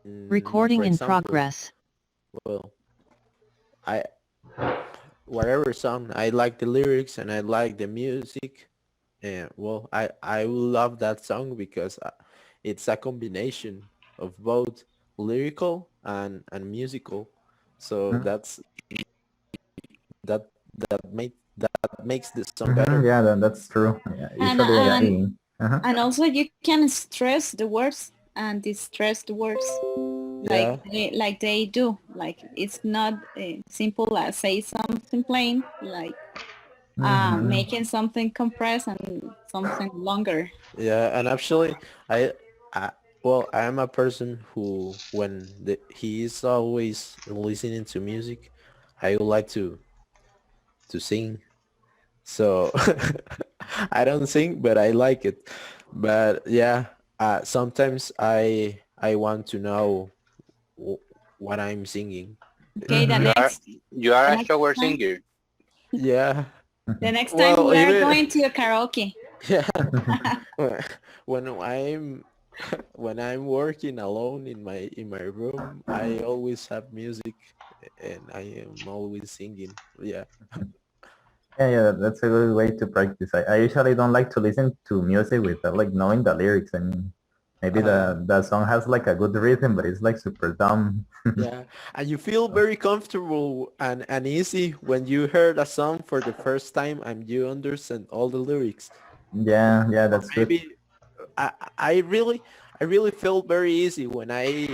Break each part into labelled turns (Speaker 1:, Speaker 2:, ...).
Speaker 1: Recording
Speaker 2: For
Speaker 1: in
Speaker 2: example,
Speaker 1: progress.
Speaker 2: well, I whatever song, I like the lyrics and I like the music, and well, I will love that song because it's a combination of both lyrical and musical. So that that makes the song better.
Speaker 3: Yeah, that's true. Yeah,
Speaker 4: And
Speaker 3: usually,
Speaker 4: and
Speaker 3: uh-huh.
Speaker 4: and also you can stress the words and distress the words
Speaker 2: Yeah.
Speaker 4: like they do. Like it's not simple as say something plain, like making something compressed and something longer.
Speaker 2: Yeah, and actually, I well, I am a person who, when he is always listening to music, I would like to sing. So I don't sing, but I like it. But yeah, sometimes I want to know w- what I'm singing.
Speaker 4: Okay, the
Speaker 5: You are
Speaker 4: next
Speaker 5: you are
Speaker 4: the
Speaker 5: a
Speaker 4: next
Speaker 5: shower
Speaker 4: time
Speaker 5: singer.
Speaker 2: Yeah.
Speaker 4: the next time
Speaker 2: Well,
Speaker 4: we are
Speaker 2: even
Speaker 4: going to a karaoke.
Speaker 2: yeah, when I'm when I'm working alone in my room, I always have music and I am always singing. Yeah.
Speaker 3: Yeah, that's a good way to practice. I usually don't like to listen to music without like knowing the lyrics. I mean, maybe
Speaker 2: Uh,
Speaker 3: the song has like a good rhythm, but it's like super dumb.
Speaker 2: yeah. And you feel very comfortable and easy when you heard a song for the first time and you understand all the lyrics.
Speaker 3: Yeah,
Speaker 2: Or
Speaker 3: that's good.
Speaker 2: maybe I really felt very easy when I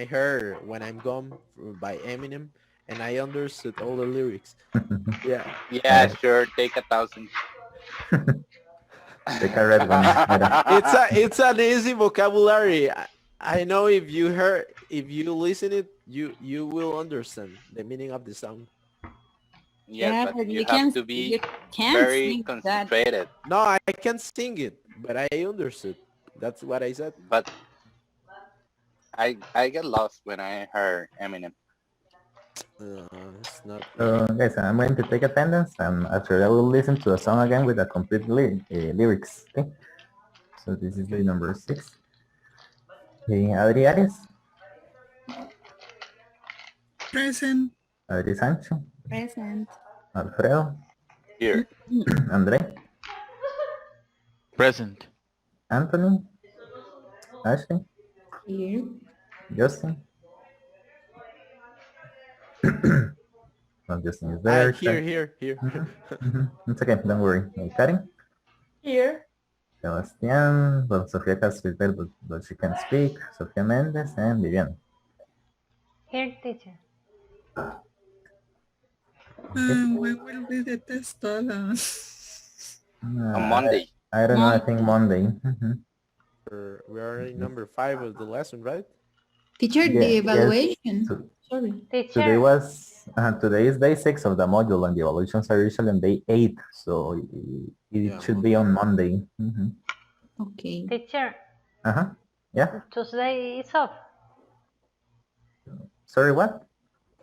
Speaker 2: heard When I'm Gone by Eminem and I understood all the lyrics. Yeah.
Speaker 5: Yeah,
Speaker 3: Yeah,
Speaker 5: sure. Take 1,000.
Speaker 3: take a red one.
Speaker 2: It's an easy vocabulary. I know if you listen it, you will understand the meaning of the song.
Speaker 5: Yes,
Speaker 4: Yeah,
Speaker 5: but
Speaker 4: but
Speaker 5: you have to
Speaker 4: you
Speaker 5: be
Speaker 4: can
Speaker 5: very
Speaker 4: sing that.
Speaker 5: concentrated.
Speaker 2: No, I can sing it, but I understood. That's what I said.
Speaker 5: But I get lost when I heard Eminem.
Speaker 2: It's not
Speaker 3: So
Speaker 2: really.
Speaker 3: guys, I'm going to take attendance, and after I will listen to the song again with the complete lyrics. Okay. So this is the
Speaker 2: Okay.
Speaker 3: number 6. Okay, Adri Arias,
Speaker 6: Present.
Speaker 3: Adri Sancho,
Speaker 4: Present.
Speaker 3: Alfredo,
Speaker 5: Here.
Speaker 3: Andre,
Speaker 7: Present.
Speaker 3: Anthony, Ashley,
Speaker 8: Here.
Speaker 3: Justin. Well, Justin is there.
Speaker 2: Here.
Speaker 3: It's okay, don't worry. Karin,
Speaker 8: Here.
Speaker 3: Sebastián, well, Sofía Casper, but she can speak, Sofía Méndez, and Vivian.
Speaker 9: Here, teacher.
Speaker 6: When will be the test, Ola?
Speaker 5: On Monday.
Speaker 3: I don't know, I think Monday.
Speaker 2: We are in number 5 of the lesson, right?
Speaker 8: Teacher,
Speaker 3: Yeah,
Speaker 8: the
Speaker 3: yes.
Speaker 8: evaluation. Sorry.
Speaker 9: Teacher.
Speaker 3: Today is day 6 of the module, and the evaluations are usually on day 8, so it should be on Monday.
Speaker 8: Okay.
Speaker 9: Teacher.
Speaker 3: Yeah.
Speaker 9: Tuesday is off.
Speaker 3: Sorry, what?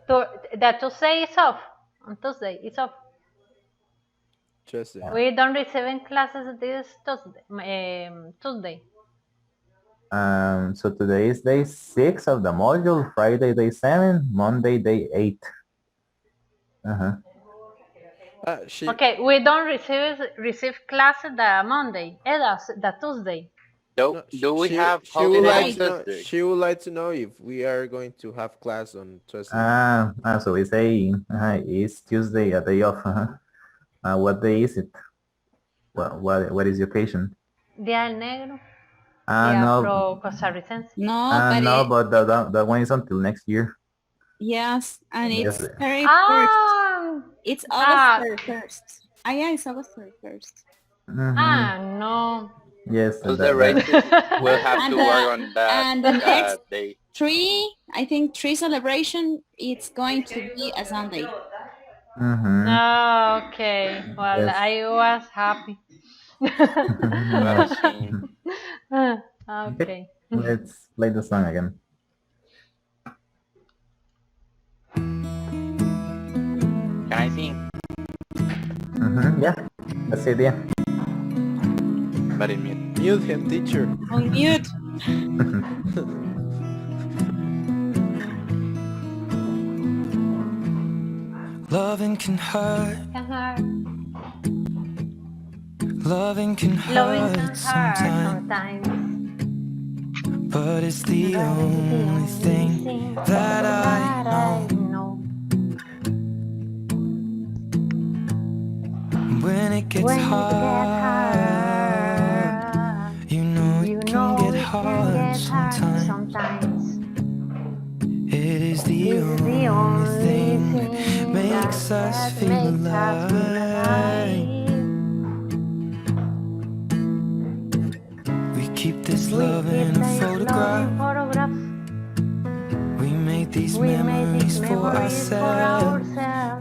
Speaker 9: The Tuesday is off. On Tuesday it's off.
Speaker 2: Tuesday.
Speaker 9: We don't receive classes this Tuesday.
Speaker 3: So today is day 6 of the module, Friday day 7, Monday day 8.
Speaker 9: Okay, we don't receive classes the Monday, the Tuesday.
Speaker 5: Do we have
Speaker 2: she would like
Speaker 5: holiday
Speaker 2: to
Speaker 5: on
Speaker 2: know,
Speaker 5: Tuesday?
Speaker 2: she would like to know if we are going to have class on Tuesday.
Speaker 3: So we say it's Tuesday, a day off. What day is it? What is the occasion?
Speaker 9: Día del Negro.
Speaker 3: No.
Speaker 9: Afro-Costarricense.
Speaker 4: No,
Speaker 3: but that one is until next year.
Speaker 4: yes, and
Speaker 3: Yes.
Speaker 4: it's 31st. It's August 31st. Yeah, it's August 31st.
Speaker 9: No.
Speaker 3: Yes.
Speaker 5: So the racist will have to work on that,
Speaker 4: and the next
Speaker 5: day.
Speaker 4: I think three celebration, it's going to be a Sunday.
Speaker 9: Okay. Well,
Speaker 3: Yes.
Speaker 9: I was happy.
Speaker 5: What a shame.
Speaker 9: Okay.
Speaker 3: Let's play the song again.
Speaker 5: Can I sing?
Speaker 3: Yeah, that's the idea.
Speaker 5: But in mute.
Speaker 2: Mute him, teacher.
Speaker 4: On mute.
Speaker 1: Loving can hurt,
Speaker 9: Can hurt.
Speaker 1: loving can
Speaker 9: Loving
Speaker 1: hurt
Speaker 9: can hurt
Speaker 1: sometimes,
Speaker 9: sometimes.
Speaker 1: but it's the only thing that I know. When it gets hard, you know it can get hard sometimes. It is the only thing that makes us feel alive. We keep this love in a photograph. We made these memories for ourselves,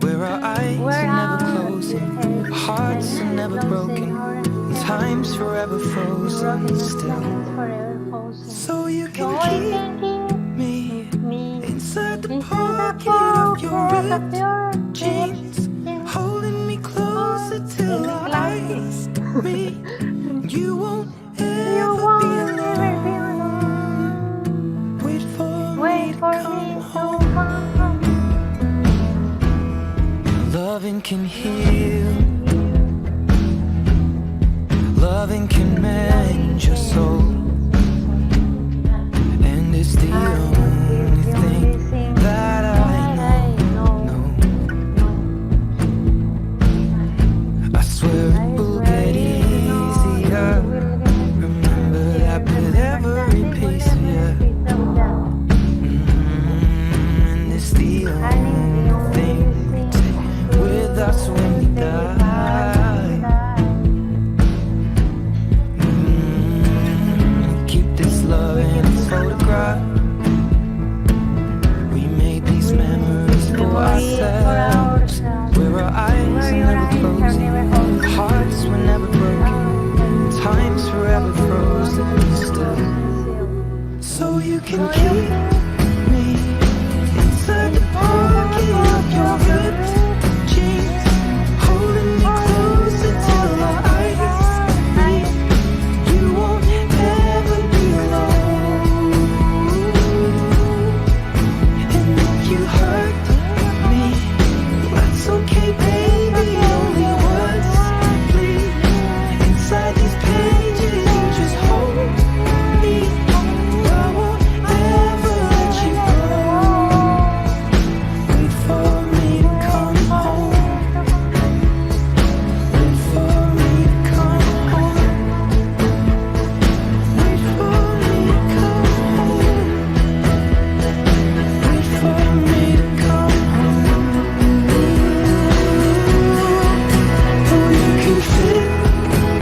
Speaker 1: where our eyes are never closing, our hearts are never broken, and time's forever frozen still. So you can keep me inside the pocket of your ripped jeans, holding me closer till our eyes meet. You won't ever be alone. Wait for me to come home. Loving can heal. Loving can mend your soul. And it's the only thing that I know. I swear it will get easier. Remember that with every piece of you. And it's the only thing we take with us when we die. Keep this love in a photograph. We made these memories for ourselves, where our eyes are never closing, our hearts were never broken, time's forever frozen still. So you can keep me inside the pocket of your ripped jeans, holding me closer till our eyes meet. You won't ever be alone. And if you hurt me, that's okay, baby. Only words bleed inside these pages. You just hold me. I won't ever let you go. Wait for me to come home. Wait for me to come home. Wait for me to come home. Wait for me to come home. Oh, you can fit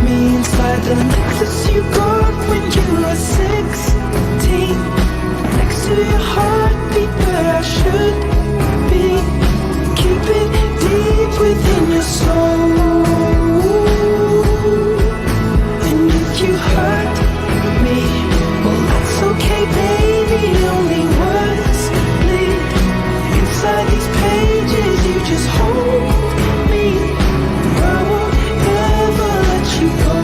Speaker 1: me inside the necklace you got when you were 16, next to your heartbeat where I should be. Keep it deep within your soul. And if you hurt me, well, that's okay, baby. Only words bleed inside these pages. You just hold me. I won't ever let you go.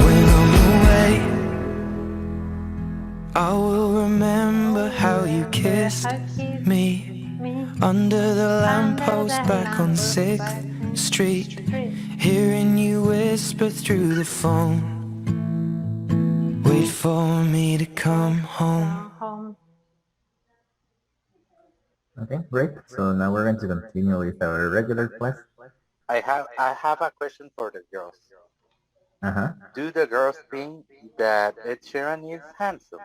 Speaker 1: When I'm away, I will remember how you kissed me under the lamppost back on 6th Street, hearing you whisper through the phone. Wait for me to come home.
Speaker 3: Okay, great. So now we're going to continue with our regular class.
Speaker 5: I have a question for the girls.
Speaker 3: Uh-huh.
Speaker 5: Do the girls think that Ed Sheeran is handsome?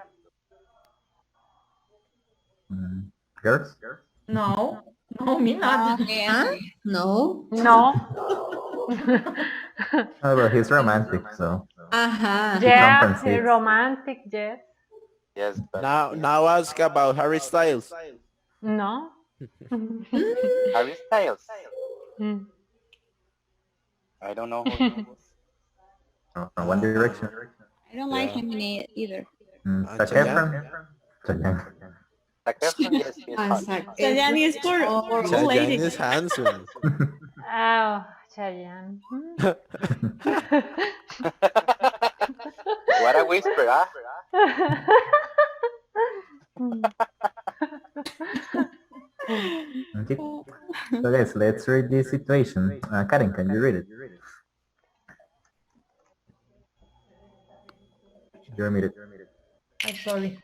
Speaker 3: Girls?
Speaker 8: No, no, me not.
Speaker 4: Okay.
Speaker 8: No.
Speaker 9: No.
Speaker 3: Oh, well, he's romantic, so
Speaker 8: Ajá.
Speaker 9: Yeah,
Speaker 3: compensates.
Speaker 9: romantic, yes.
Speaker 5: Yes, but
Speaker 2: Now ask about Harry Styles.
Speaker 9: No.
Speaker 5: Harry Styles.
Speaker 9: Mm.
Speaker 5: I don't know who he is.
Speaker 3: From One Direction.
Speaker 4: I don't like him either.
Speaker 3: Zac Efron. Chayanne.
Speaker 5: Zac Efron, yes, he's hot.
Speaker 4: Chayanne is for old
Speaker 2: Chayanne
Speaker 4: ladies.
Speaker 2: is handsome.
Speaker 9: Oh, Chayanne.
Speaker 5: What a whisper, huh?
Speaker 3: Okay. So guys, let's read this situation. Karen, can you read it? You're muted.
Speaker 8: I'm sorry.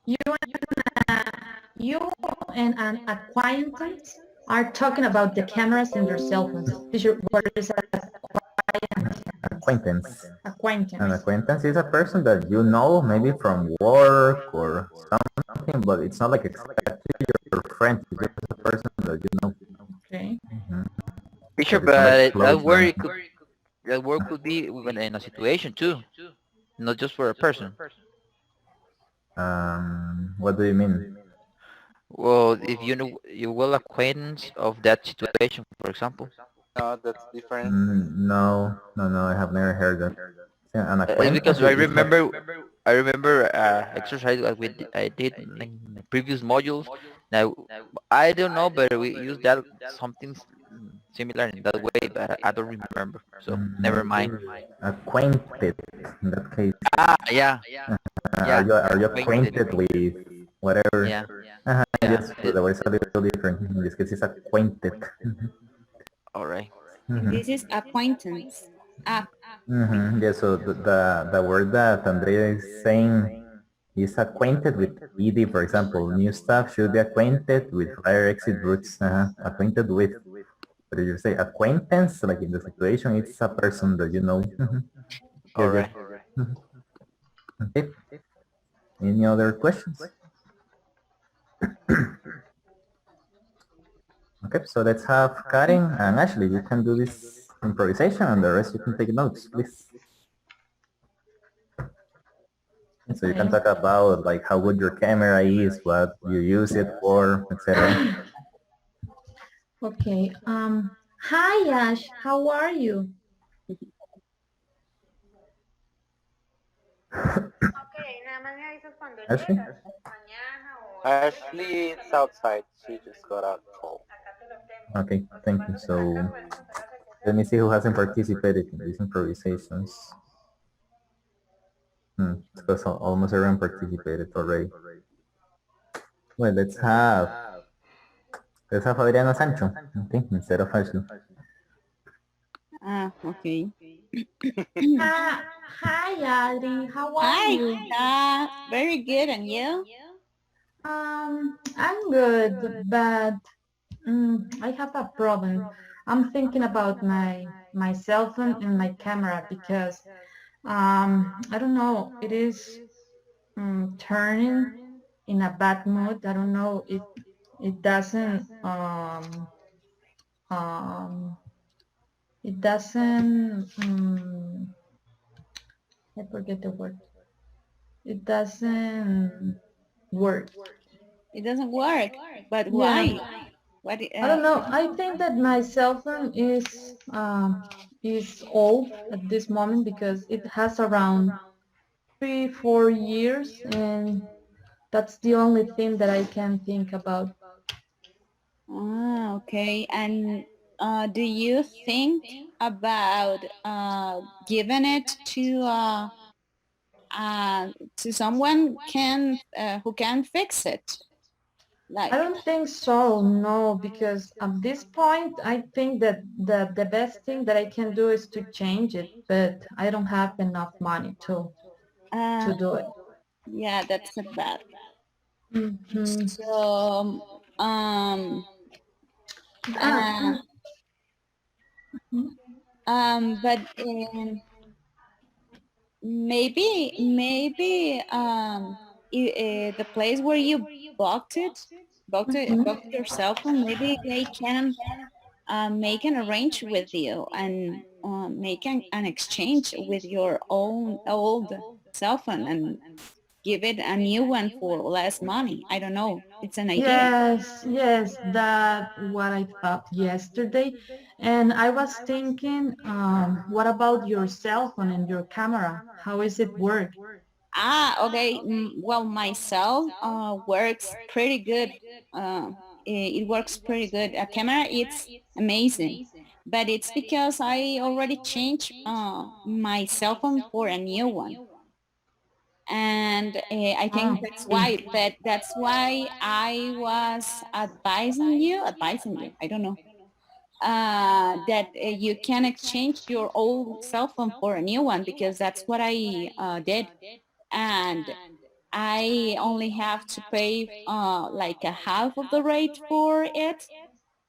Speaker 8: You and an acquaintance are talking about the cameras in their cell phones. What is
Speaker 3: Acquaintance. An
Speaker 8: acquaintance?
Speaker 3: acquaintance is a person that you know, maybe from work or something, but it's not like exactly your friend. It's just a person that you know.
Speaker 8: Okay.
Speaker 7: Teacher,
Speaker 3: But it's not like
Speaker 7: but
Speaker 3: close
Speaker 7: that word could be even in a situation too, not just for a person.
Speaker 3: What do you mean?
Speaker 7: Well, if you know you well acquaintance of that situation, for example.
Speaker 5: No, that's different.
Speaker 3: No, I have never heard that. Yeah, an
Speaker 7: It's
Speaker 3: acquaintance
Speaker 7: because I
Speaker 3: is like,
Speaker 7: remember exercise that I did in the previous modules. Now I don't know, but we use that something similar in that way, but I don't remember. So never mind.
Speaker 3: acquainted in that case.
Speaker 7: Ah, yeah, yeah.
Speaker 3: Are you acquainted with whatever?
Speaker 7: Yeah,
Speaker 3: Yes, so the word is a little different. In this case, it's acquainted.
Speaker 7: all right.
Speaker 4: This is acquaintance.
Speaker 3: Yeah, so the word that Andrea is saying is acquainted with ED, for example. New staff should be acquainted with fire exit routes. Acquainted with, what did you say? Acquaintance, like in the situation, it's a person that you know.
Speaker 7: All
Speaker 3: Yes,
Speaker 7: right.
Speaker 3: yes. Okay. Any other questions? Okay, so let's have Karen and Ashley. You can do this improvisation and the rest you can take notes, please. So you can talk about like how good your camera is, what you use it for, etc.
Speaker 8: Okay. Hi Ash, how are you?
Speaker 3: Ashley?
Speaker 5: Ashley is outside. She just got out cold.
Speaker 3: Okay, thank you. So let me see who hasn't participated in these improvisations. Because almost everyone participated already. Well, let's have Adriana Sancho, okay, instead of Ashley.
Speaker 4: Okay.
Speaker 8: Hi Adri, how are
Speaker 4: Hi.
Speaker 8: you?
Speaker 4: Very good, and you?
Speaker 8: I'm good, but I have a problem. I'm thinking about my cell phone and my camera because I don't know, it is turning in a bad mood. I don't know, it doesn't it doesn't I forget the word. It doesn't work.
Speaker 4: It doesn't work. But
Speaker 8: Yeah.
Speaker 4: why? What?
Speaker 8: I don't know. I think that my cell phone is old at this moment because it has around 3-4 years, and that's the only thing that I can think about.
Speaker 4: Okay. And do you think about giving it to someone who can fix it? Like,
Speaker 8: I don't think so, no, because at this point, I think that the best thing that I can do is to change it, but I don't have enough money to do it.
Speaker 4: yeah, that's not bad.
Speaker 8: Mhm.
Speaker 4: So, but maybe the place where you bought your cell phone, maybe they can make an arrange with you and make an exchange with your own old cell phone and give it a new one for less money. I don't know. It's an idea.
Speaker 8: Yes, that what I thought yesterday. And I was thinking, what about your cell phone and your camera? How is it work?
Speaker 4: Okay. Well, my cell works pretty good. It works pretty good. A camera, it's amazing. but it's because I already changed my cell phone for a new one. And I think that's why, but that's why I was advising you, I don't know, that you can exchange your old cell phone for a new one, because that's what I did. And I only have to pay like a half of the rate for it.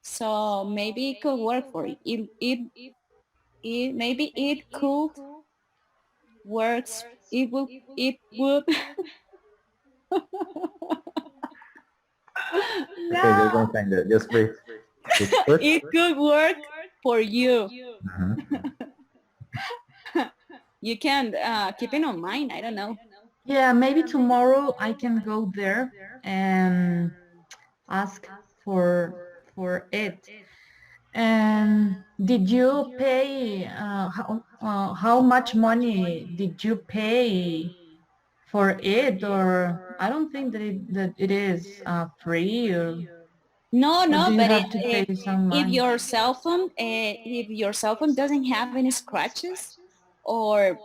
Speaker 4: So maybe it could work for you. Maybe it could works. It would.
Speaker 3: Okay, just one time. Just breathe.
Speaker 4: It could work for you. You can keep it on mind. I don't know.
Speaker 8: Yeah, maybe tomorrow I can go there and ask for it. And did you pay? How much money did you pay for it? Or I don't think that it is free. Or
Speaker 4: No,
Speaker 8: do you
Speaker 4: but
Speaker 8: have to pay some
Speaker 4: if
Speaker 8: money?
Speaker 4: your cell phone doesn't have any scratches, or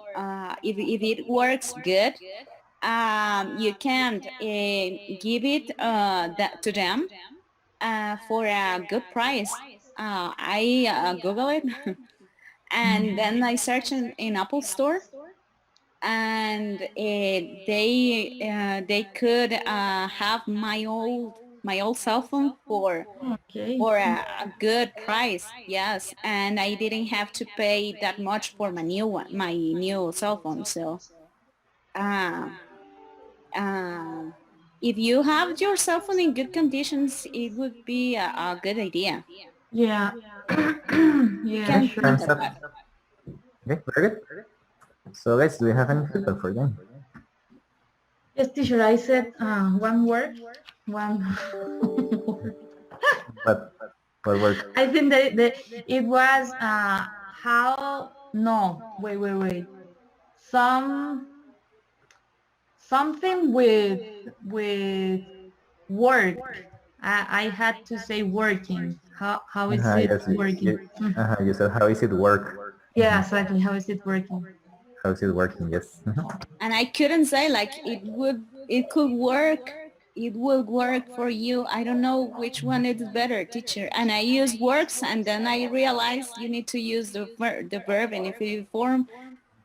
Speaker 4: if it works good, you can give it to them for a good price. I Google it and then I search in Apple Store, and they could have my old cell phone for
Speaker 8: Okay.
Speaker 4: a good price. Yes, and I didn't have to pay that much for my new cell phone. So if you have your cell phone in good conditions, it would be a good idea.
Speaker 8: Yeah.
Speaker 4: You
Speaker 8: Yeah,
Speaker 4: can
Speaker 8: sure.
Speaker 4: think
Speaker 3: Time's
Speaker 4: of
Speaker 3: up.
Speaker 4: that.
Speaker 3: Okay, very good. So guys, do we have any feedback for them?
Speaker 8: Yes, teacher, I said one word. One.
Speaker 3: But what word?
Speaker 8: I think that it was how. No, wait. Something with work. I had to say working. How is it
Speaker 3: Yes,
Speaker 8: working?
Speaker 3: you said how is it work?
Speaker 8: Yeah, exactly. How is it working?
Speaker 3: How is it working? Yes.
Speaker 4: And I couldn't say like it could work. It will work for you. I don't know which one is better, teacher. And I use works, and then I realized you need to use the verb in infinitive form.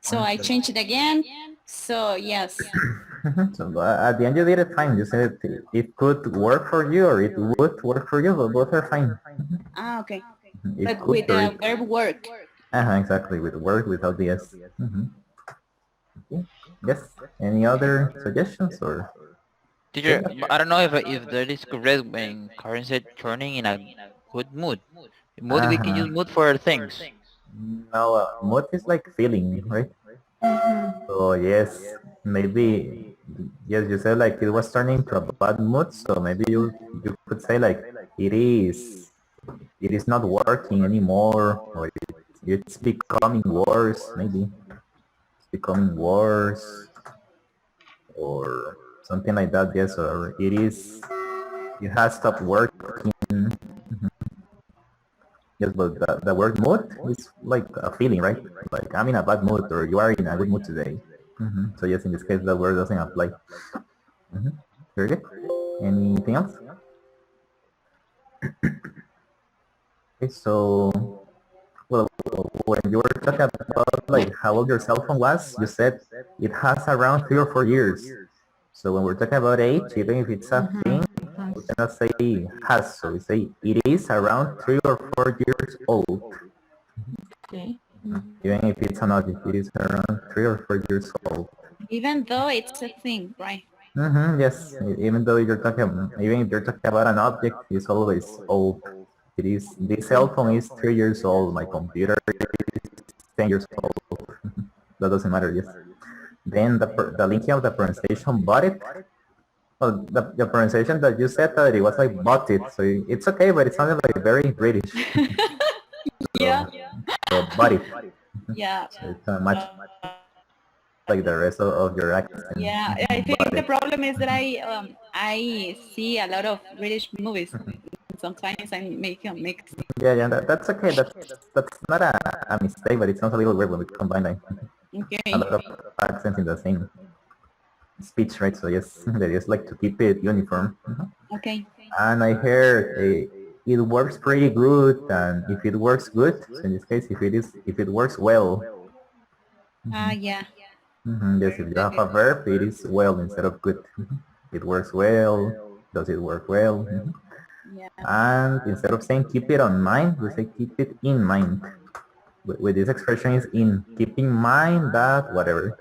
Speaker 4: So I changed it again. So yes.
Speaker 3: So at the end you did it fine. You said it could work for you or it would work for you, but both are fine.
Speaker 4: Okay.
Speaker 3: It
Speaker 4: But
Speaker 3: could
Speaker 4: with
Speaker 3: or
Speaker 4: the verb work.
Speaker 3: exactly, with work without the S. Okay. Yes. Any other suggestions or?
Speaker 7: Teacher, I don't know if that is correct when Karen said turning in a good mood. Mood, we can use mood for things.
Speaker 3: No, mood is like feeling, right? So yes, maybe yes, you said like it was turning to a bad mood, so maybe you could say like it is not working anymore, or it's becoming worse, maybe it's becoming worse, or something like that. Yes, or it has stopped working. Yes, but the word mood is like a feeling, right? Like I'm in a bad mood or you are in a good mood today. So yes, in this case, the word doesn't apply. Very good. Anything else? Okay, so well, when you were talking about like how old your cell phone was, you said it has around 3 or 4 years. So when we're talking about age, even if it's a thing, we cannot say has. So we say it is around 3 or 4 years old.
Speaker 8: Okay.
Speaker 3: Even if it's an object, it is around 3 or 4 years old.
Speaker 4: Even though it's a thing, right?
Speaker 3: Yes, even though even if you're talking about an object, it's always old. It is, this cell phone is 3 years old. My computer is 10 years old. That doesn't matter. Yes. Then the linking of the pronunciation, bought it. Well, the pronunciation that you said that it was like bought it, so it's okay, but it sounded like very British.
Speaker 4: Yeah.
Speaker 3: So bought it.
Speaker 4: Yeah.
Speaker 3: So it's much like the rest of your accent.
Speaker 4: Yeah, I think the problem is that I see a lot of British movies. Sometimes I make a mix
Speaker 3: Yeah, that's okay. That's not a mistake, but it sounds a little weird when we combine like
Speaker 4: Okay.
Speaker 3: a lot of accents in the same speech, right? So yes, they just like to keep it uniform.
Speaker 4: Okay.
Speaker 3: And I heard it works pretty good, and if it works good, so in this case, if it works well,
Speaker 4: Yeah.
Speaker 3: yes, if you have a verb, it is well instead of good. It works well. Does it work well?
Speaker 4: Yeah.
Speaker 3: And instead of saying keep it on mind, we say keep it in mind. With this expression is in. Keep in mind that whatever.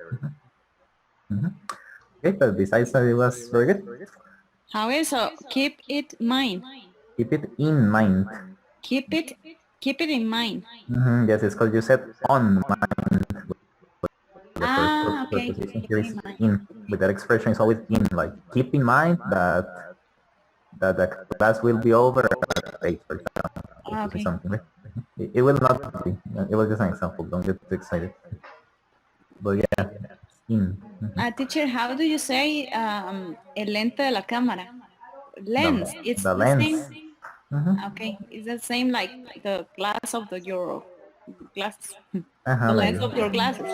Speaker 3: Okay, but besides that, it was very good.
Speaker 4: How is so? Keep it mind.
Speaker 3: Keep it in mind.
Speaker 4: Keep it in mind.
Speaker 3: Yes, it's because you said on mind. The first
Speaker 4: Okay.
Speaker 3: preposition
Speaker 4: Keep
Speaker 3: here
Speaker 4: it
Speaker 3: is
Speaker 4: in mind.
Speaker 3: in. With that expression, it's always in. Like keep in mind that the class will be over at 8, for example.
Speaker 4: Okay.
Speaker 3: Something, right? It will not be. It was just an example. Don't get too excited. But yeah, in.
Speaker 4: Teacher, how do you say el lente de la cámara? Lens. It's
Speaker 3: The
Speaker 4: the same.
Speaker 3: lens.
Speaker 4: Okay, it's the same like the glass of your glasses.
Speaker 3: Uh-huh,
Speaker 4: The
Speaker 3: maybe.
Speaker 4: lens of your glasses.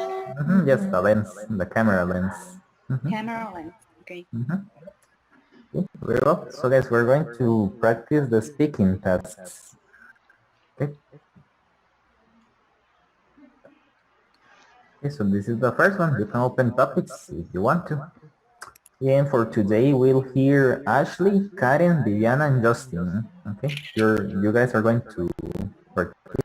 Speaker 3: Yes, the lens, the camera lens.
Speaker 4: Camera lens. Okay.
Speaker 3: Okay, very well. So guys, we're going to practice the speaking tasks. Okay. Okay, so this is the first one. You can open topics if you want to. And for today, we'll hear Ashley, Karen, Viviana, and Justin. Okay, you guys are going to participate,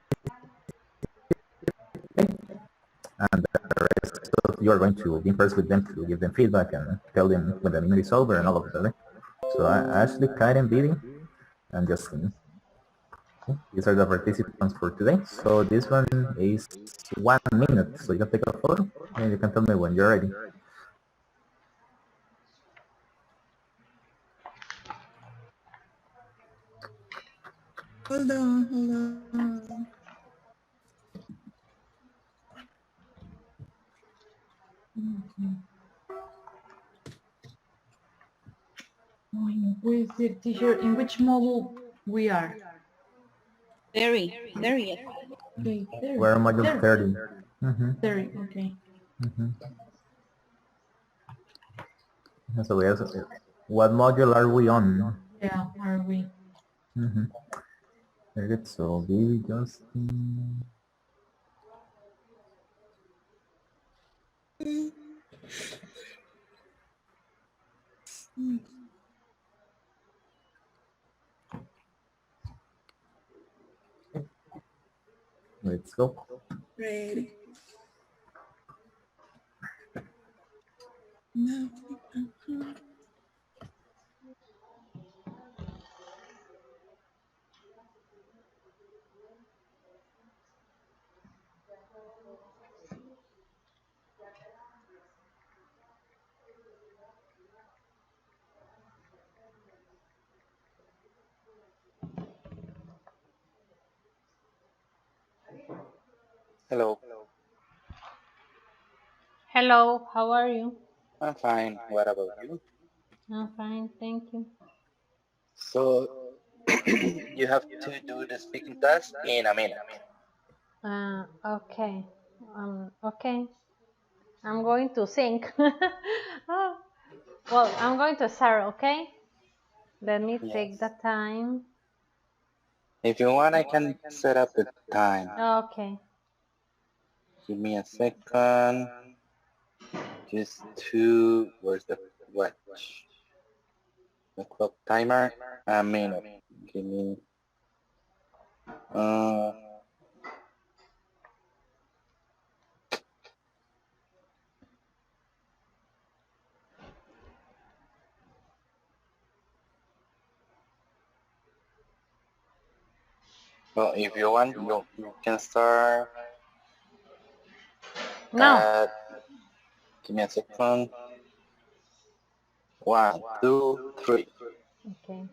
Speaker 3: and the rest of you are going to be first with them to give them feedback and tell them when the minute is over and all of that. Okay? So Ashley, Karen, Vivi, and Justin. Okay, these are the participants for today. So this one is 1 minute. So you can take a photo and you can tell me when you're ready.
Speaker 6: Hold on.
Speaker 8: With the teacher, in which module we are?
Speaker 4: Very.
Speaker 8: Okay, there.
Speaker 3: We're on module 30.
Speaker 8: 30, okay.
Speaker 3: So we have, what module are we on?
Speaker 8: Yeah, are we?
Speaker 3: Very good. So Vivi, Justin. Let's go.
Speaker 6: Ready. No.
Speaker 5: Hello.
Speaker 9: Hello, how are you?
Speaker 5: I'm fine. What about you?
Speaker 9: I'm fine, thank you.
Speaker 5: So you have to do the speaking test in a minute.
Speaker 9: Okay. Okay. I'm going to sing. Oh, well, I'm going to start, okay? Let me take the time.
Speaker 5: If you want, I can set up the time.
Speaker 9: Okay.
Speaker 5: Give me a second. Just to, where's the watch? The clock timer. A minute. Give me. Well, if you want, you can start.
Speaker 9: No.
Speaker 5: Give me a second. 1, 2, 3.
Speaker 9: Okay.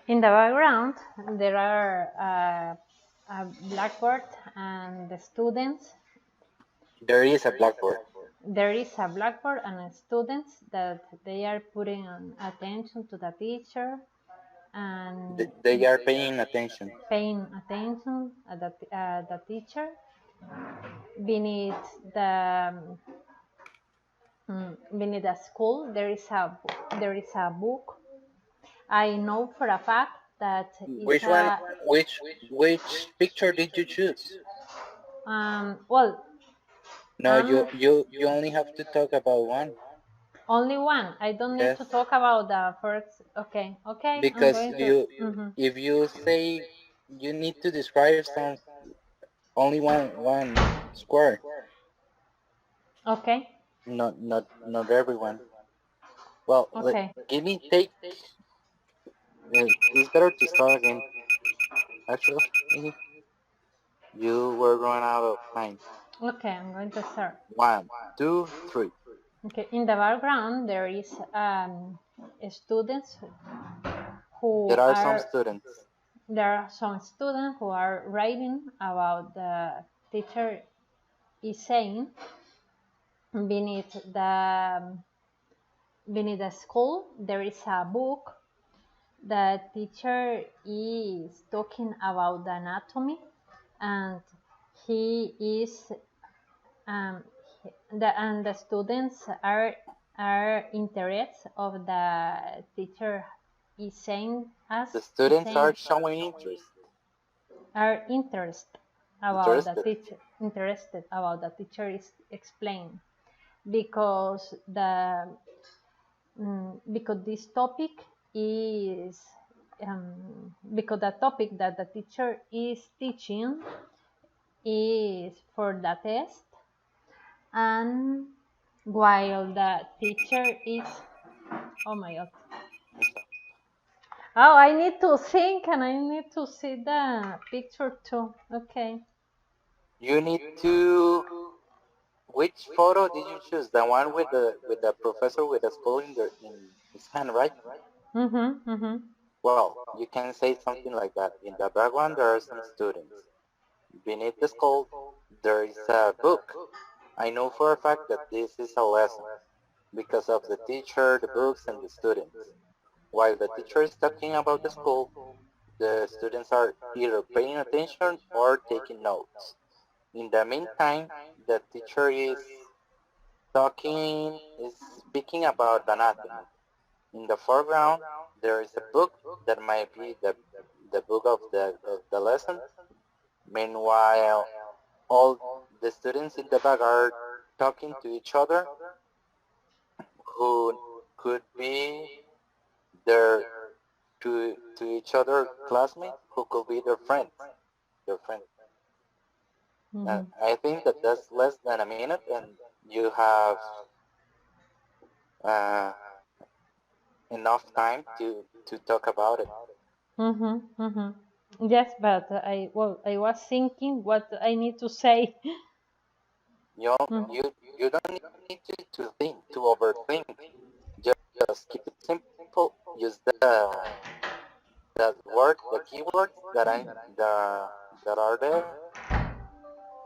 Speaker 9: In the background, there are a blackboard and the students.
Speaker 5: There is a blackboard.
Speaker 9: There is a blackboard and students that they are putting on attention to the teacher. and
Speaker 5: They are paying attention.
Speaker 9: paying attention at the teacher. Beneath the beneath the school, there is a book. I know for a fact that
Speaker 5: Which
Speaker 9: it's
Speaker 5: one?
Speaker 9: a
Speaker 5: Which picture did you choose?
Speaker 9: well,
Speaker 5: No, you only have to talk about one.
Speaker 9: only one. I don't need
Speaker 5: Yes,
Speaker 9: to talk about the first. Okay, okay. I'm
Speaker 5: because
Speaker 9: going to.
Speaker 5: if you say you need to describe some only one square,
Speaker 9: Okay,
Speaker 5: not everyone. Well,
Speaker 9: okay,
Speaker 5: give me take. It's better to start again. Actually, you were running out of time.
Speaker 9: okay. I'm going to start.
Speaker 5: 1, 2, 3.
Speaker 9: Okay, in the background there is students who
Speaker 5: There are some
Speaker 9: are
Speaker 5: students.
Speaker 9: there are some students who are writing about the teacher is saying. Beneath the school there is a book. The teacher is talking about the anatomy, and he is the students are interested of the teacher is saying us
Speaker 5: The
Speaker 9: is
Speaker 5: students
Speaker 9: saying
Speaker 5: are showing interest.
Speaker 9: are interested about the
Speaker 5: Interested.
Speaker 9: teacher interested about the teacher is explaining, because because this topic is because the topic that the teacher is teaching is for the test, and while the teacher is, oh my god, oh, I need to think and I need to see the picture too. Okay.
Speaker 5: You need to. Which photo did you choose? The one with the professor with the skull in his hand, right? Well, you can say something like that. In the background, there are some students. Beneath the skull, there is a book. I know for a fact that this is a lesson because of the teacher, the books, and the students. While the teacher is talking about the school, the students are either paying attention or taking notes. In the meantime, the teacher is speaking about anatomy. In the foreground, there is a book that might be the book of the lesson. Meanwhile, all the students in the back are talking to each other, who could be their to each other classmates, who could be their friends. And I think that that's less than a minute, and you have uh, enough time to talk about it.
Speaker 9: Yes, but I was thinking what I need to say.
Speaker 5: You you don't need to think, to overthink. Just keep it simple. Use the word, the keywords that are there,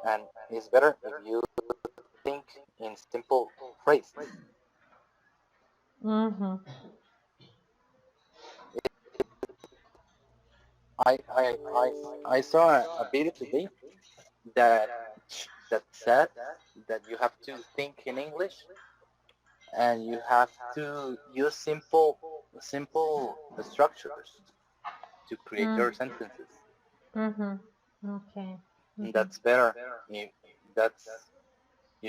Speaker 5: and it's better if you think in simple phrases. I saw a video today that said that you have to think in English and you have to use simple structures to create your sentences.
Speaker 9: Okay.
Speaker 5: And that's better. You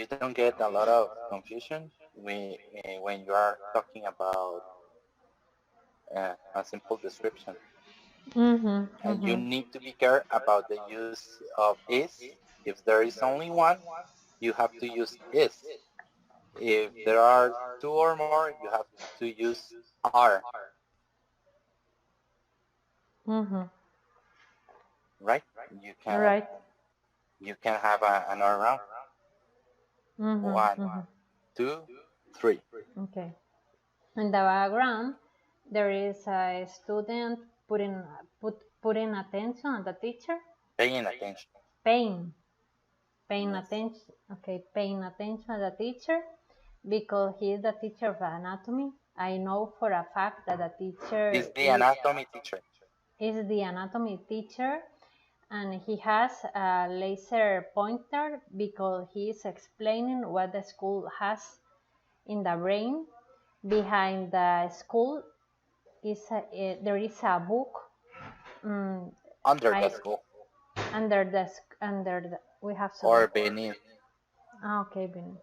Speaker 5: don't get a lot of confusion when you are talking about a simple description. And you need to be careful about the use of is. If there is only one, you have to use is. If there are two or more, you have to use are. Right? You can have an or round. 1, 2, 3.
Speaker 9: Okay. In the background, there is a student putting attention on the teacher.
Speaker 5: Paying attention.
Speaker 9: Paying
Speaker 5: Yes.
Speaker 9: attention. Okay, paying attention to the teacher because he is the teacher of anatomy. I know for a fact that the teacher
Speaker 5: Is the anatomy teacher.
Speaker 9: is the anatomy teacher, and he has a laser pointer because he is explaining what the school has in the brain. Behind the school there is a book
Speaker 5: Under the school.
Speaker 9: under the we have some.
Speaker 5: Or beneath.
Speaker 9: Okay, beneath.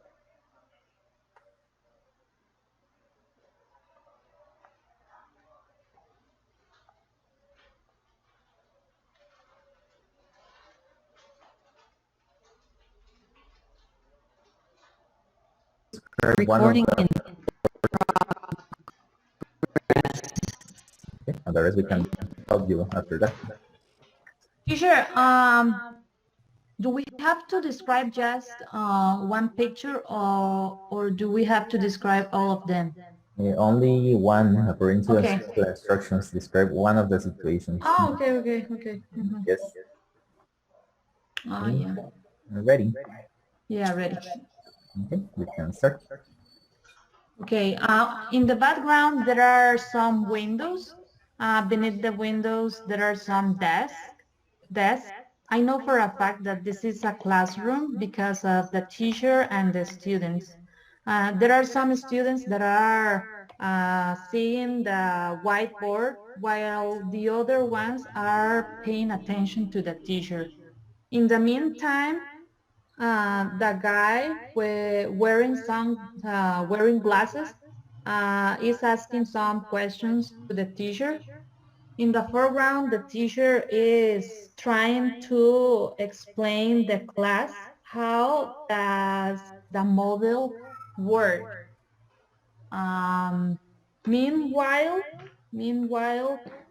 Speaker 3: Recording in okay, and the rest we can help you after that.
Speaker 8: Teacher, do we have to describe just one picture, or do we have to describe all of them?
Speaker 3: Only one, according to
Speaker 8: Okay.
Speaker 3: the instructions, describe one of the situations.
Speaker 8: Oh, okay, okay, okay.
Speaker 3: Yes.
Speaker 8: Oh, yeah.
Speaker 3: Ready?
Speaker 8: Yeah, ready.
Speaker 3: Okay, we can start.
Speaker 8: Okay, in the background there are some windows. Beneath the windows there are some desks. I know for a fact that this is a classroom because of the teacher and the students. There are some students that are seeing the whiteboard while the other ones are paying attention to the teacher. In the meantime, the guy wearing glasses is asking some questions to the teacher. In the foreground, the teacher is trying to explain the class how does the model work. Meanwhile,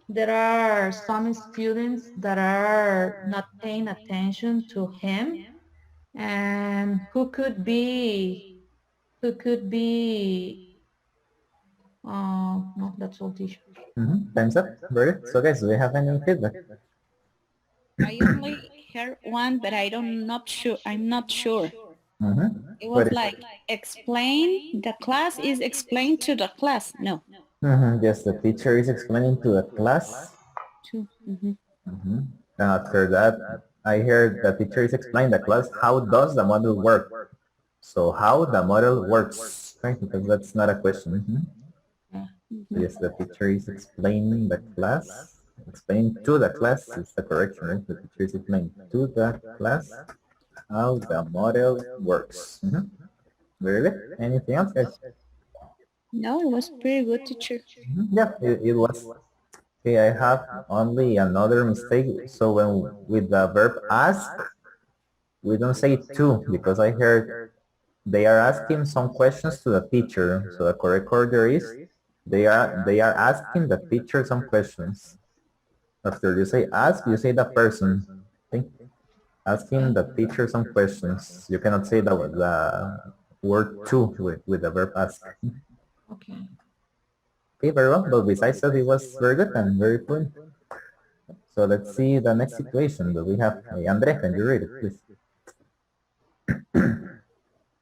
Speaker 8: there are some students that are not paying attention to him, and who could be no, that's all, teacher.
Speaker 3: Time's up. Very good. So guys, do we have any feedback?
Speaker 4: I only heard one, but I'm not sure. It was
Speaker 3: What is-
Speaker 4: like explain, the class is explained to the class. No.
Speaker 3: Yes, the teacher is explaining to the class. And after that, I heard the teacher is explaining the class how does the model work. So how the model works, right? Because that's not a question. Yes, the teacher is explaining the class. Explaining to the class is the correction, right? The teacher is explaining to the class how the model works. Very good. Anything else, guys?
Speaker 4: No, it was pretty good, teacher.
Speaker 3: Yeah, it was. Okay, I have only another mistake. So when with the verb ask, we don't say to because I heard they are asking some questions to the teacher. So the correct order is they are asking the teacher some questions. After you say ask, you say the person. Okay? Asking the teacher some questions. You cannot say the word to with the verb ask.
Speaker 8: Okay.
Speaker 3: Okay, very well. But besides that, it was very good and very fluent. So let's see the next situation that we have. Hey, Andre, can you read it, please?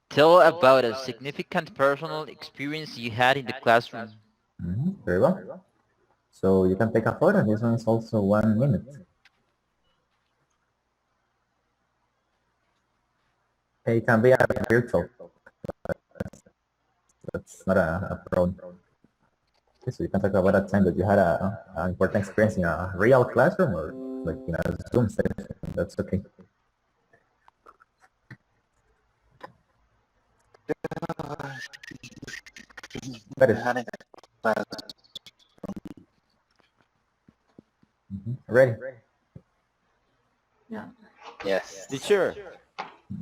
Speaker 7: Tell about a significant personal experience you had in the classroom.
Speaker 3: Very well. So you can take a photo. This one is also 1 minute. Okay, it can be a virtual. That's not a problem. Okay, so you can talk about a time that you had an important experience in a real classroom or like in a Zoom session. That's okay. Got it. Ready?
Speaker 8: Yeah.
Speaker 5: Yes.
Speaker 2: Teacher,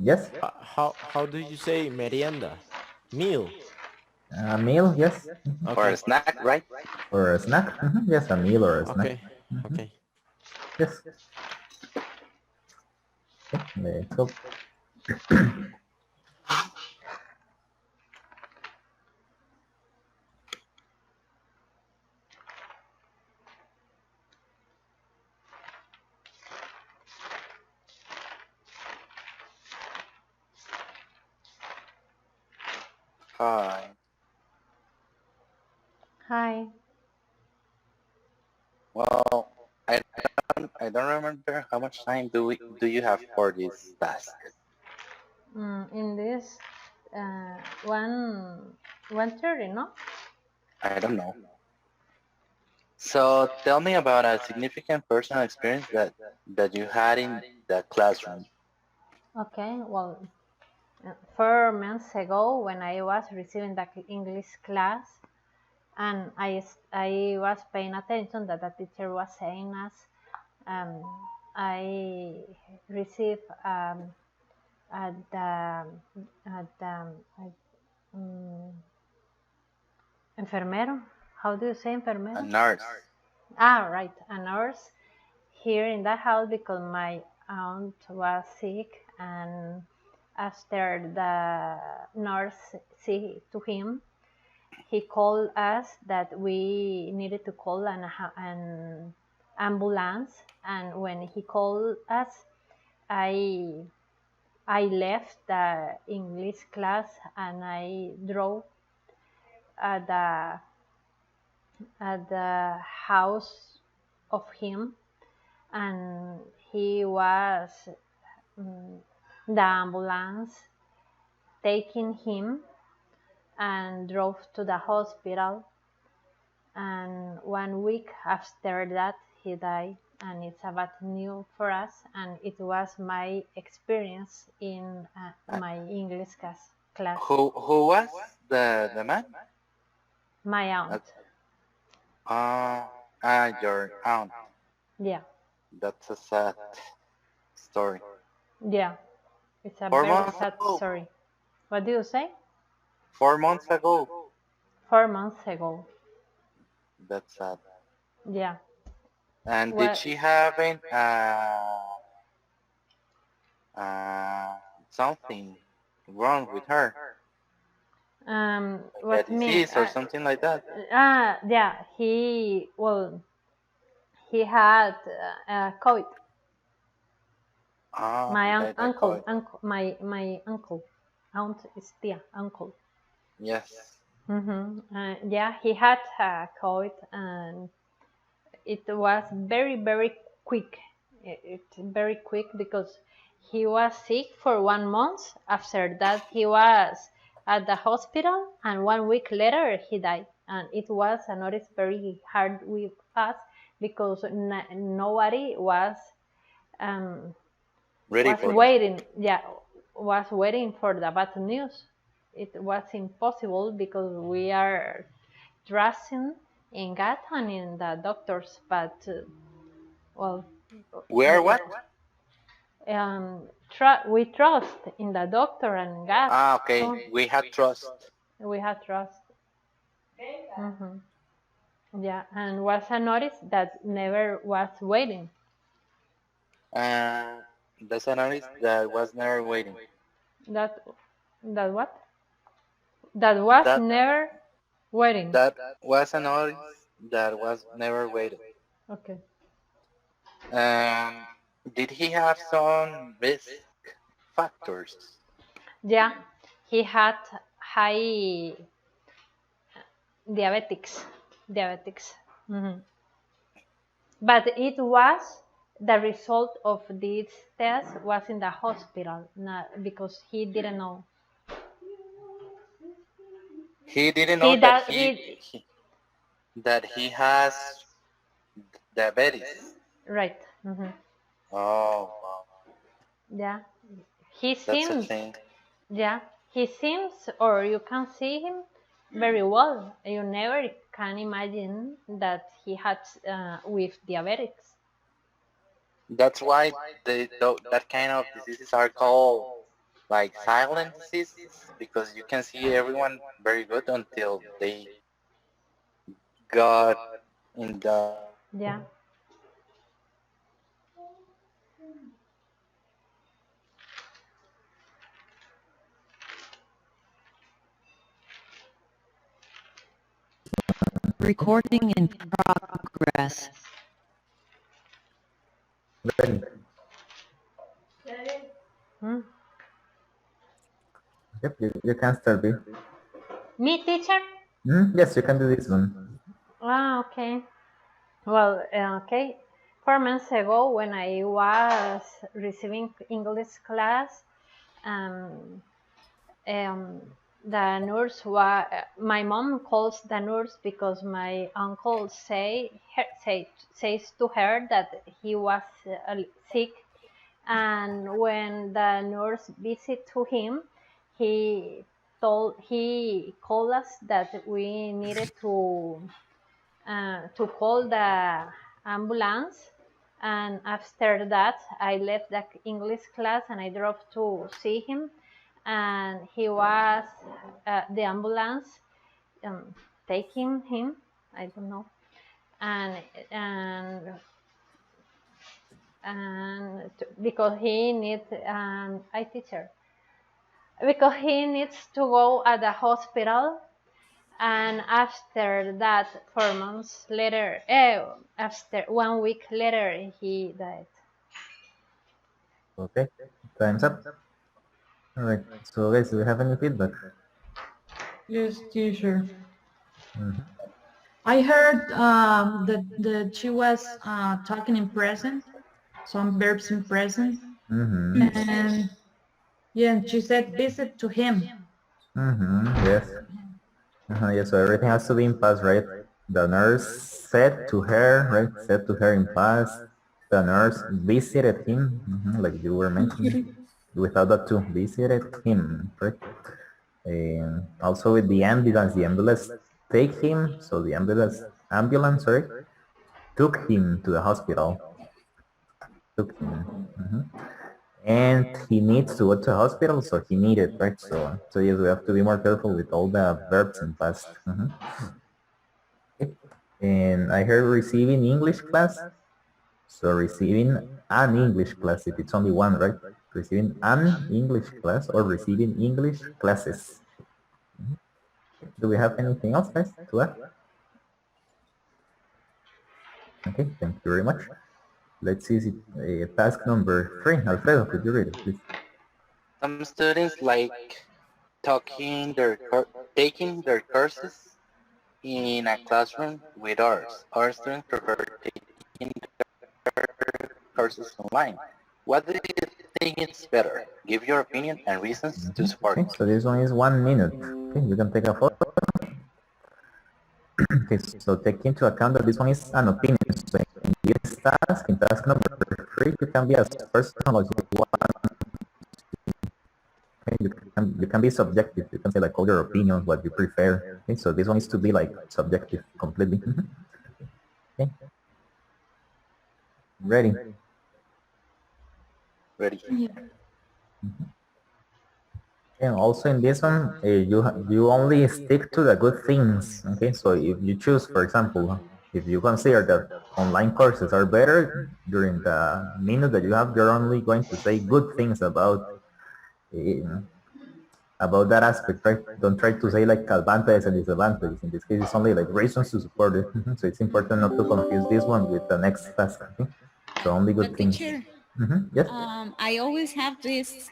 Speaker 3: Yes.
Speaker 2: how do you say merienda? Meal.
Speaker 3: A meal, yes.
Speaker 5: Or a snack, right?
Speaker 3: Or a snack. Yes, a meal or a snack.
Speaker 2: Okay.
Speaker 3: Yes. Okay, let's go.
Speaker 5: Hi.
Speaker 9: Hi.
Speaker 5: Well, I don't remember how much time do you have for this task.
Speaker 9: In this, one 1:30, no?
Speaker 5: I don't know. So tell me about a significant personal experience that you had in the classroom.
Speaker 9: Okay. Well, 4 months ago, when I was receiving the English class, and I was paying attention that the teacher was saying us, I received at the um, enfermero. How do you say
Speaker 5: A
Speaker 9: enfermero?
Speaker 5: nurse.
Speaker 9: Right, a nurse here in the house because my aunt was sick, and after the nurse see to him, he called us that we needed to call an ambulance. And when he called us, I left the English class and I drove at the house of him, and he was the ambulance taking him and drove to the hospital. And 1 week after that, he died, and it's a bad news for us. And it was my experience in my English class.
Speaker 5: Who was the man?
Speaker 9: My aunt.
Speaker 5: Your aunt.
Speaker 9: Yeah,
Speaker 5: That's a sad story.
Speaker 9: yeah. It's a
Speaker 5: 4
Speaker 9: very
Speaker 5: months
Speaker 9: sad
Speaker 5: ago.
Speaker 9: story. What do you say?
Speaker 5: 4 months ago.
Speaker 9: 4 months ago.
Speaker 5: That's sad.
Speaker 9: Yeah.
Speaker 5: And
Speaker 9: Well,
Speaker 5: did she have something wrong with her? A
Speaker 9: what mean?
Speaker 5: disease or something like that?
Speaker 9: Yeah. He had COVID. My
Speaker 5: He died by COVID.
Speaker 9: my uncle, aunt is tia, uncle.
Speaker 5: Yes.
Speaker 9: Yeah, he had COVID, and it was very quick. It's very quick because he was sick for 1 month. After that, he was at the hospital, and 1 week later, he died. And it was very hard with us because nobody was
Speaker 5: Ready for that.
Speaker 9: waiting. Yeah, was waiting for the bad news. It was impossible because we are trusting in God and in the doctors, but well,
Speaker 5: We are what?
Speaker 9: we trust in the doctor and God.
Speaker 5: Okay.
Speaker 9: So
Speaker 5: We had trust.
Speaker 9: we have trust. Yeah, and was a notice that never was waiting.
Speaker 5: That's a notice that was never waiting.
Speaker 9: That what? That was
Speaker 5: That-
Speaker 9: never waiting.
Speaker 5: That was a notice that was never waiting.
Speaker 9: Okay.
Speaker 5: Did he have some risk factors?
Speaker 9: Yeah, he had high diabetics. But it was the result of this test was in the hospital, not because he didn't know.
Speaker 5: He didn't know that he has diabetes.
Speaker 9: Right.
Speaker 5: Oh, wow.
Speaker 9: Yeah. He
Speaker 5: That's a
Speaker 9: seems.
Speaker 5: thing.
Speaker 9: Yeah. He seems, or you can see him very well. You never can imagine that he had with diabetics.
Speaker 5: That's why that kind of diseases are called like silent diseases, because you can see everyone very good until they got in the...
Speaker 9: Yeah.
Speaker 10: Recording in progress.
Speaker 3: Ready. Yep, you can start, B.
Speaker 9: Me, teacher?
Speaker 3: Yes, you can do this one.
Speaker 9: Okay. Well, okay. 4 months ago, when I was receiving English class, um, um, the nurse was, my mom calls the nurse because my uncle says to her that he was sick, and when the nurse visit to him, he he called us that we needed to call the ambulance. And after that, I left the English class and I drove to see him. And he was the ambulance taking him. I don't know, and and because he needs I teacher because he needs to go at the hospital. And after that, 4 months later, after 1 week later, he died.
Speaker 3: Okay, time's up. All right. So guys, do we have any feedback?
Speaker 8: Yes, teacher.
Speaker 3: Mhm.
Speaker 8: I heard that she was talking in present, some verbs in present, and yeah, and she said visit to him.
Speaker 3: Yes. Yeah, so everything has to be in past, right? The nurse said to her, right? Said to her in past. The nurse visited him, like you were mentioning, without the to, visited him, right? And also with the ambulance take him, so the ambulance, sorry, took him to the hospital. Took him. And he needs to go to the hospital, so he needed, right? So yes, we have to be more careful with all the verbs in past. Okay. And I heard receiving English class. So receiving an English class, if it's only one, right? Receiving an English class or receiving English classes. Do we have anything else, guys, to add? Okay, thank you very much. Let's see task number 3. Alfredo, could you read it, please?
Speaker 5: Some students like taking their courses in a classroom with ours. Our students prefer taking their courses online. What do you think is better? Give your opinion and reasons to support
Speaker 3: Okay,
Speaker 5: it.
Speaker 3: so this one is 1 minute. Okay, you can take a photo. Okay, so take into account that this one is an opinion. So in this task, in task number 3, you can be as personal as you want. Okay, you can be subjective. You can say like all your opinions, what you prefer. Okay, so this one is to be like subjective completely. Okay. Ready?
Speaker 5: Ready.
Speaker 3: And also in this one, you only stick to the good things. Okay, so if you choose, for example, if you consider that online courses are better, during the minute that you have, you're only going to say good things about that aspect, right? Don't try to say like advantages and disadvantages. In this case, it's only like reasons to support it. So it's important not to confuse this one with the next task. Okay? So only good things.
Speaker 4: Teacher,
Speaker 3: Yes.
Speaker 4: I always had this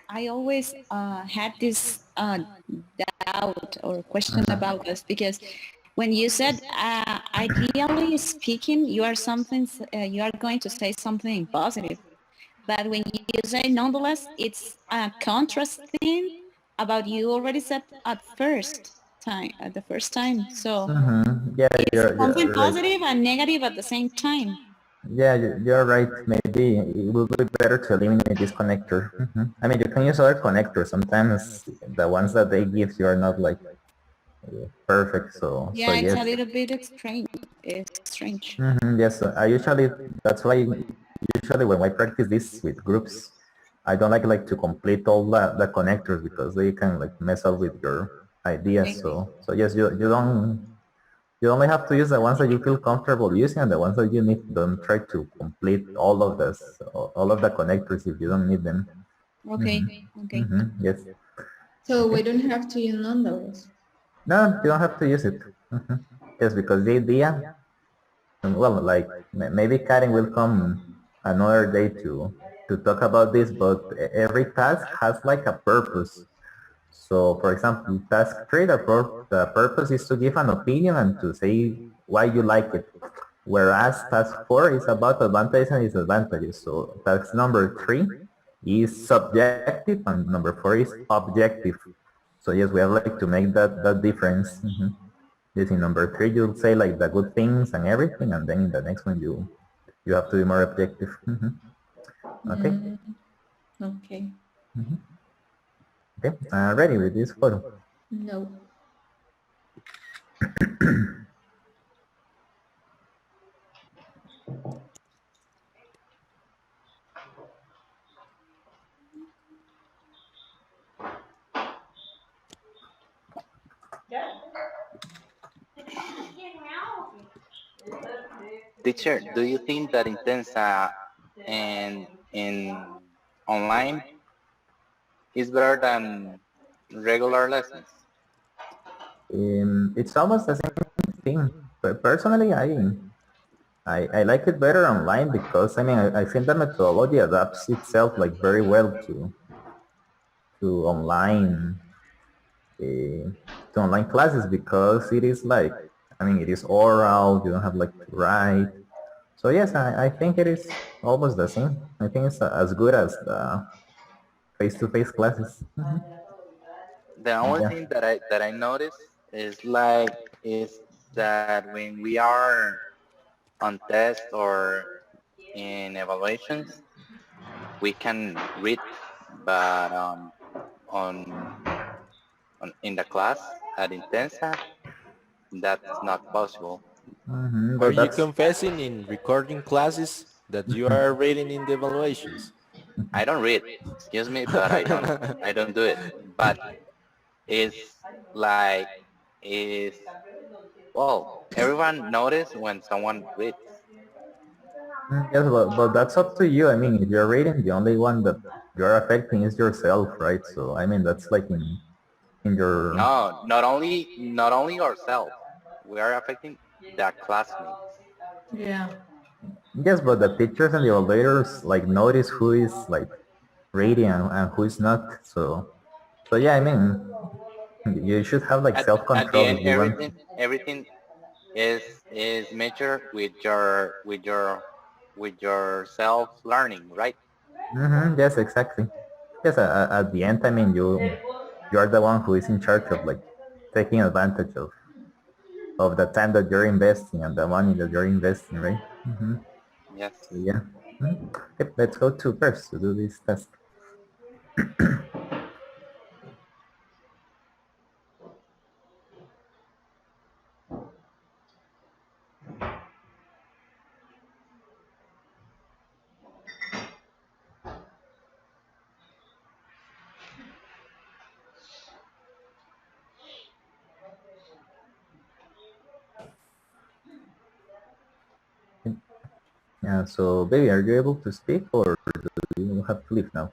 Speaker 4: doubt or question about this, because when you said ideally speaking, you are going to say something positive, but when you say nonetheless, it's a contrast thing about you already said at the first time. So
Speaker 3: Yeah,
Speaker 4: it's something
Speaker 3: right.
Speaker 4: positive and negative at the same time.
Speaker 3: Yeah, you're right. Maybe it will be better to eliminate this connector. I mean, you can use other connectors. Sometimes the ones that they give you are not like perfect. So
Speaker 4: Yeah, it's
Speaker 3: yes.
Speaker 4: a little bit strange. It's strange.
Speaker 3: Yes, that's why usually when I practice this with groups, I don't like to complete all the connectors because they can like mess up with your ideas. So yes, you only have to use the ones that you feel comfortable using, and the ones that you need. Don't try to complete all of the connectors if you don't need them.
Speaker 4: Okay.
Speaker 3: Yes.
Speaker 6: So we don't have to use nonetheless.
Speaker 3: No, you don't have to use it. Yes, because the idea, well, like maybe Karen will come another day to talk about this, but every task has like a purpose. So, for example, task 3, the purpose is to give an opinion and to say why you like it. Whereas task 4 is about advantages and disadvantages. So task number 3 is subjective and number 4 is objective. So yes, we have like to make that difference. Yes, in number 3 you'll say like the good things and everything, and then in the next one you have to be more objective. Okay.
Speaker 6: Okay.
Speaker 3: Okay. Ready with this photo?
Speaker 6: No.
Speaker 5: Teacher, do you think that Intensa and in online is better than regular lessons?
Speaker 3: It's almost the same thing. But personally, I like it better online because I mean I think the methodology adapts itself like very well to online to online classes because it is like I mean it is oral. You don't have like to write. So yes, I think it is almost the same. I think it's as good as the face-to-face classes.
Speaker 5: The only
Speaker 3: Yeah.
Speaker 5: thing that I notice is that when we are on test or in evaluations, we can read, but on in the class at Intensa, that's not possible.
Speaker 2: Are
Speaker 3: But
Speaker 2: you
Speaker 3: that's
Speaker 2: confessing in recording classes that you are reading in the evaluations?
Speaker 5: I don't read, excuse me, but I don't do it. But it's like is well, everyone notice when someone reads.
Speaker 3: yes, but that's up to you. I mean, if you're reading, the only one that you're affecting is yourself, right? So I mean, that's like in your
Speaker 5: No, not only ourselves. We are affecting the classmates.
Speaker 6: Yeah.
Speaker 3: yes, but the teachers and the evaluators like notice who is like reading and who is not. So yeah, I mean, you should have like
Speaker 5: At the
Speaker 3: self-control
Speaker 5: end,
Speaker 3: if you want.
Speaker 5: everything is measured with your self learning, right?
Speaker 3: Yes, exactly. Yes, at the end, I mean, you're the one who is in charge of like taking advantage of the time that you're investing and the money that you're investing, right?
Speaker 5: Yes.
Speaker 3: So yeah. Okay, let's go to Pers to do this test. Yeah, so baby, are you able to speak or do you have to leave now?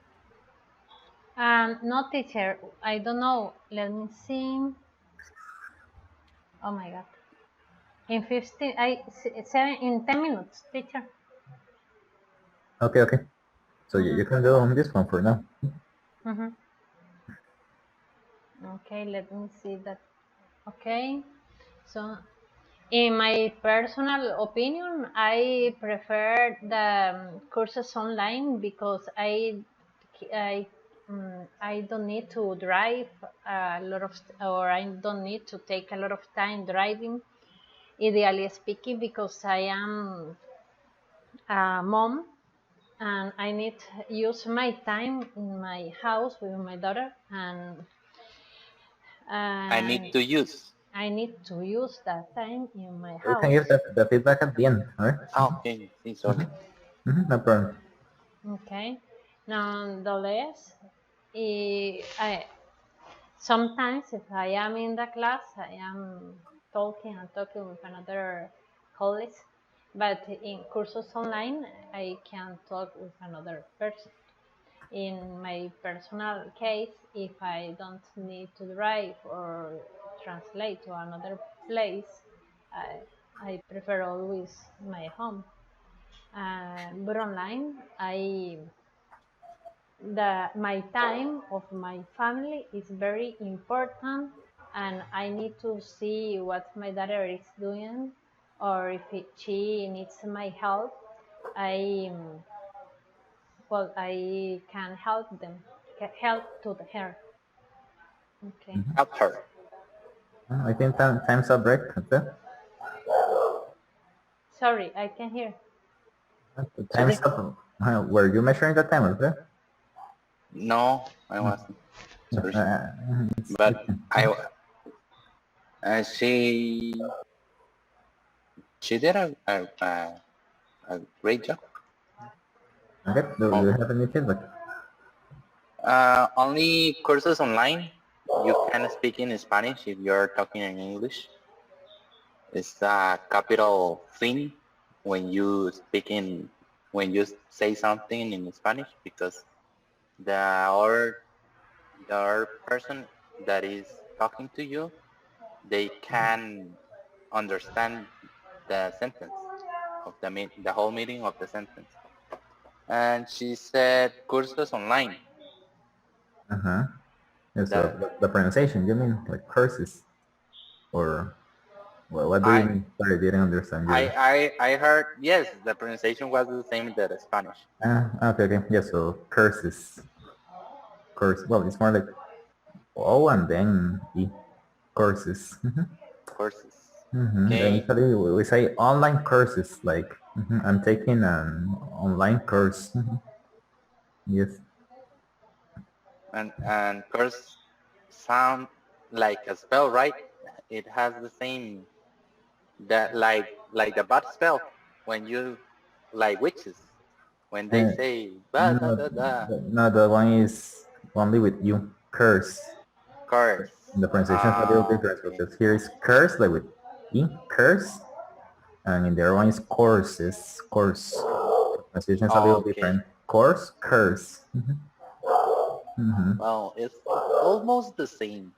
Speaker 9: No, teacher, I don't know. Let me see. Oh my God. In 15, in 10 minutes, teacher.
Speaker 3: Okay. So you can go on this one for now.
Speaker 9: Mm-hmm. Okay, let me see that. Okay, so in my personal opinion, I prefer the courses online because I don't need to drive a lot of, or I don't need to take a lot of time driving. Ideally speaking, because I am a mom and I need to use my time in my house with my daughter,
Speaker 5: I need
Speaker 9: and
Speaker 5: to use.
Speaker 9: I need to use that time in my
Speaker 3: We can
Speaker 9: house.
Speaker 3: give the feedback at the end, alright?
Speaker 5: Okay, sí, sorry.
Speaker 3: No problem.
Speaker 9: Okay. Nonetheless, sometimes if I am in the class, I am talking with another colleague, but in courses online, I can talk with another person. In my personal case, if I don't need to drive or translate to another place, I prefer always my home. But online, my time of my family is very important, and I need to see what my daughter is doing or if she needs my help, I I can help help to her. Okay.
Speaker 5: Help her.
Speaker 3: I think time's up, right? Okay.
Speaker 9: Sorry, I can hear.
Speaker 3: The time's up. Were you measuring the time, okay?
Speaker 5: No, I wasn't. Sorry. But she did a great job.
Speaker 3: Okay. Do you have any feedback?
Speaker 5: Only courses online. You can speak in Spanish if you're talking in English. It's a capital thing when you say something in Spanish, because the other person that is talking to you, they can understand the sentence of the whole meaning of the sentence. And she said courses online.
Speaker 3: Yeah, so the pronunciation, you mean like curses, or what do you mean? Sorry, I didn't understand.
Speaker 5: I heard, yes, the pronunciation was the same as the Spanish.
Speaker 3: Okay. Yeah, so curses. Curse. Well, it's more like O and then E. Courses.
Speaker 5: Courses.
Speaker 3: Okay. Usually we say online courses, like I'm taking an online course. Yes.
Speaker 5: And course sound like a spell, right? It has the same, that like the bad spell when you, like witches, when they say ba da da da.
Speaker 3: No, the one is only with you. Curse.
Speaker 5: Curse.
Speaker 3: The pronunciation is a little different because here is curse, like with E, curse, and in the other one is courses, course. The pronunciation is a little different. Course, curse.
Speaker 5: Well, it's almost the same.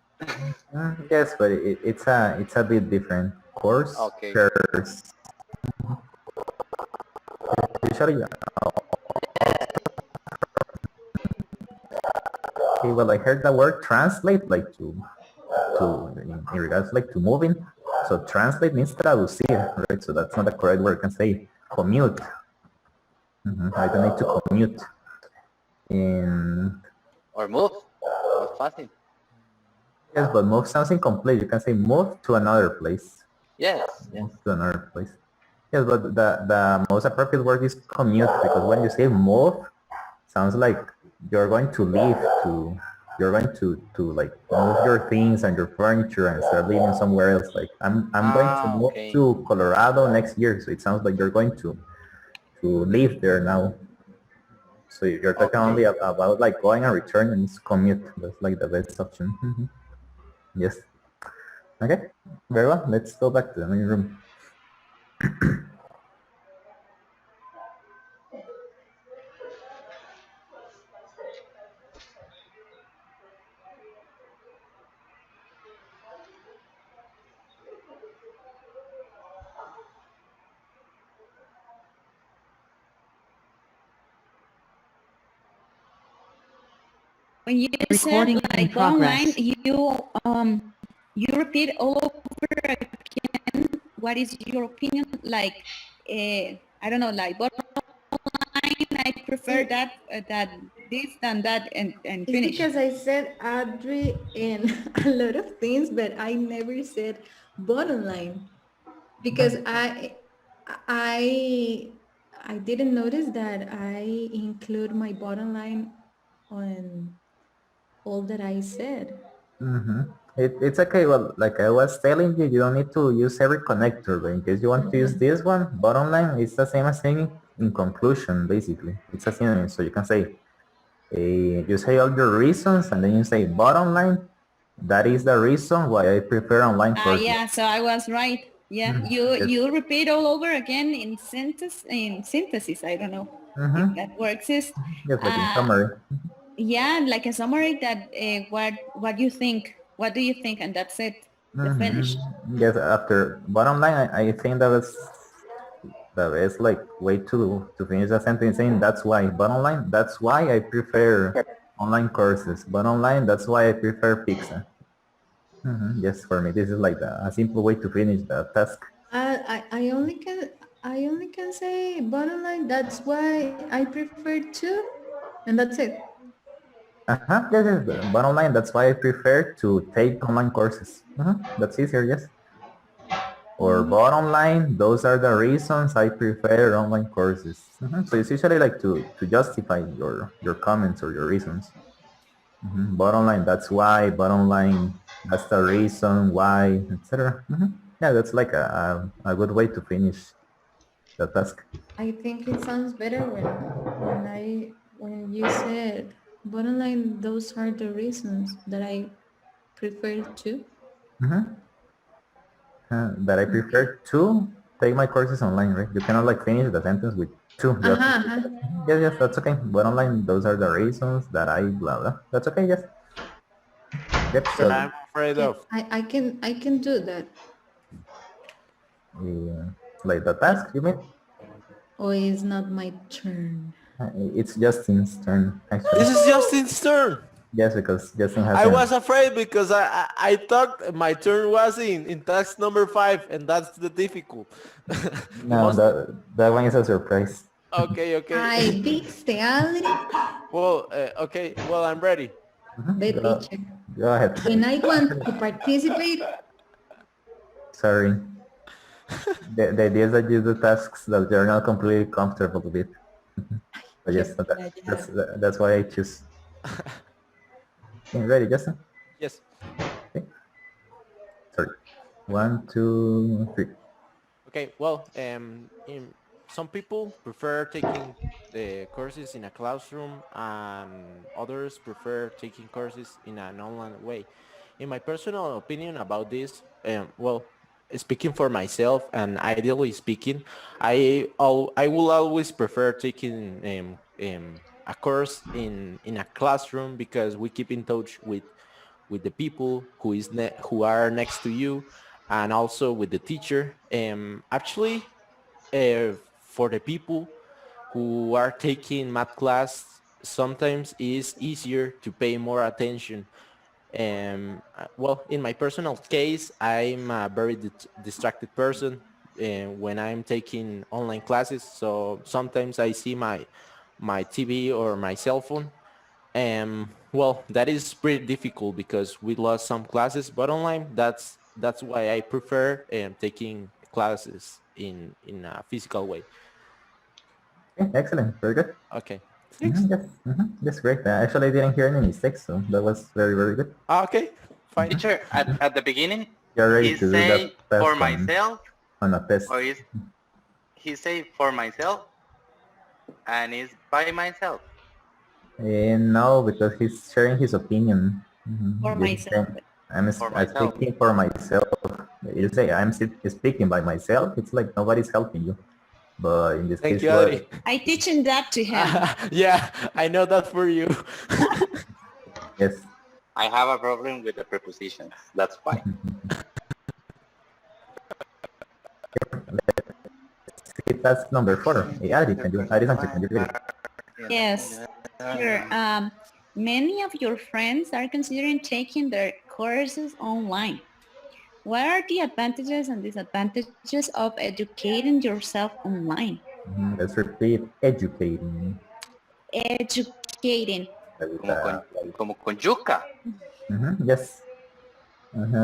Speaker 3: Yes, but it's a bit different. Course, curse. Usually, okay, well, I heard the word translate, like to in regards like to moving. So translate means traducir, right? So that's not the correct word. I can say commute. I don't need to commute.
Speaker 5: Or move. That's fácil.
Speaker 3: Yes, but move sounds incomplete. You can say move to another place.
Speaker 5: Yes.
Speaker 3: Move to another place. Yes, but the most appropriate word is commute, because when you say move, sounds like you're going to leave you're going to like move your things and your furniture and start living somewhere else. Like I'm going to move to Colorado next year, so it sounds like you're going to live there now. So you're talking only about like going and returning, it's commute. That's like the best option. Yes. Okay, very well. Let's go back to the main room.
Speaker 4: When you said like online, you repeat all over again. What is your opinion? Like, I don't know, like bottom line, I prefer that this than that, and finish.
Speaker 6: It's because I said Audrey and a lot of things, but I never said bottom line, because I didn't notice that I include my bottom line on all that I said.
Speaker 3: It's okay. Well, like I was telling you, you don't need to use every connector, but in case you want to use this one, bottom line, it's the same as saying in conclusion, basically. It's a synonym. So you can say, you say all your reasons, and then you say bottom line. That is the reason why I prefer online courses.
Speaker 4: Yeah, so I was right. Yeah, you repeat all over again in synthesis. I don't know if that works.
Speaker 3: Yes, like in summary.
Speaker 4: Yeah, like a summary that what you think, what do you think, and that's it. The finish.
Speaker 3: Yes, after bottom line, I think that was the best like way to finish the sentence, saying that's why bottom line. That's why I prefer online courses. Bottom line, that's why I prefer pizza. Yes, for me, this is like a simple way to finish the task.
Speaker 6: I I only can say bottom line. That's why I prefer to, and that's it.
Speaker 3: Yes, yes. Bottom line, that's why I prefer to take online courses. That's easier, yes. Or bottom line, those are the reasons I prefer online courses. So it's usually like to justify your comments or your reasons. Bottom line, that's why. Bottom line, that's the reason why, etc. Yeah, that's like a good way to finish the task.
Speaker 6: I think it sounds better when you said bottom line. Those are the reasons that I prefer to.
Speaker 3: Mhm. That I
Speaker 6: Okay.
Speaker 3: prefer to take my courses online, right? You cannot like finish the sentence with two. You have to,
Speaker 6: Uh-huh.
Speaker 3: yes, yes, that's okay. But online, those are the reasons that I blah blah. That's okay, yes. Yep.
Speaker 2: But
Speaker 3: So
Speaker 2: I'm afraid
Speaker 6: Okay.
Speaker 2: of.
Speaker 6: I can do that.
Speaker 3: like the
Speaker 6: But
Speaker 3: task, you mean?
Speaker 6: oh, it's not my turn.
Speaker 3: It's Justin's turn actually.
Speaker 2: This is Justin's turn.
Speaker 3: Yes, because Justin
Speaker 2: I
Speaker 3: hasn't.
Speaker 2: was afraid because I thought my turn was in task number 5, and that's the difficult. The
Speaker 3: No,
Speaker 2: most.
Speaker 3: that one is a surprise.
Speaker 2: Okay, okay.
Speaker 6: Ay, viste, Adri.
Speaker 2: Well, okay. Well, I'm ready.
Speaker 6: The
Speaker 3: Go,
Speaker 6: teacher.
Speaker 3: go ahead.
Speaker 6: When I want to participate,
Speaker 3: Sorry. The idea is that you do tasks that you're not completely comfortable with. But
Speaker 6: qué
Speaker 3: yes,
Speaker 6: playada.
Speaker 3: that's why I choose. Okay, ready, Justin?
Speaker 2: Yes.
Speaker 3: Okay. Sorry. One, two, three.
Speaker 2: Okay. Well, some people prefer taking the courses in a classroom, and others prefer taking courses in an online way. In my personal opinion about this, well, speaking for myself and ideally speaking, I will always prefer taking a course in a classroom because we keep in touch with the people who are next to you, and also with the teacher. Actually, for the people who are taking math class, sometimes it's easier to pay more attention. Well, in my personal case, I'm a very distracted person when I'm taking online classes. So sometimes I see my TV or my cell phone. Well, that is pretty difficult because we lost some classes, but online, that's why I prefer taking classes in a physical way.
Speaker 3: Okay, excellent. Very good.
Speaker 2: Okay, thanks.
Speaker 3: Yes, that's great. Actually, I didn't hear any mistakes, so that was very, very good.
Speaker 2: Okay, fine.
Speaker 5: Teacher, at the beginning,
Speaker 3: You're ready
Speaker 5: he
Speaker 3: to do that
Speaker 5: say for
Speaker 3: task
Speaker 5: myself,
Speaker 3: on a test.
Speaker 5: or is he say for myself, and is by myself.
Speaker 3: No, because he's sharing his opinion.
Speaker 4: For
Speaker 3: He's
Speaker 4: myself.
Speaker 3: saying,
Speaker 5: For
Speaker 3: I'm
Speaker 5: myself.
Speaker 3: speaking for myself. You say I'm speaking by myself. It's like nobody's helping you. But in this
Speaker 2: Thank
Speaker 3: case,
Speaker 2: you,
Speaker 3: you are.
Speaker 2: Adri.
Speaker 4: I teaching that to him.
Speaker 2: Yeah, I know that for you.
Speaker 3: Yes.
Speaker 5: I have a problem with the prepositions. That's why.
Speaker 3: See, task number 4. Hey, Adri, can you read it?
Speaker 4: Yes, sure. Many of your friends are considering taking their courses online. What are the advantages and disadvantages of educating yourself online?
Speaker 3: Let's repeat. Educating.
Speaker 4: Educating.
Speaker 3: With,
Speaker 5: Como con yuca.
Speaker 3: yes.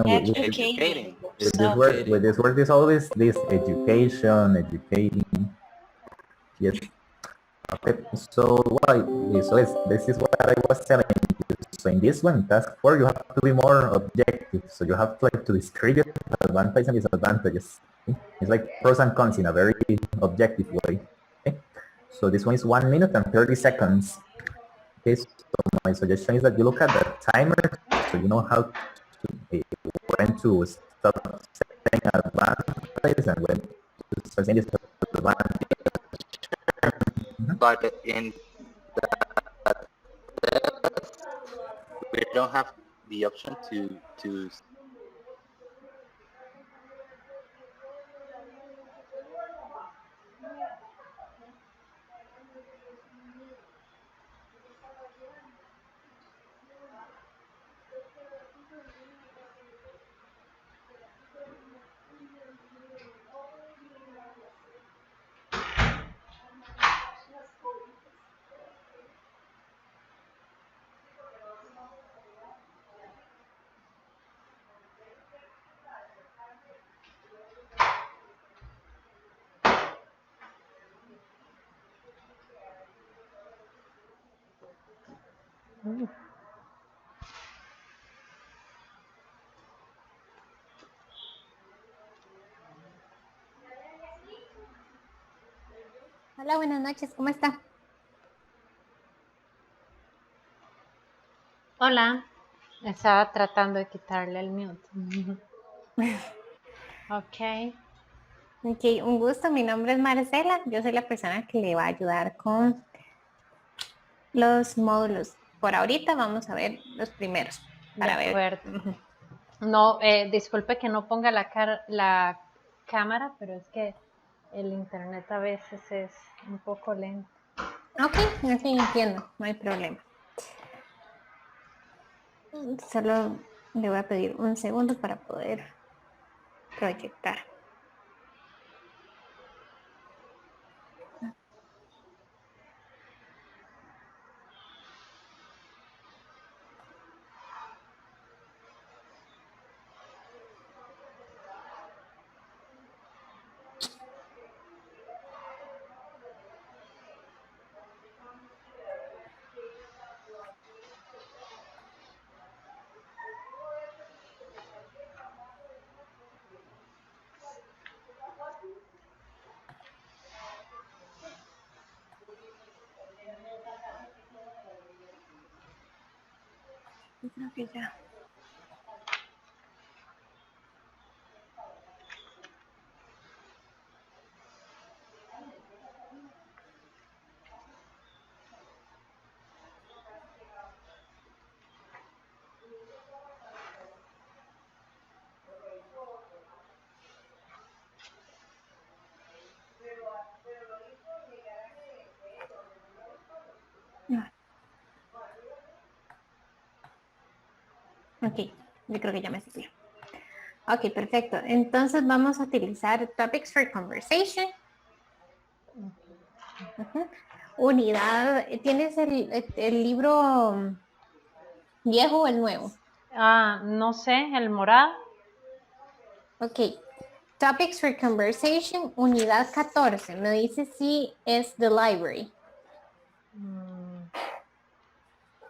Speaker 4: Educating yourself.
Speaker 3: With this word is always this education, educating. Yes. Okay. So this is what I was telling you. So in this one, task 4, you have to be more objective. So you have to like to describe your advantages and disadvantages. Okay? It's like pros and cons in a very objective way. Okay. So this one is 1 minute and 30 seconds. Okay. So my suggestion is that you look at the timer, so you know how to when to stop saying advantages and when to start saying disadvantages.
Speaker 5: But in that we don't have the option to
Speaker 9: Mm.
Speaker 11: Hola, buenas noches, ¿cómo está?
Speaker 9: Hola, estaba tratando de quitarle el mute. Ok.
Speaker 11: Ok, un gusto, mi nombre es Marcela, yo soy la persona que le va a ayudar con los módulos. Por ahorita vamos a ver los primeros,
Speaker 9: De
Speaker 11: para ver.
Speaker 9: acuerdo. No, disculpe que no ponga la cámara, pero es que el internet a veces es un poco lento.
Speaker 11: Ok, entiendo, no hay problema. Solo le voy a pedir un segundo para poder proyectar. Yo creo que ya. Ok, yo creo que ya me sirvió. Ok, perfecto. Entonces vamos a utilizar Topics for Conversation. Unidad, ¿tienes el libro viejo o el nuevo?
Speaker 9: No sé, el morado.
Speaker 11: Ok. Topics for Conversation, unidad 14. Me dice si es the library.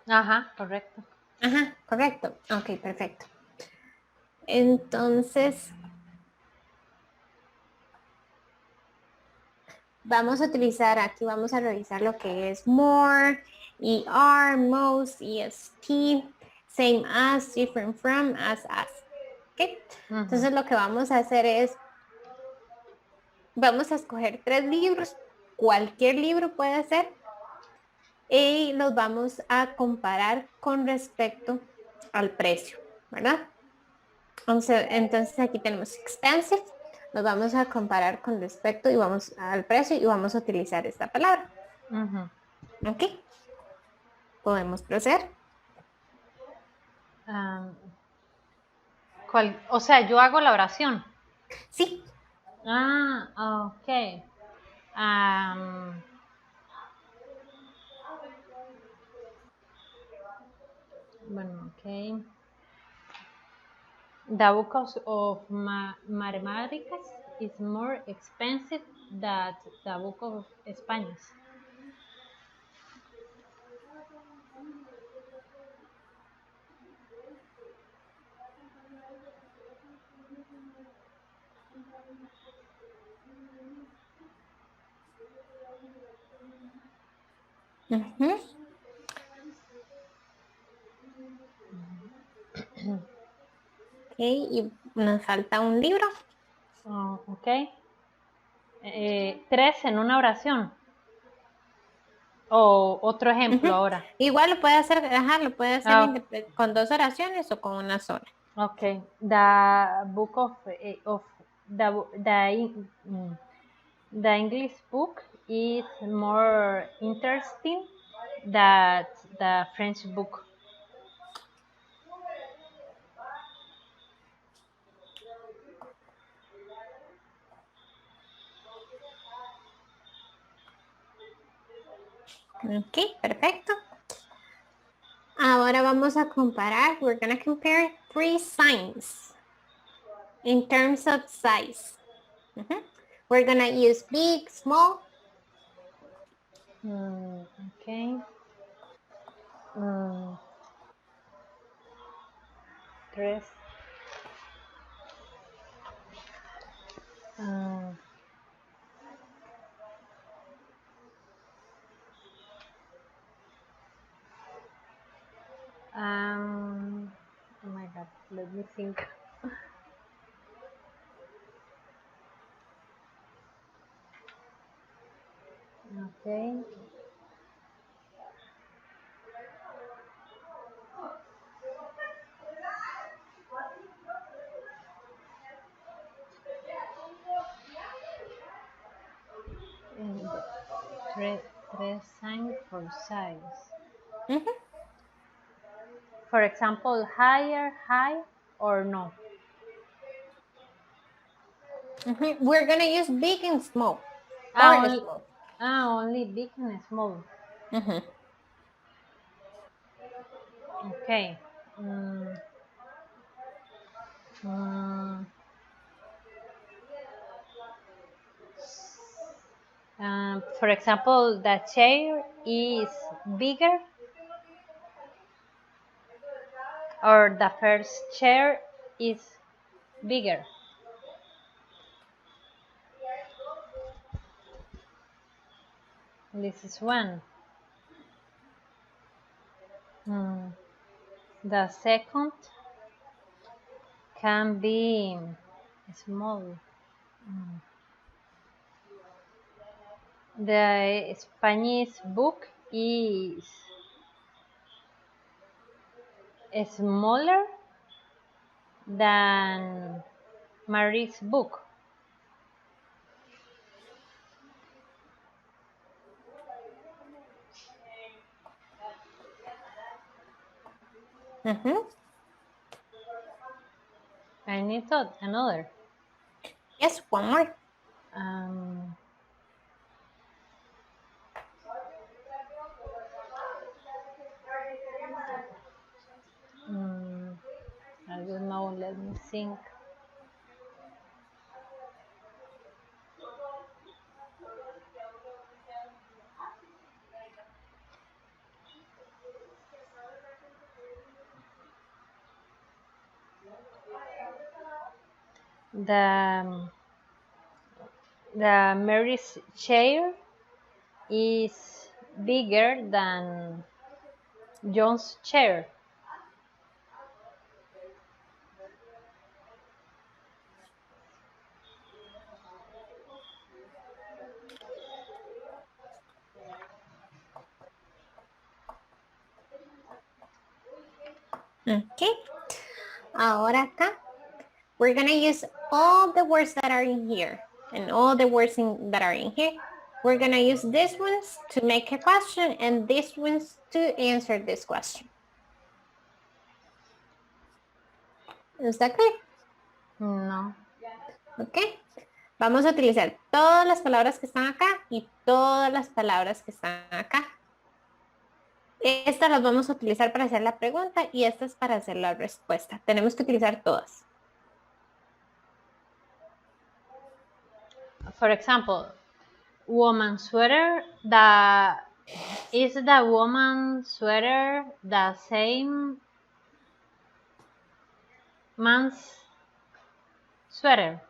Speaker 9: Ajá, correcto.
Speaker 11: Ajá, correcto. Ok, perfecto. Entonces, vamos a utilizar, aquí vamos a revisar lo que es more, ER, most, EST, same as, different from, as. ¿Ok? Entonces lo que vamos a hacer es, vamos a escoger 3 libros, cualquier libro puede ser, y los vamos a comparar con respecto al precio, ¿verdad? Entonces aquí tenemos expensive, nos vamos a comparar con respecto y vamos al precio y vamos a utilizar esta palabra. ¿Ok? Podemos proceder.
Speaker 9: O sea, yo hago la oración.
Speaker 11: Sí.
Speaker 9: Ok. Bueno, ok. The book of mathematics is more expensive than the book of Spanish.
Speaker 11: Ok, y nos falta un libro.
Speaker 9: Ok. 3 en una oración. O otro ejemplo ahora.
Speaker 11: Igual lo puede hacer, lo puede hacer con 2 oraciones o con una sola.
Speaker 9: Okay. The book of the English book is more interesting than the French book.
Speaker 11: Ok, perfecto. Ahora vamos a comparar. We're going to compare 3 signs in terms of size. We're going to use big, small.
Speaker 9: Okay. Mm, tres. Mm, oh my God, let me think. Okay. And tres sign for size.
Speaker 11: Mhm.
Speaker 9: For example, higher, high, or no?
Speaker 11: We're gonna use big and small.
Speaker 9: Ah,
Speaker 11: Or
Speaker 9: only,
Speaker 11: small.
Speaker 9: only big and small.
Speaker 11: Mhm.
Speaker 9: Okay. Mm, mm, for example, the chair is bigger, or the first chair is bigger. This is one. Mm, the second can be small. Mm. The Spanish book is smaller than Marie's book. I need another.
Speaker 11: Yes, one more.
Speaker 9: Um, I don't know. Let me think. The Mary's chair is bigger than John's chair.
Speaker 11: Okay. Ahora acá, we're gonna use all the words that are in here and all the words that are in here. We're gonna use these ones to make a question and these ones to answer this question. Is that clear?
Speaker 9: No.
Speaker 11: Ok. Vamos a utilizar todas las palabras que están acá y todas las palabras que están acá. Estas las vamos a utilizar para hacer la pregunta y estas para hacer la respuesta. Tenemos que utilizar todas.
Speaker 9: For example, woman sweater. Is the woman sweater the same man's sweater?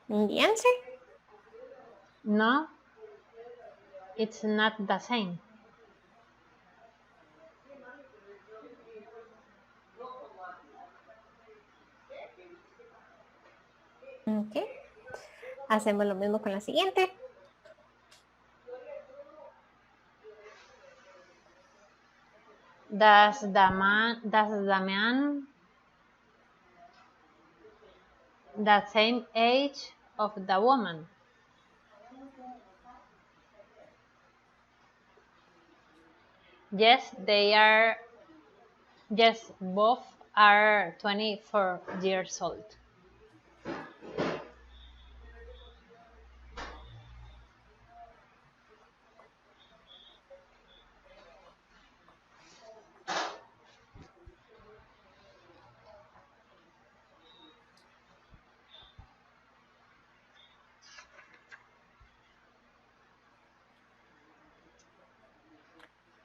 Speaker 11: And the answer?
Speaker 9: No, it's not the same.
Speaker 11: Ok. Hacemos lo mismo con la siguiente.
Speaker 9: Does the man the same age of the woman? Yes, they are. Yes, both are 24 years old.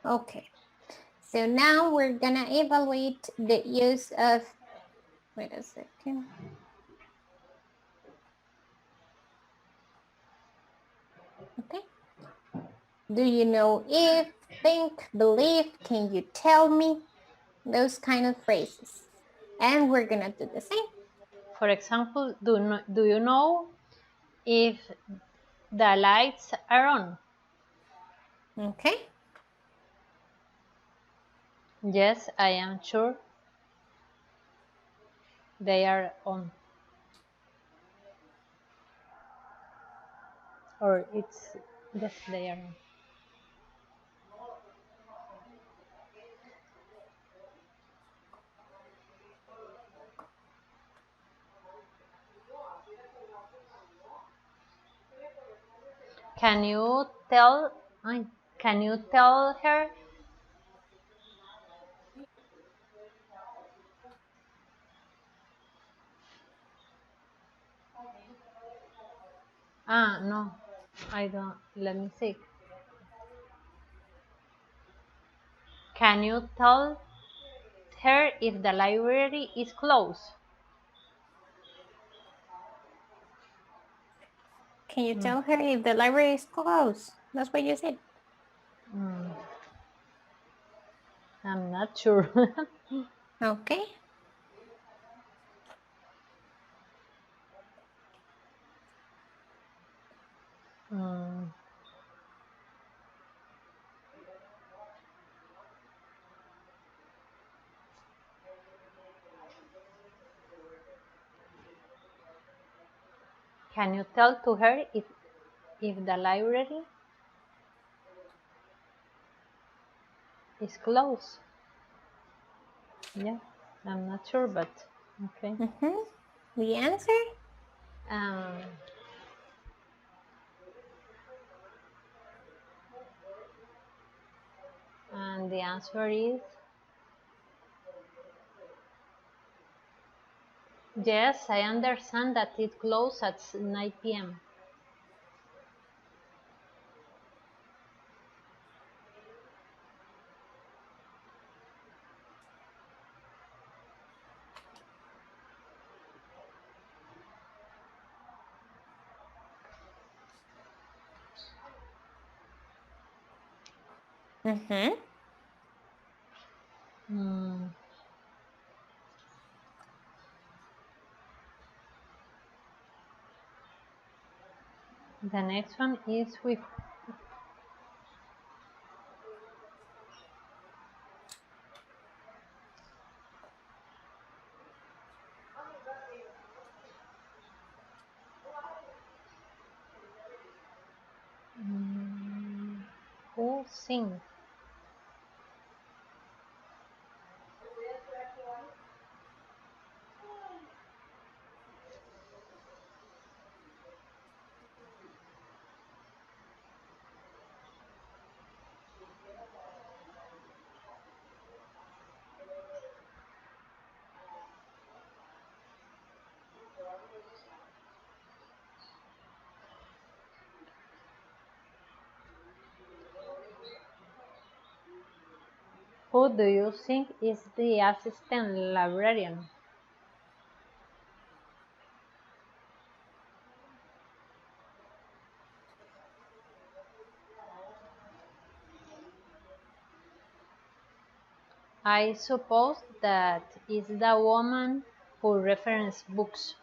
Speaker 11: Okay. So now we're gonna evaluate the use of, wait a second. Okay. Do you know if, think, believe, can you tell me? Those kind of phrases. And we're gonna do the same.
Speaker 9: For example, do you know if the lights are on?
Speaker 11: Okay.
Speaker 9: Yes, I am sure they are on. Or it's, yes, they are on. Can you tell, can you tell her? No, I don't, let me see. Can you tell her if the library is closed?
Speaker 11: Can you tell her if the library is closed? That's what you said.
Speaker 9: I'm not sure.
Speaker 11: Okay.
Speaker 9: Can you tell to her if the library is closed? Yeah, I'm not sure, but okay.
Speaker 11: The answer?
Speaker 9: And the answer is yes, I understand that it closes at 9 p.m. The next one is with who sings. Who do you think is the assistant librarian? I suppose that is the woman who references books.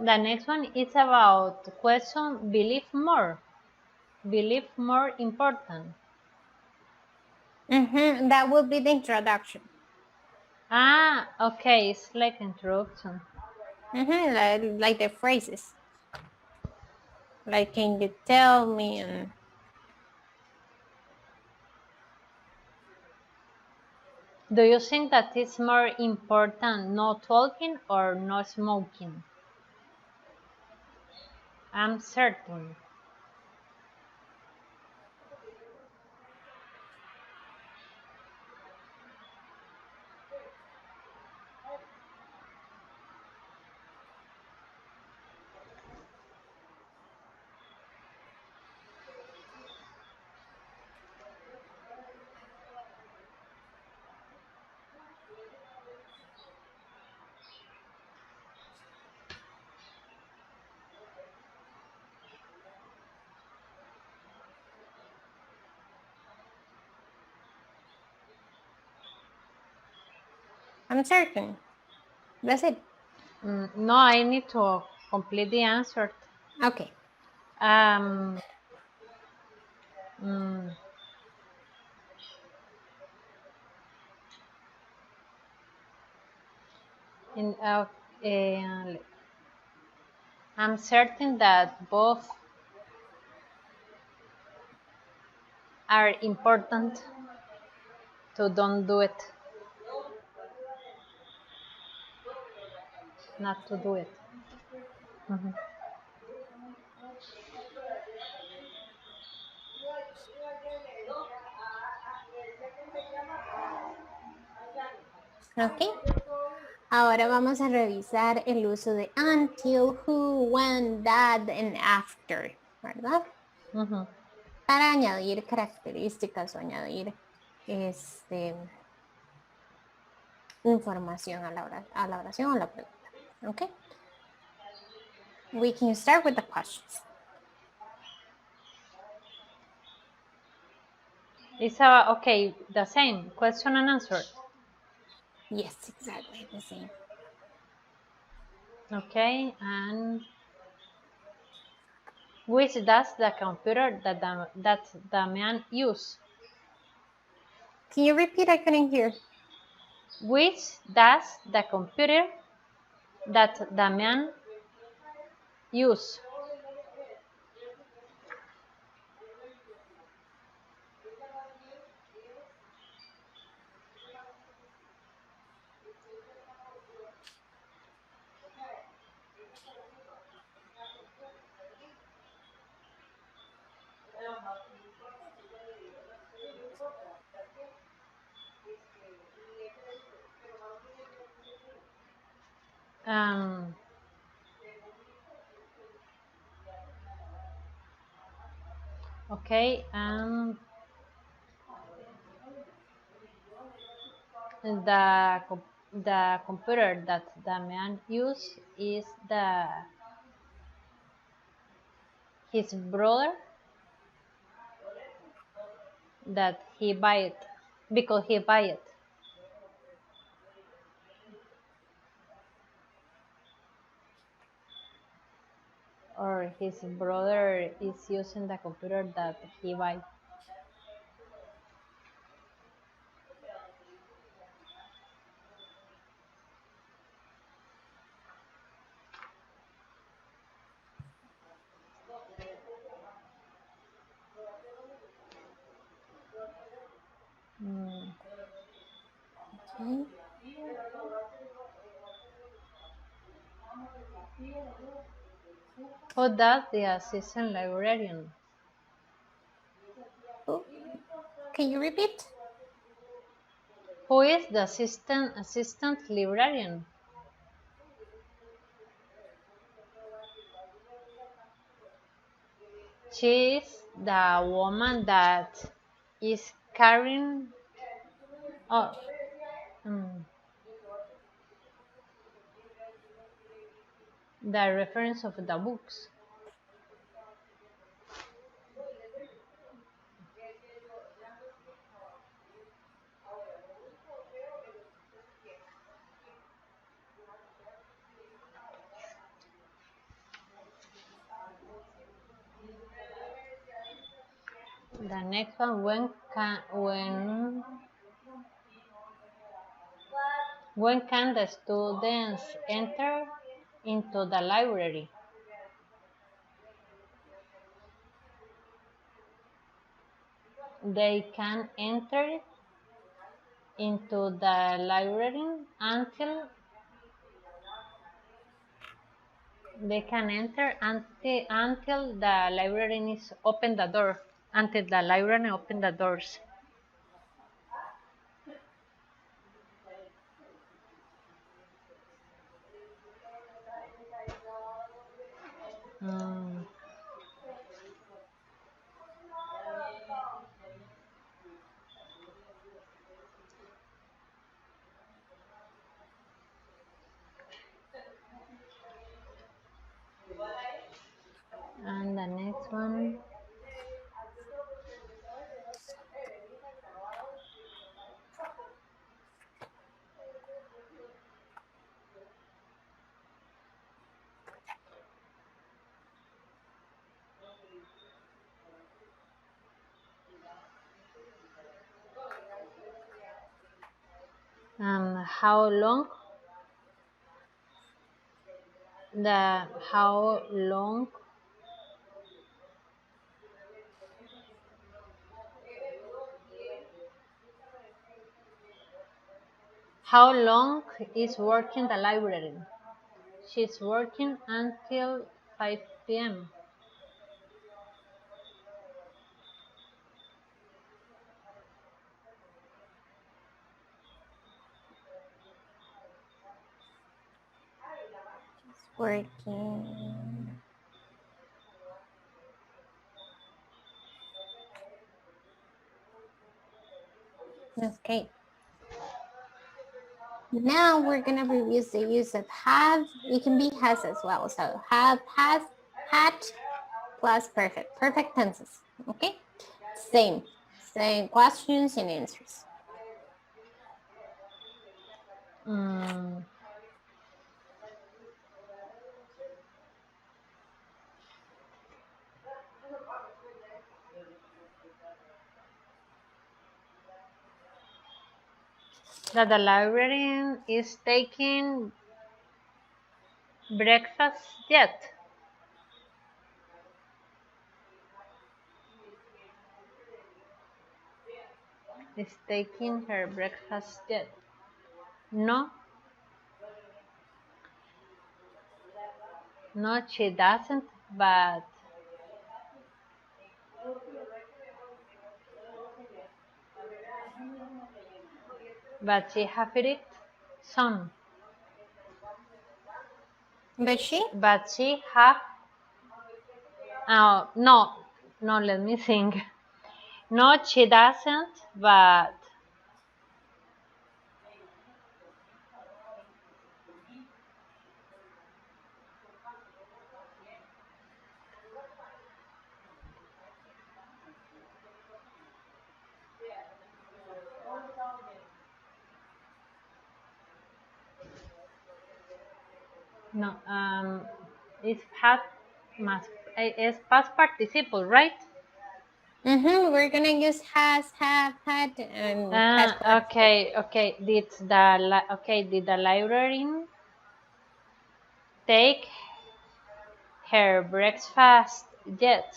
Speaker 9: The next one is about question believe more. Believe more important.
Speaker 11: That will be the introduction.
Speaker 9: Okay, it's like introduction.
Speaker 11: Like the phrases. Like, can you tell me? And
Speaker 9: do you think that it's more important no talking or no smoking? I'm certain.
Speaker 11: I'm certain. That's it.
Speaker 9: No, I need to complete the answer.
Speaker 11: Okay.
Speaker 9: Um, mm, in, I'm certain that both are important to don't do it, not to do it. Mhm.
Speaker 11: Ok. Ahora vamos a revisar el uso de until, who, when, that, and after, ¿verdad?
Speaker 9: Ujú.
Speaker 11: Para añadir características o añadir información a la oración o la pregunta. Ok. We can start with the questions.
Speaker 9: It's okay, the same question and answer.
Speaker 11: Yes, exactly the same.
Speaker 9: Okay, and which does the computer that the man use?
Speaker 11: Can you repeat? I couldn't hear.
Speaker 9: Which does the computer that the man use? Um, okay, the computer that the man use is his brother that he buy it because he buy it, or his brother is using the computer that he buy. Mm.
Speaker 11: Okay.
Speaker 9: Who does the assistant librarian?
Speaker 11: Oh, can you repeat?
Speaker 9: Who is the assistant librarian? She is the woman that is carrying oh, mm, the reference of the books. The next one, when can the students enter into the library? They can enter into the library until the librarian is open the door. Until the librarian open the doors. Mm. And the next one. How long how long is working the library? She's working until 5 p.m.
Speaker 11: Working. Okay. Now we're gonna review the use of have. It can be has as well. So have, has, had, plus perfect. Perfect tenses. Okay. Same questions and answers.
Speaker 9: That the librarian is taking breakfast yet? Is taking her breakfast yet? No. No, she doesn't, but she have it some.
Speaker 11: But she
Speaker 9: have no, let me think. No, she doesn't, but no, it's it's past participle, right?
Speaker 11: We're gonna use has, have, had, and past participle.
Speaker 9: Okay. Did the librarian take her breakfast yet?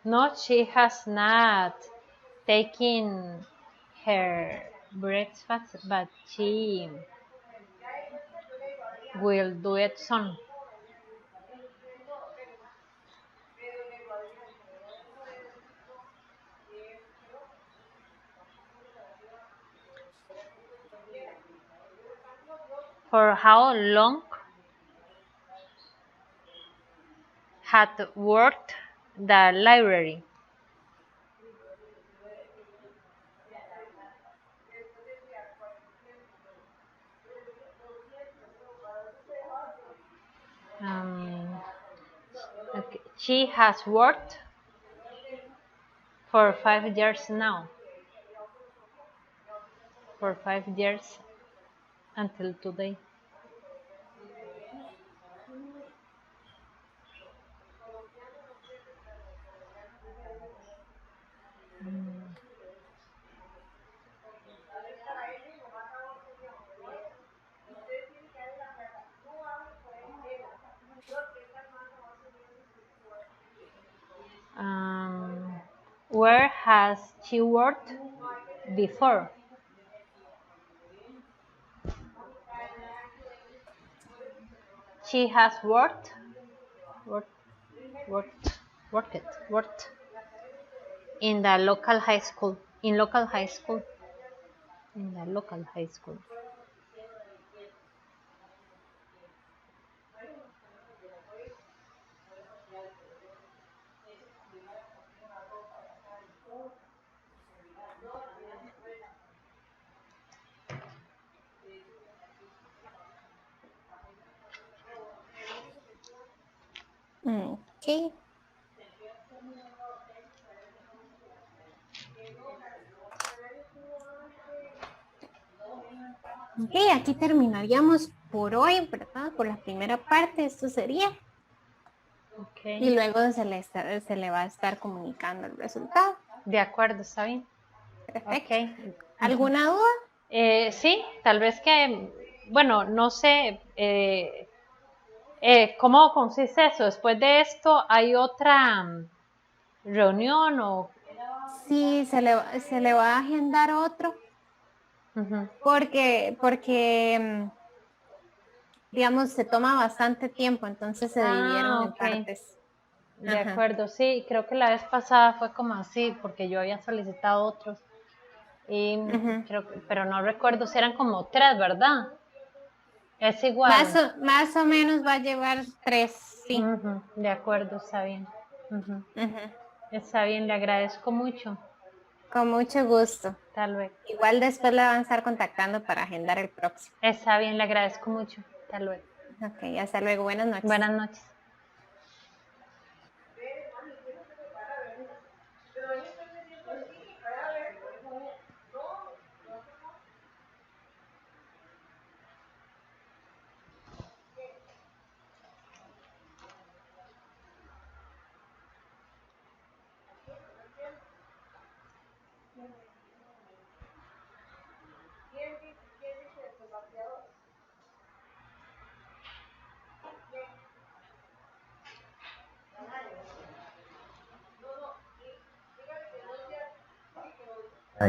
Speaker 9: No, she has not taken her breakfast, but she will do it soon. For how long had worked the library? Okay. She has worked for 5 years now. For 5 years until today. Where has she worked before? She has worked in the local high school. In the local high school.
Speaker 11: Okay. Ok, aquí terminaríamos por hoy, ¿verdad? Por la primera parte, esto sería. Y luego se le va a estar comunicando el resultado.
Speaker 9: De acuerdo, está bien.
Speaker 11: Perfecto.
Speaker 9: Ok.
Speaker 11: ¿Alguna duda?
Speaker 9: Sí, tal vez que, bueno, no sé, ¿cómo consiste eso? Después de esto, ¿hay otra reunión o...?
Speaker 11: Sí, se le va a agendar otro porque digamos, se toma bastante tiempo, entonces se dividieron en
Speaker 9: Ok.
Speaker 11: partes.
Speaker 9: De
Speaker 11: Ajá.
Speaker 9: acuerdo, sí, creo que la vez pasada fue como así, porque yo había solicitado otros, y pero no recuerdo si eran como 3, ¿verdad? Es igual.
Speaker 11: Más o menos va a llevar 3, sí.
Speaker 9: De acuerdo, está bien. Está bien, le agradezco mucho.
Speaker 11: Con mucho gusto.
Speaker 9: Hasta luego.
Speaker 11: Igual después le van a estar contactando para agendar el próximo.
Speaker 9: Está bien, le agradezco mucho. Hasta luego.
Speaker 11: Ok, hasta luego. Buenas noches.
Speaker 9: Buenas noches.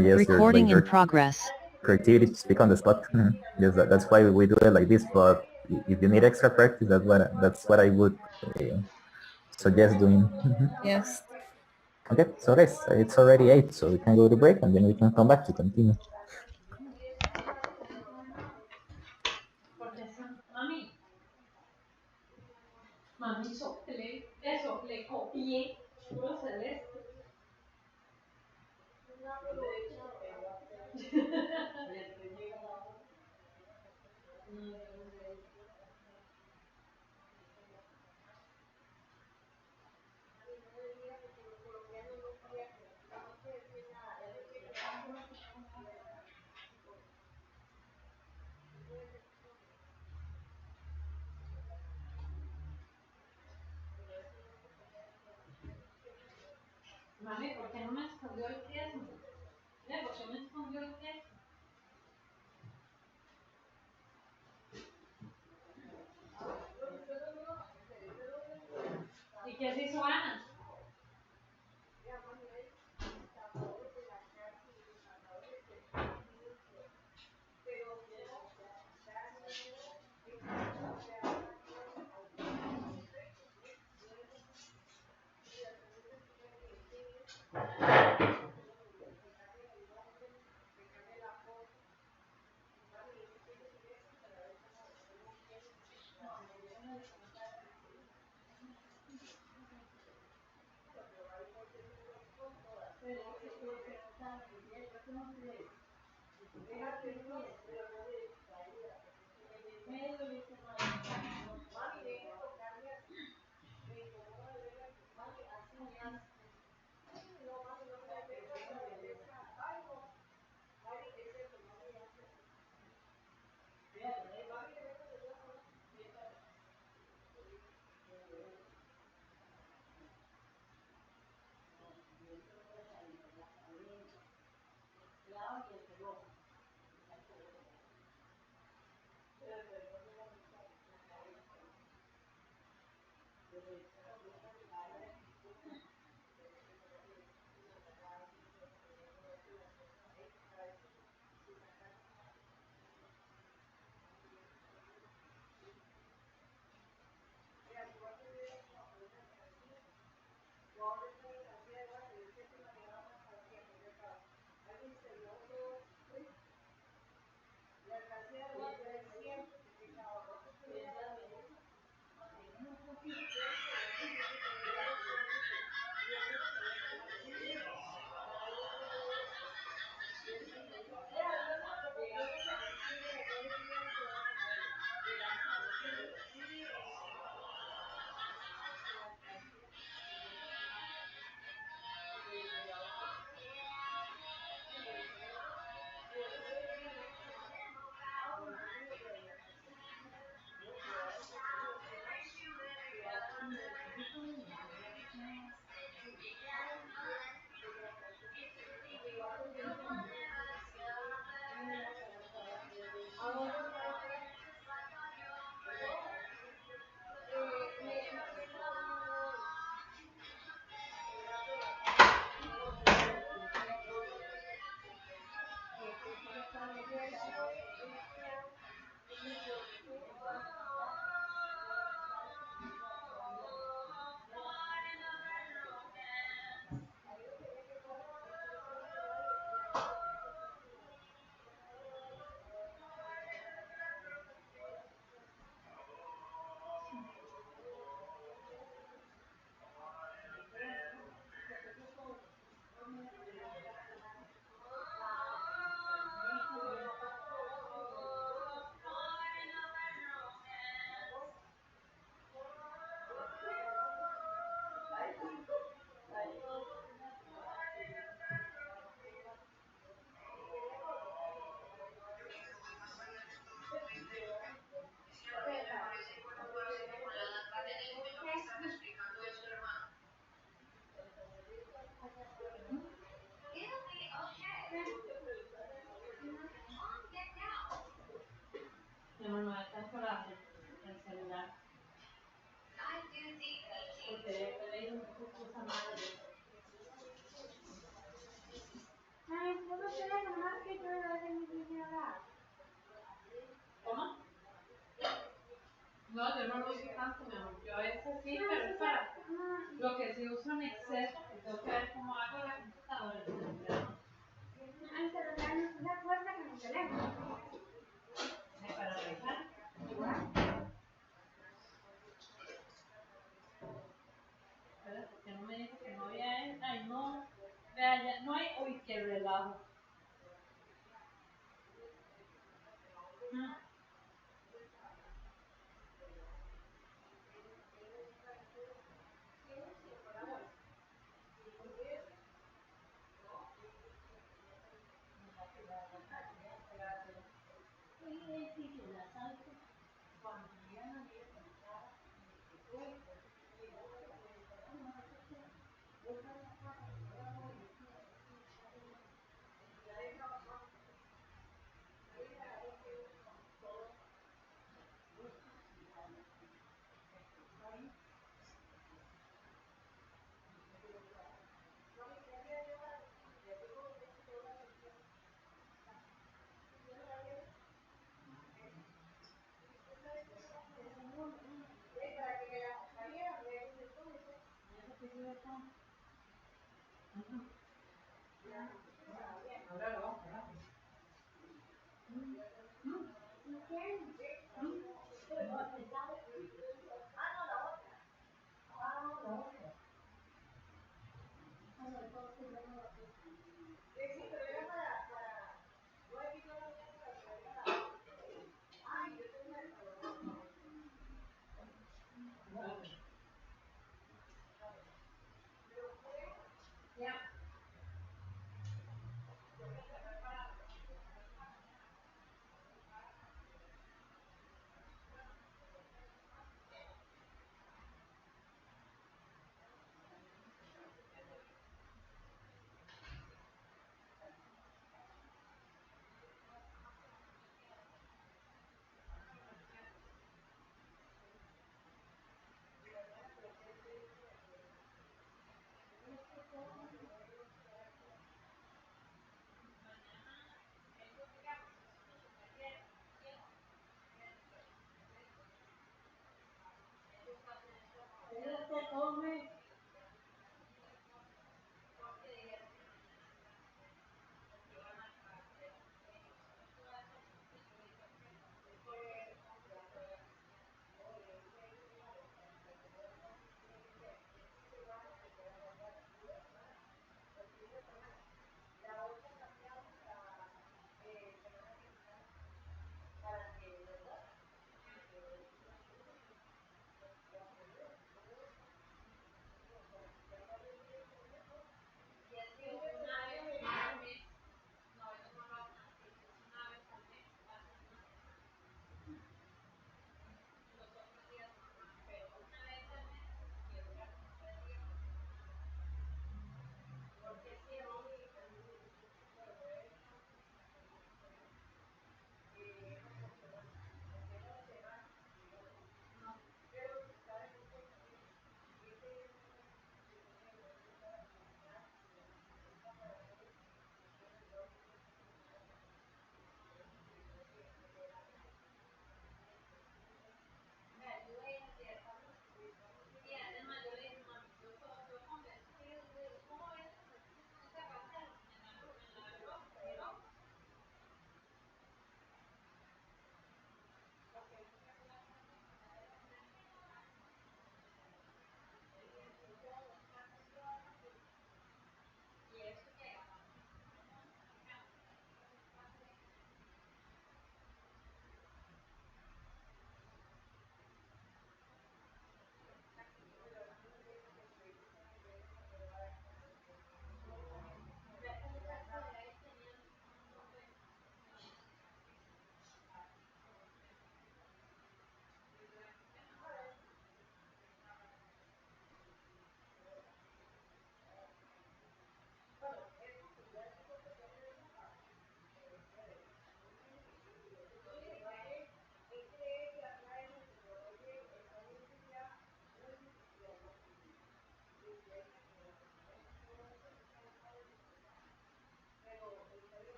Speaker 3: Yes,
Speaker 10: Recording in progress.
Speaker 3: creativity to speak on the spot. Yes, that's why we do it like this. But if you need extra practice, that's what I would suggest doing.
Speaker 6: Yes.
Speaker 3: Okay, so guys, it's already 8, so we can go to break and then we can come back to continue.
Speaker 9: Mami, le copié, puro celeste. Mami, ¿por qué no me escondió el queso? ¿Por qué me escondió el queso? ¿Y qué se hizo Ana?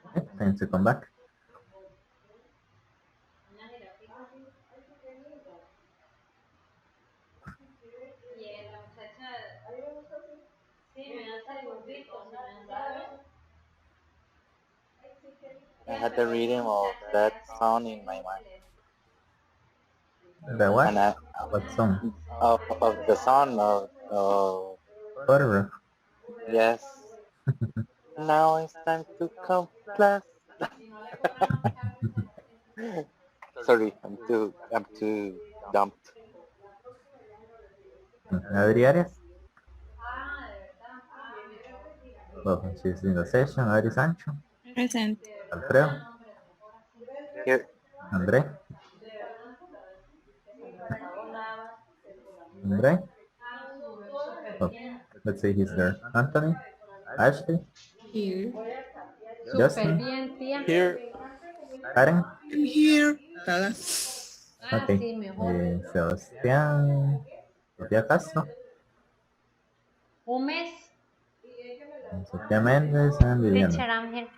Speaker 3: Okay, time to come back.
Speaker 5: I had the rhythm of that song in my mind,
Speaker 3: The what?
Speaker 5: and I
Speaker 3: What song?
Speaker 5: of the song of
Speaker 3: Photograph.
Speaker 5: yes. Now it's time to come class. Sorry, I'm too dumped.
Speaker 3: Adri Arias. Well, she's in the session. Adri Sancho.
Speaker 4: Present.
Speaker 3: Alfredo.
Speaker 5: Here,
Speaker 3: Andre. Andre. Oh, let's see, he's there. Anthony. Ashley.
Speaker 6: Here.
Speaker 3: Justin.
Speaker 2: Here.
Speaker 3: Karen.
Speaker 6: I'm here. Tada.
Speaker 3: Okay. Sebastián. Sofía Castro. Sofía Mendes and
Speaker 9: Teacher,
Speaker 3: Viviana.
Speaker 9: I'm here.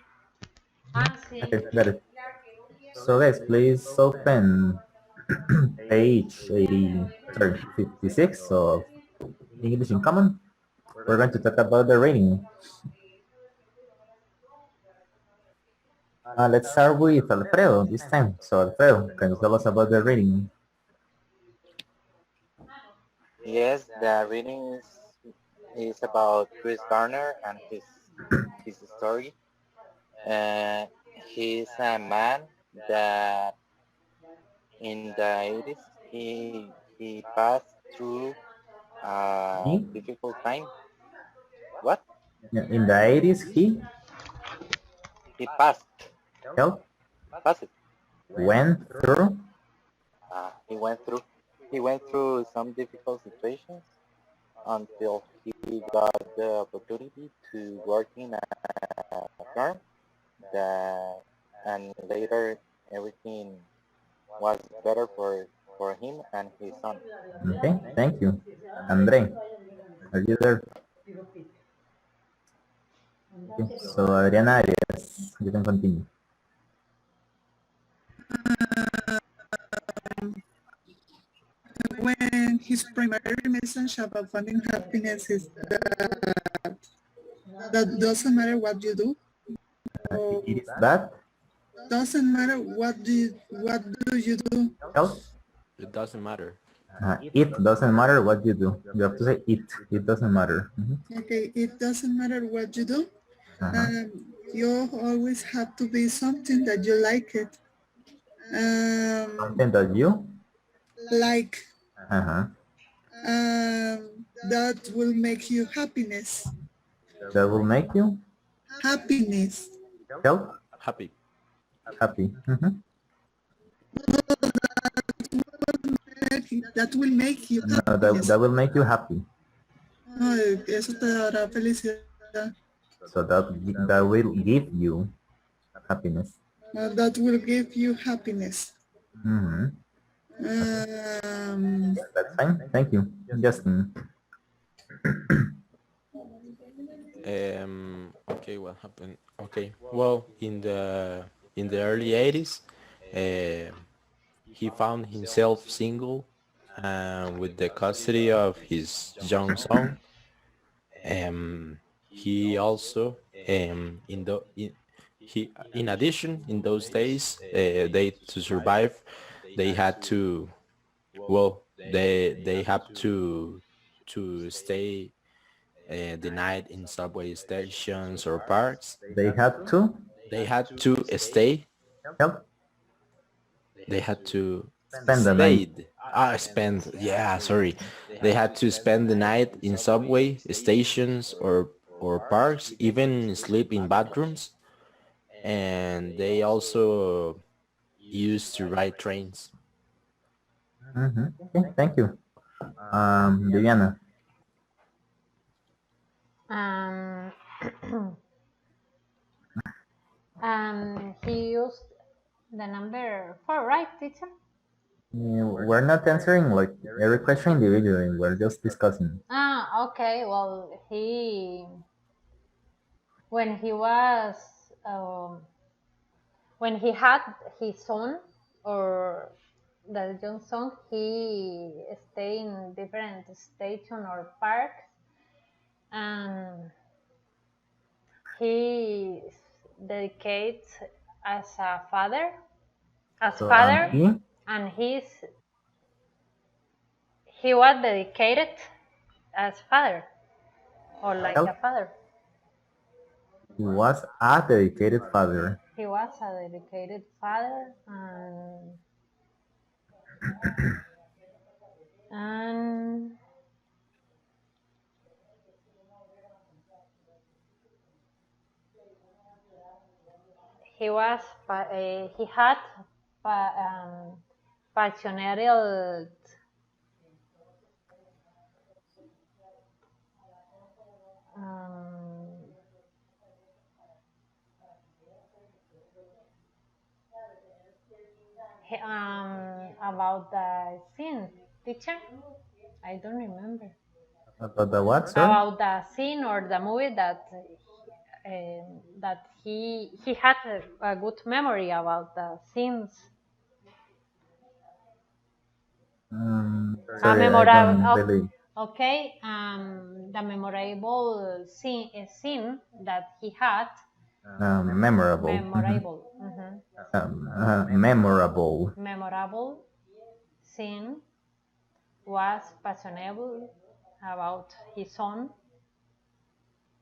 Speaker 9: Ah, sí.
Speaker 3: Okay, got it. So guys, please open page 56 of English in Common. We're going to talk about the reading. Let's start with Alfredo this time. So Alfredo, can you tell us about the reading?
Speaker 5: Yes, the reading is about Chris Garner and his story. He's a man that in the 80s he passed through a difficult time. What?
Speaker 3: In the 80s, he
Speaker 5: Passed.
Speaker 3: helped,
Speaker 5: Passed.
Speaker 3: went through.
Speaker 5: He went through some difficult situations until he got the opportunity to work in a firm and later everything was better for him and his son.
Speaker 3: Okay, thank you. Andre, are you there? Okay, so Adriana Arias, you can continue.
Speaker 12: When his primary message about finding happiness is that doesn't matter what you do.
Speaker 3: It is that?
Speaker 12: Doesn't matter what do you do.
Speaker 3: Help?
Speaker 2: It doesn't matter.
Speaker 3: It doesn't matter what you do. You have to say it. It doesn't matter.
Speaker 12: Okay, it doesn't matter what you do. You always have to be something that you like it.
Speaker 3: Something that you
Speaker 12: like. That will make you happiness.
Speaker 3: That will make you
Speaker 12: happiness.
Speaker 3: Help?
Speaker 2: Happy.
Speaker 3: Happy.
Speaker 12: That will make you happy.
Speaker 3: No, that will make you happy.
Speaker 12: Ay, eso te dará felicidad.
Speaker 3: So that will give you happiness.
Speaker 12: That will give you happiness.
Speaker 3: That's fine. Thank you, Justin.
Speaker 2: Okay, what happened? Okay, well, in the early 80s, he found himself single with the custody of his young son. He also in addition, in those days, to survive, they had to, well, they have to stay the night in subway stations or parks.
Speaker 3: They had to
Speaker 2: stay.
Speaker 3: Help.
Speaker 2: They had to
Speaker 3: spend the night.
Speaker 2: They had to spend the night in subway stations or parks, even sleep in bathrooms, and they also used to ride trains.
Speaker 3: Okay, thank you. Viviana.
Speaker 9: He used the number 4, right, teacher?
Speaker 3: We're not answering like every question individually. We're just discussing.
Speaker 9: Okay. Well, when he had his son or the young son, he stayed in different stations or parks, and he dedicates as a father, and he was dedicated as father or like a father.
Speaker 3: He was a dedicated father.
Speaker 9: He was a dedicated father, and he had passionate about the scene, teacher. I don't remember.
Speaker 3: About the what, sir?
Speaker 9: About the scene or the movie that that he had a good memory about the things.
Speaker 3: Sorry, I don't really...
Speaker 9: Okay, the memorable scene that he had.
Speaker 3: Memorable.
Speaker 9: Memorable.
Speaker 3: Memorable.
Speaker 9: Memorable scene was passionate about his son,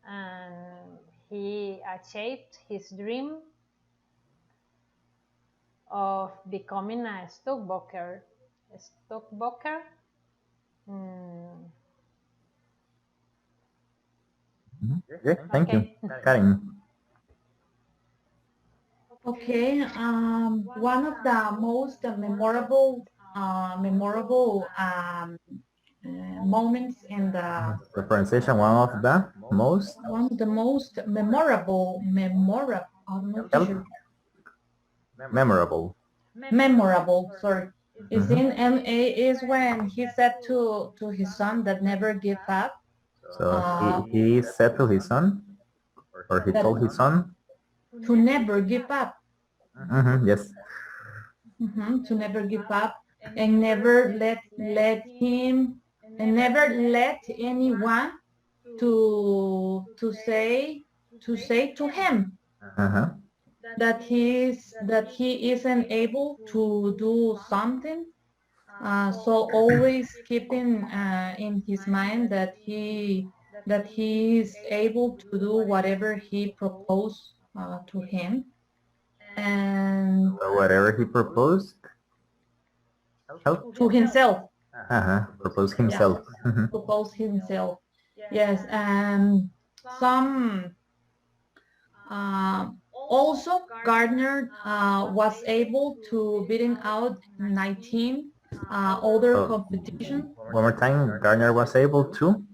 Speaker 9: and he achieved his dream of becoming a stockbroker.
Speaker 3: Okay, thank you. Karen.
Speaker 8: Okay, one of the most memorable moments in the
Speaker 3: The pronunciation, one of the most
Speaker 8: memorable, I don't know if you- memorable, sorry, is in MA is when he said to his son that never give up.
Speaker 3: So he said to his son, or he told his son,
Speaker 8: to never give up.
Speaker 3: Yes.
Speaker 8: To never give up and never let him and never let anyone to say to him that he isn't able to do something. So always keeping in his mind that he is able to do whatever he proposed to him. And
Speaker 3: whatever he proposed,
Speaker 8: to himself.
Speaker 3: Propose himself.
Speaker 8: Yeah. Propose himself. Yes, and some also Gardner was able to beating out 19 other competition.
Speaker 3: One more time, Gardner was able to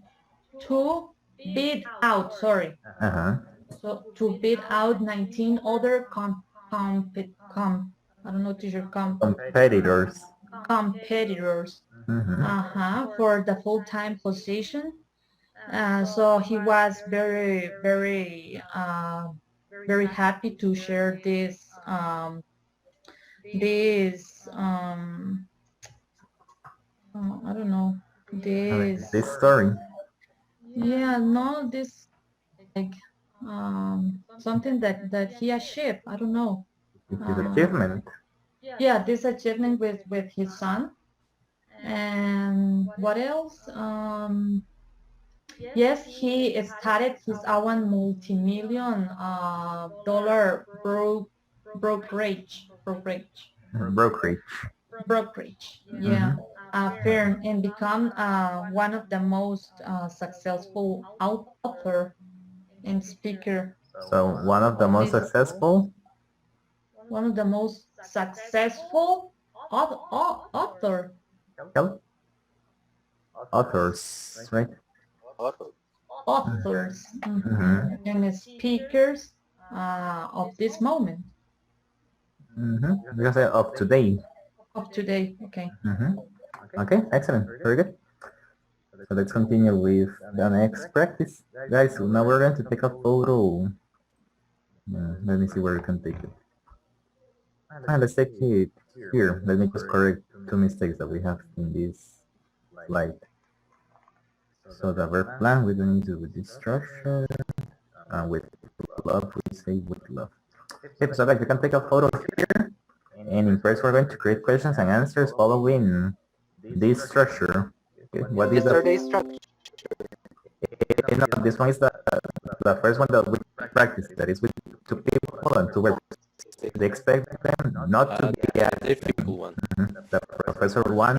Speaker 8: beat out. Sorry. So to beat out 19 other I don't know, teacher,
Speaker 3: competitors.
Speaker 8: For the full-time position. So he was very, very, very happy to share this, I don't know,
Speaker 3: this story.
Speaker 8: Yeah, no, this like something that he achieved. I don't know.
Speaker 3: His achievement.
Speaker 8: Yeah, this achievement with his son. And what else? Yes, he started his own multi-million dollar brokerage. Yeah, firm, and become one of the most successful author and speaker.
Speaker 3: So one of the most successful.
Speaker 8: One of the most successful author.
Speaker 3: Authors, right?
Speaker 8: Authors and speakers of this moment.
Speaker 3: Because of today.
Speaker 8: Of today, okay.
Speaker 3: Okay, excellent, very good. So let's continue with the next practice. Guys, now we're going to take a photo. Let me see where we can take it. Let's take it here. Let me just correct two mistakes that we have in this slide. So the verb plan, we don't need to with this structure. With love, we say with love. Okay, so guys, you can take a photo here. And in first, we're going to create questions and answers following this structure. Okay, what is the
Speaker 5: structure?
Speaker 3: No, this one is the first one that we practice. That is with two people and two verbs. They expect them not to be a difficult one. The professor one.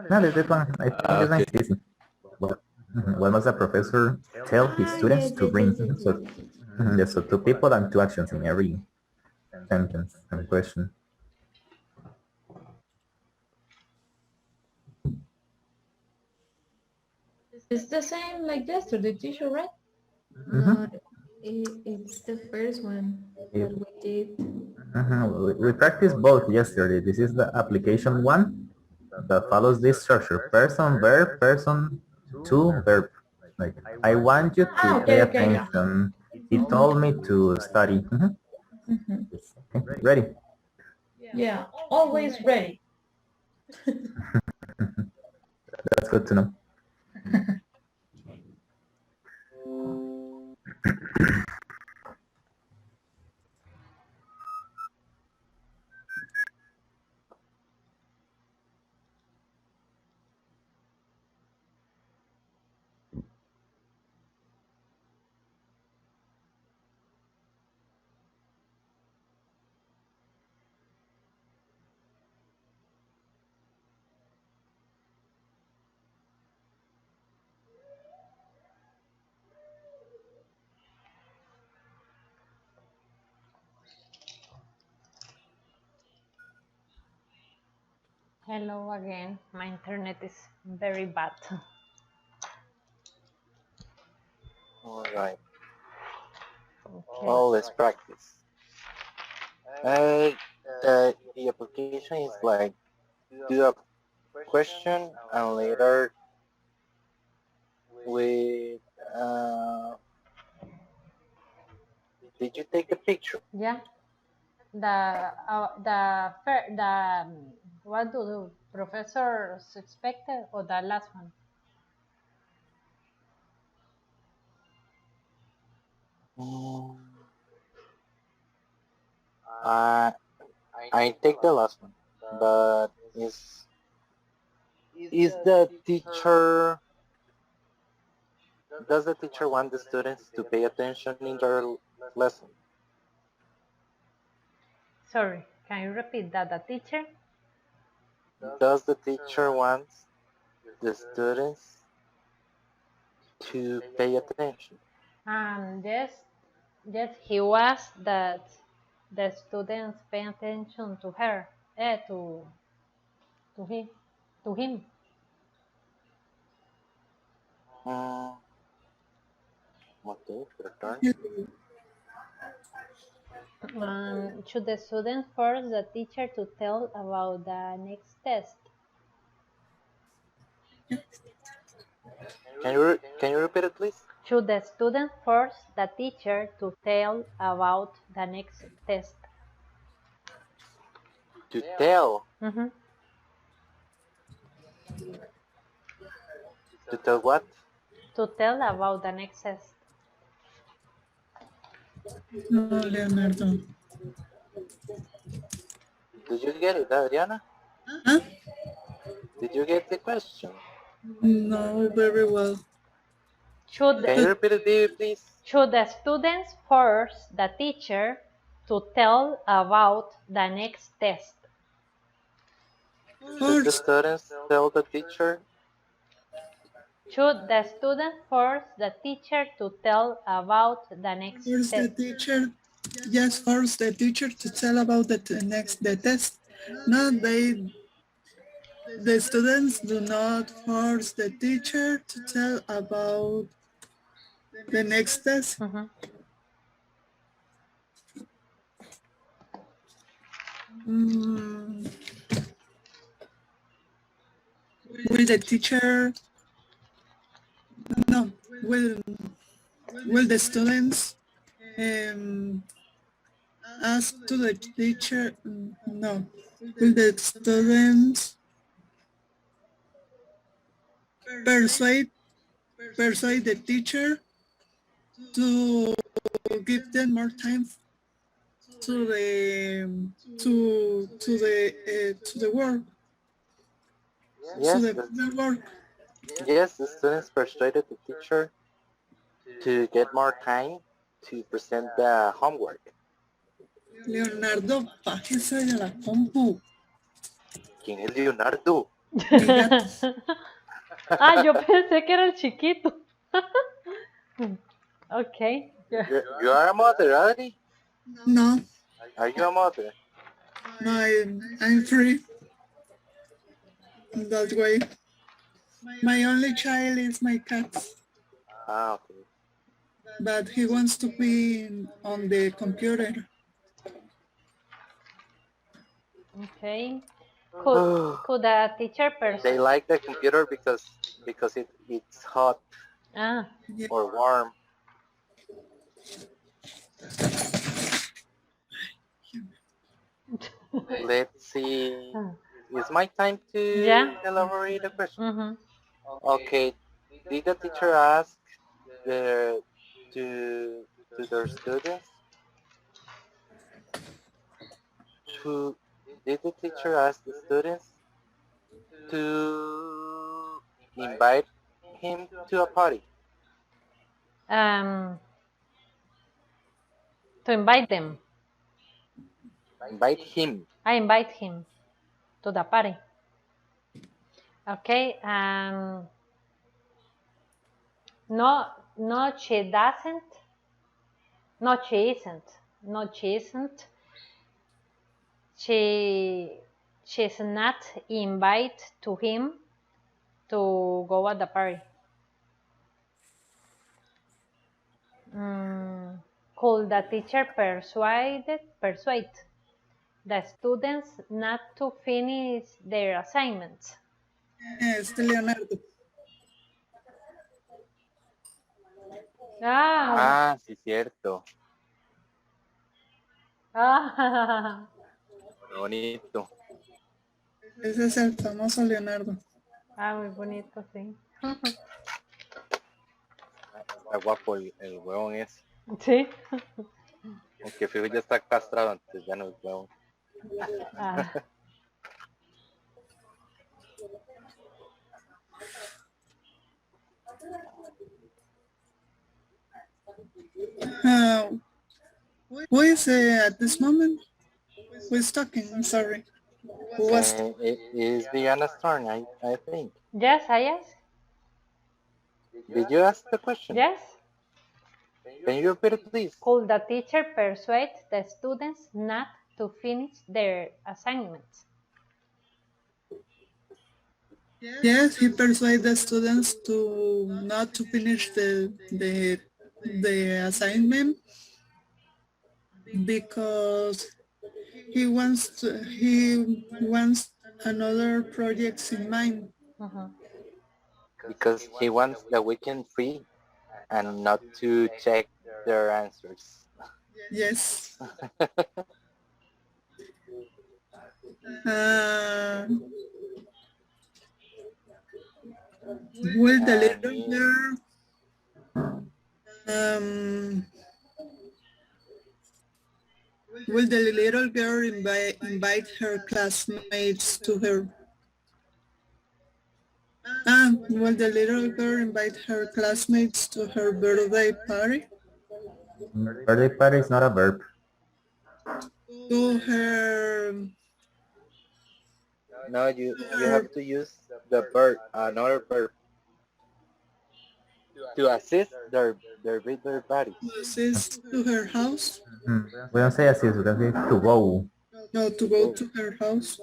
Speaker 3: No, this one I think is nice, easy. What must the professor tell his students to bring? So, yes, so two people and two actions in every sentence and question.
Speaker 8: It's the same like yesterday, teacher, right?
Speaker 6: It's the first one that we did.
Speaker 3: We practiced both yesterday. This is the application one that follows this structure. Person, verb, person, to, verb. Like, I want you to
Speaker 8: Ah,
Speaker 3: pay
Speaker 8: okay, okay, yeah.
Speaker 3: attention. He told me to study.
Speaker 8: Mhm.
Speaker 3: Okay, ready?
Speaker 8: Yeah, always ready.
Speaker 3: That's good to know.
Speaker 9: Hello again. My internet is very bad.
Speaker 5: All right.
Speaker 9: Okay.
Speaker 5: Oh, let's practice. The application is like do a question and later with did you take a picture?
Speaker 9: Yeah. What do the professors expected or the last one?
Speaker 5: Uh, I take the last one, but is the teacher does the teacher want the students to pay attention in their lesson?
Speaker 9: Sorry, can you repeat that? The teacher?
Speaker 5: Does the teacher want the students to pay attention?
Speaker 9: Yes, yes, he was that the students pay attention to her, to him, to him.
Speaker 5: Okay, your turn.
Speaker 9: Should the student force the teacher to tell about the next test?
Speaker 5: Can you repeat it, please?
Speaker 9: Should the student force the teacher to tell about the next test?
Speaker 5: To tell.
Speaker 9: Mm-hmm.
Speaker 5: To tell what?
Speaker 9: To tell about the next test.
Speaker 12: No, Leonardo.
Speaker 5: Did you get it, Adriana?
Speaker 12: Huh?
Speaker 5: Did you get the question?
Speaker 12: No, very well.
Speaker 9: Should
Speaker 5: Can you repeat it, please?
Speaker 9: Should the students force the teacher to tell about the next test?
Speaker 5: Should the students tell the teacher?
Speaker 9: Should the student force the teacher to tell about the next
Speaker 12: Force the
Speaker 9: test?
Speaker 12: teacher, yes, force the teacher to tell about the test. No, the students do not force the teacher to tell about the next test.
Speaker 9: Mm-hmm.
Speaker 12: Will the teacher, no, will the students ask to the teacher, no, will the students persuade the teacher to give them more time to the work.
Speaker 5: Yes,
Speaker 12: to the work.
Speaker 5: Yes, the students persuaded the teacher to get more time to present the homework.
Speaker 12: Leonardo, bájese de la compu.
Speaker 5: ¿Quién es Leonardo?
Speaker 9: Yo pensé que era el chiquito. Okay.
Speaker 5: You are a mother already?
Speaker 12: No.
Speaker 5: Are you a mother?
Speaker 12: No, I'm free. That way. My only child is my cat.
Speaker 5: Ah, okay.
Speaker 12: But he wants to be on the computer.
Speaker 9: Okay. Could a teacher persuade?
Speaker 5: They like the computer because it's hot.
Speaker 9: Ah.
Speaker 5: or warm. Let's see. Is my time to
Speaker 9: Yeah.
Speaker 5: elaborate the question?
Speaker 9: Mm-hmm.
Speaker 5: Okay. Did the teacher ask the to their students to did the teacher ask the students to invite him to a party?
Speaker 9: To invite them.
Speaker 5: Invite him.
Speaker 9: I invite him to the party. Okay. No, no, she doesn't. No, she isn't. No, she isn't. She's not invite to him to go at the party. Could the teacher persuade the students not to finish their assignments?
Speaker 12: Leonardo.
Speaker 5: Ah, sí, cierto. Bonito.
Speaker 12: Ese es el famoso Leonardo.
Speaker 9: Muy bonito, sí.
Speaker 5: Está guapo el huevón ese.
Speaker 9: Sí.
Speaker 5: Aunque fijo ya está castrado, antes ya no es huevón.
Speaker 12: Who is at this moment? Who is talking? I'm sorry. Who was?
Speaker 5: It is Diana's turn, I think.
Speaker 9: Yes, I asked.
Speaker 5: Did you ask the question?
Speaker 9: Yes.
Speaker 5: Can you repeat it, please?
Speaker 9: Could the teacher persuade the students not to finish their assignments?
Speaker 12: Yes, he persuaded the students to not to finish the assignment because he wants another projects in mind.
Speaker 5: Because he wants the weekend free and not to check their answers.
Speaker 12: Yes. Will the little girl will the little girl invite her classmates to her? Will the little girl invite her classmates to her birthday party?
Speaker 3: Birthday party is not a verb.
Speaker 12: To her.
Speaker 5: No, you have to use the verb, another verb, to assist their birthday party.
Speaker 12: To assist to her house?
Speaker 3: We don't say assist, we can say to go.
Speaker 12: No, to go to her house.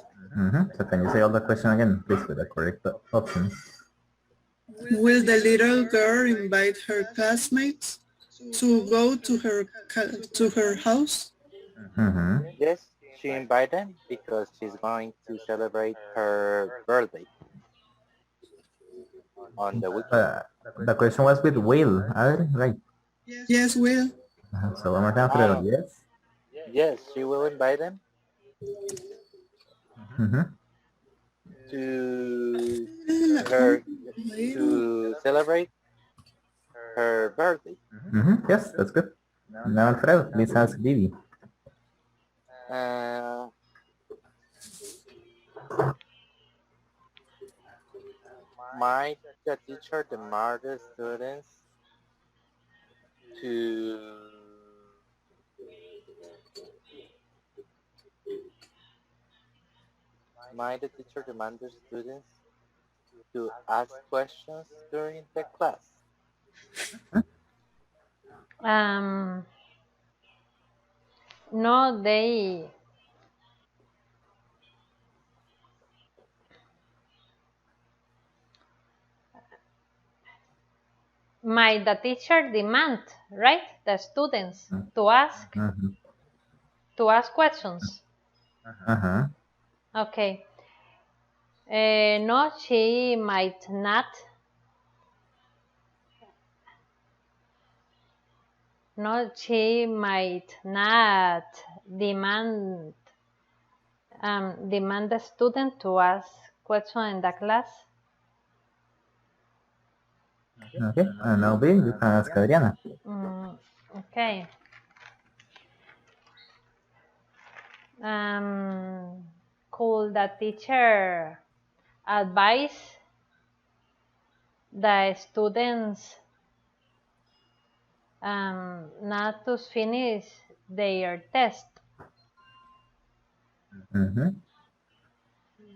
Speaker 3: So can you say all the question again, please, with the correct options?
Speaker 12: Will the little girl invite her classmates to go to her house?
Speaker 5: Yes, she invited them because she's going to celebrate her birthday on the weekend.
Speaker 3: The question was with will, right?
Speaker 12: Yes, will.
Speaker 3: So one more time for the yes.
Speaker 5: Yes, she will invite them to celebrate her birthday.
Speaker 3: Yes, that's good. Now Alfredo, please ask Vivi.
Speaker 5: Might the teacher demand the students to ask questions during the class?
Speaker 9: No, they might the teacher demand, right, the students to ask questions. Okay. No, she might not no, she might not demand the student to ask question in the class.
Speaker 3: Okay, and now B, you can ask Adriana.
Speaker 9: Okay. Could the teacher advise the students not to finish their test?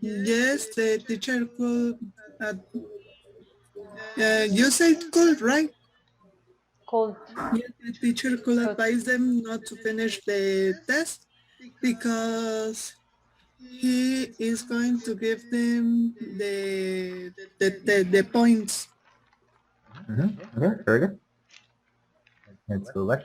Speaker 12: Yes, the teacher could, you said could, right?
Speaker 9: Could.
Speaker 12: Yes, the teacher could advise them not to finish the test because he is going to give them the points.
Speaker 3: Okay, very good. Let's go back.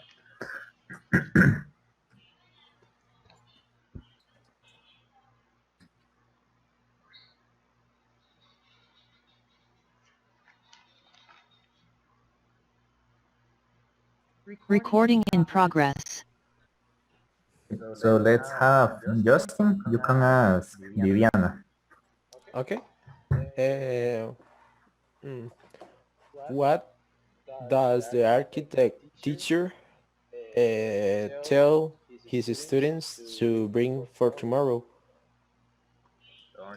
Speaker 10: Recording in progress.
Speaker 3: So let's have Justin. You can ask Viviana.
Speaker 2: Okay. What does the architect teacher tell his students to bring for tomorrow?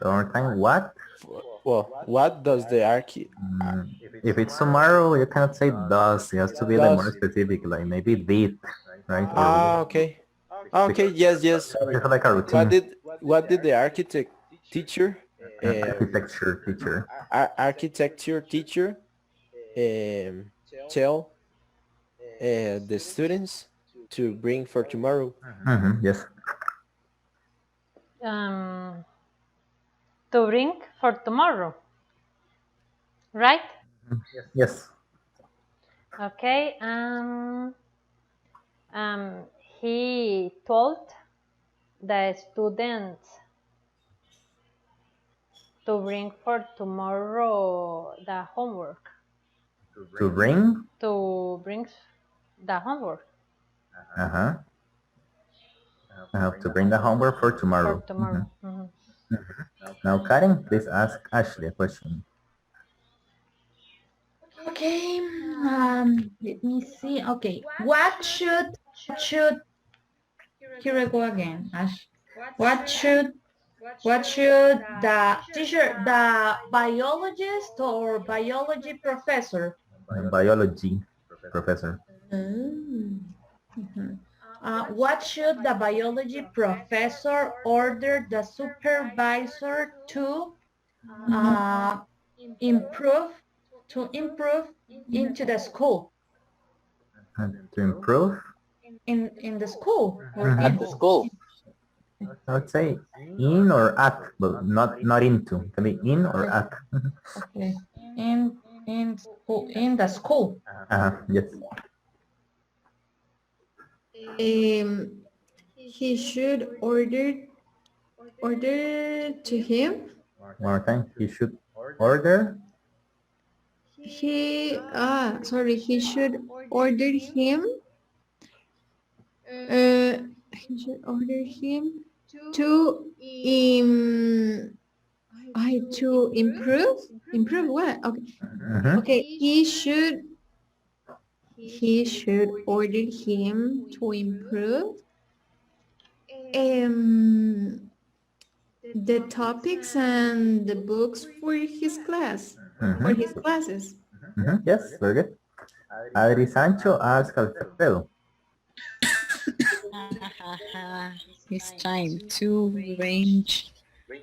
Speaker 3: Time, what?
Speaker 2: Well, what does the
Speaker 3: If it's tomorrow, you cannot say does. It has to be like more specific, like maybe did, right?
Speaker 2: Okay. Okay. Yes. Yes.
Speaker 3: It's like a routine.
Speaker 2: What did the architect teacher?
Speaker 3: Architecture teacher.
Speaker 2: Architecture teacher tell the students to bring for tomorrow?
Speaker 3: Yes.
Speaker 9: To bring for tomorrow, right?
Speaker 3: Yes.
Speaker 9: Okay. He told the students to bring for tomorrow the homework.
Speaker 3: To bring?
Speaker 9: To bring the homework.
Speaker 3: I have to bring the homework for tomorrow.
Speaker 9: For tomorrow.
Speaker 3: Now, Karen, please ask Ashley a question.
Speaker 8: Okay, let me see. Okay, what should here I go again, Ash. What should the teacher, the biologist or biology professor?
Speaker 3: Biology professor.
Speaker 8: What should the biology professor order the supervisor to improve into the school?
Speaker 3: To improve?
Speaker 8: In the school.
Speaker 5: At the school.
Speaker 3: I would say in or at, but not into. It can be in or at.
Speaker 8: Okay. In school, in the school.
Speaker 3: Yes.
Speaker 6: He should order to him.
Speaker 3: One more time. He should order.
Speaker 6: He should order him. He should order him to improve. Improve what? Okay. Okay. He should order him to improve the topics and the books for his class, for his classes.
Speaker 3: Yes, very good. Adri Sancho ask Alfredo.
Speaker 13: It's time to arrange.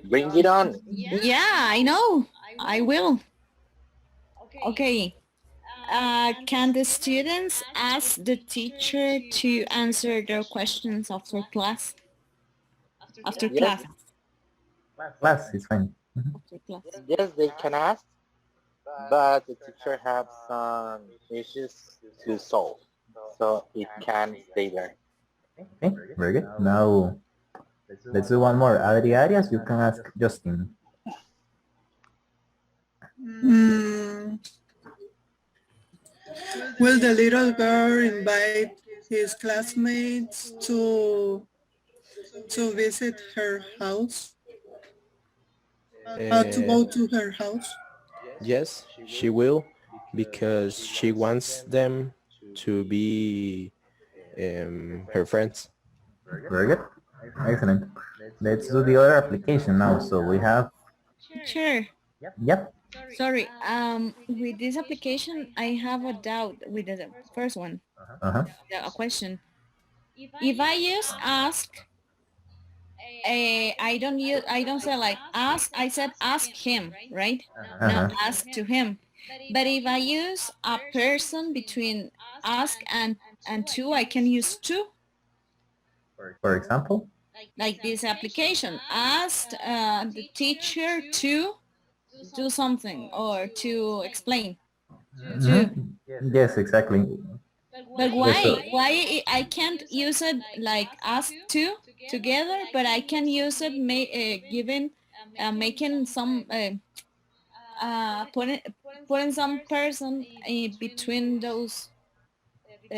Speaker 5: Bring it on.
Speaker 13: Yeah, I know. I will. Okay. Can the students ask the teacher to answer their questions after class? After class.
Speaker 3: Class is fine.
Speaker 13: After class.
Speaker 5: Yes, they can ask, but the teacher has some issues to solve, so it can stay there.
Speaker 3: Okay, very good. Now, let's do one more. Adri Arias, you can ask Justin.
Speaker 12: Will the little girl invite his classmates to visit her house, to
Speaker 2: Uh,
Speaker 12: go to her house.
Speaker 2: yes, she will, because she wants them to be her friends.
Speaker 3: Very good. Excellent. Let's do the other application now. So we have,
Speaker 13: Sure.
Speaker 3: yep.
Speaker 13: Sorry. With this application, I have a doubt with the first one.
Speaker 3: Uh-huh.
Speaker 13: A question. If I use ask, I don't say like ask. I said ask him, right? Not ask to him. But if I use a person between ask and to, I can use to.
Speaker 3: For example?
Speaker 13: Like this application, asked the teacher to do something or to explain.
Speaker 3: Mhm. Yes, exactly.
Speaker 13: But
Speaker 3: Yes, so-
Speaker 13: why I can't use it like ask to together, but I can use it given making some putting some person between those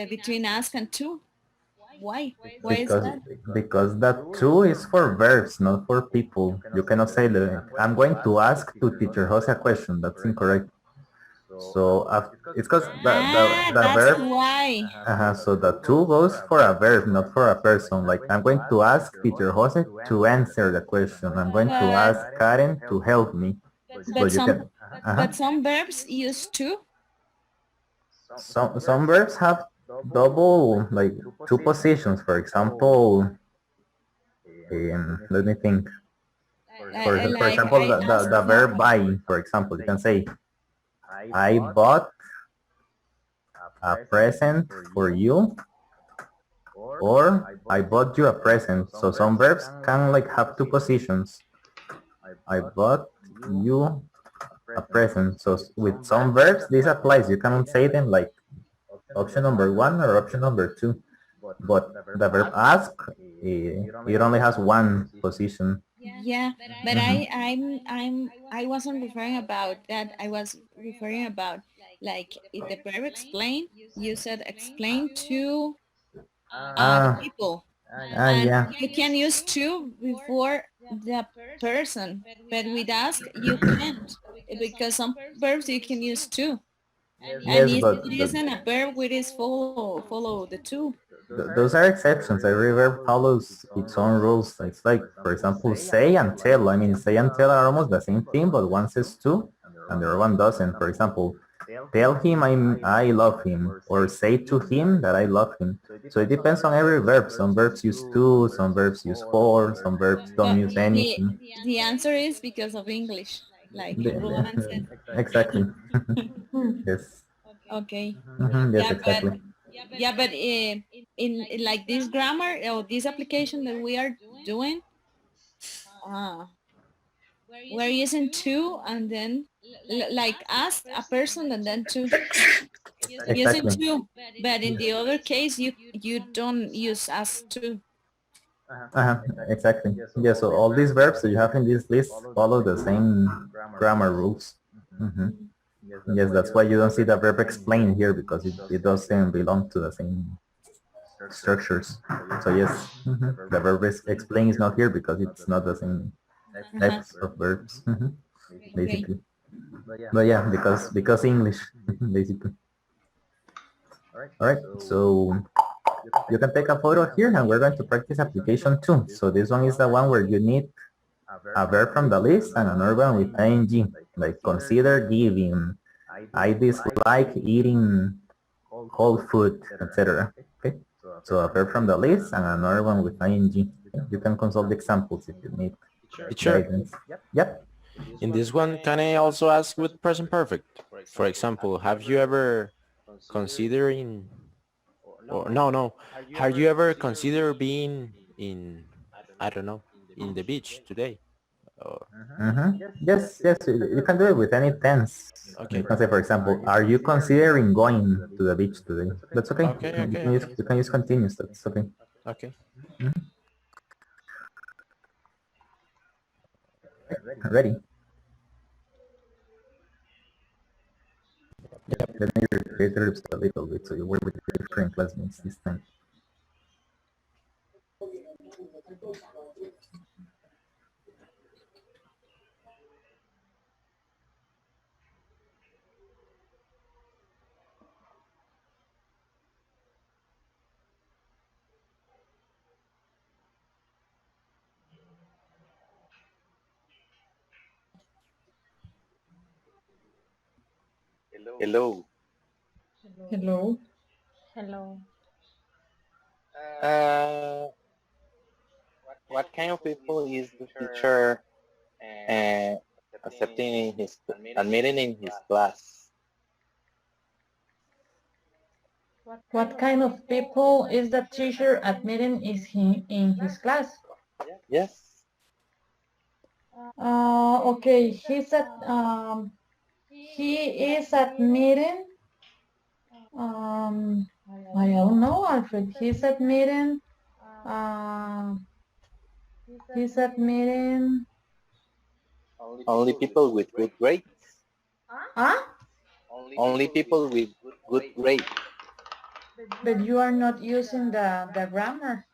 Speaker 13: between ask and to. Why is
Speaker 3: because
Speaker 13: that?
Speaker 3: because that too is for verbs, not for people. You cannot say that I'm going to ask to teacher Jose a question. That's incorrect. So it's because the
Speaker 13: That's
Speaker 3: verb.
Speaker 13: why.
Speaker 3: So the to goes for a verb, not for a person. Like I'm going to ask teacher Jose to answer the question. I'm going to
Speaker 13: But
Speaker 3: ask Karen to help me.
Speaker 13: but
Speaker 3: you can.
Speaker 13: but some verbs use to.
Speaker 3: Some verbs have double, like two positions. For example, let me think. For
Speaker 13: Like
Speaker 3: example,
Speaker 13: I asked
Speaker 3: the
Speaker 13: for.
Speaker 3: verb buy, for example, you can say, I bought a present for you, or I bought you a present. So some verbs can like have two positions. I bought you a present. So with some verbs, this applies. You cannot say them like option number one or option number two. But the verb ask, it only has one position.
Speaker 13: Yeah, but I wasn't referring about that. I was referring about like if the verb explain, you said explain to the people, and
Speaker 3: Yeah.
Speaker 13: you can use to before the person, but with ask you can't because some verbs you can use to, and
Speaker 3: Yes, but
Speaker 13: it isn't a verb which is follow the to.
Speaker 3: those are exceptions. Every verb follows its own rules. It's like, for example, say and tell. I mean, say and tell are almost the same thing, but one says to and the other one doesn't. For example, tell him I love him, or say to him that I love him. So it depends on every verb. Some verbs use to, some verbs use for, some verbs don't use anything.
Speaker 13: The answer is because of English, like Roland said.
Speaker 3: Exactly. Yes.
Speaker 13: Okay.
Speaker 3: Yes, exactly.
Speaker 13: Yeah, but in like this grammar or this application that we are doing, we're using to and then like ask a person and then to using
Speaker 3: Exactly.
Speaker 13: to, but in the other case you don't use as to.
Speaker 3: Exactly. Yeah, so all these verbs that you have in this list follow the same grammar rules. Yes, that's why you don't see the verb explain here, because it doesn't belong to the same structures. So yes, the verb explain is not here because it's not the same types of verbs, basically. But yeah, because English, basically. All right, so you can take a photo here, and we're going to practice application 2. So this one is the one where you need a verb from the list and another one with ing, like consider giving, I dislike eating cold food, etc. Okay, so a verb from the list and another one with ing. You can consult the examples if you need
Speaker 2: Sure.
Speaker 3: guidance. Yep.
Speaker 2: In this one, can I also ask with present perfect? For example, have you ever considering, or no, have you ever considered being in, I don't know, in the beach today? Or,
Speaker 3: Yes, you can do it with any tense.
Speaker 2: Okay.
Speaker 3: You can say, for example, are you considering going to the beach today? That's okay.
Speaker 2: Okay,
Speaker 3: You can use continuous. That's okay.
Speaker 2: Okay.
Speaker 3: Ready? Let me recreate the groups a little bit so you work with different classmates this time.
Speaker 5: Hello.
Speaker 8: Hello.
Speaker 9: Hello.
Speaker 5: What kind of people is the teacher accepting in his admitting in his class?
Speaker 8: What kind of people is the teacher admitting is he in his class?
Speaker 5: Yes.
Speaker 8: Okay, he is admitting. I don't know, Alfred. He's admitting. He's admitting.
Speaker 5: Only people with good grades.
Speaker 8: Huh?
Speaker 5: Only people with good grades.
Speaker 8: But you are not using the grammar.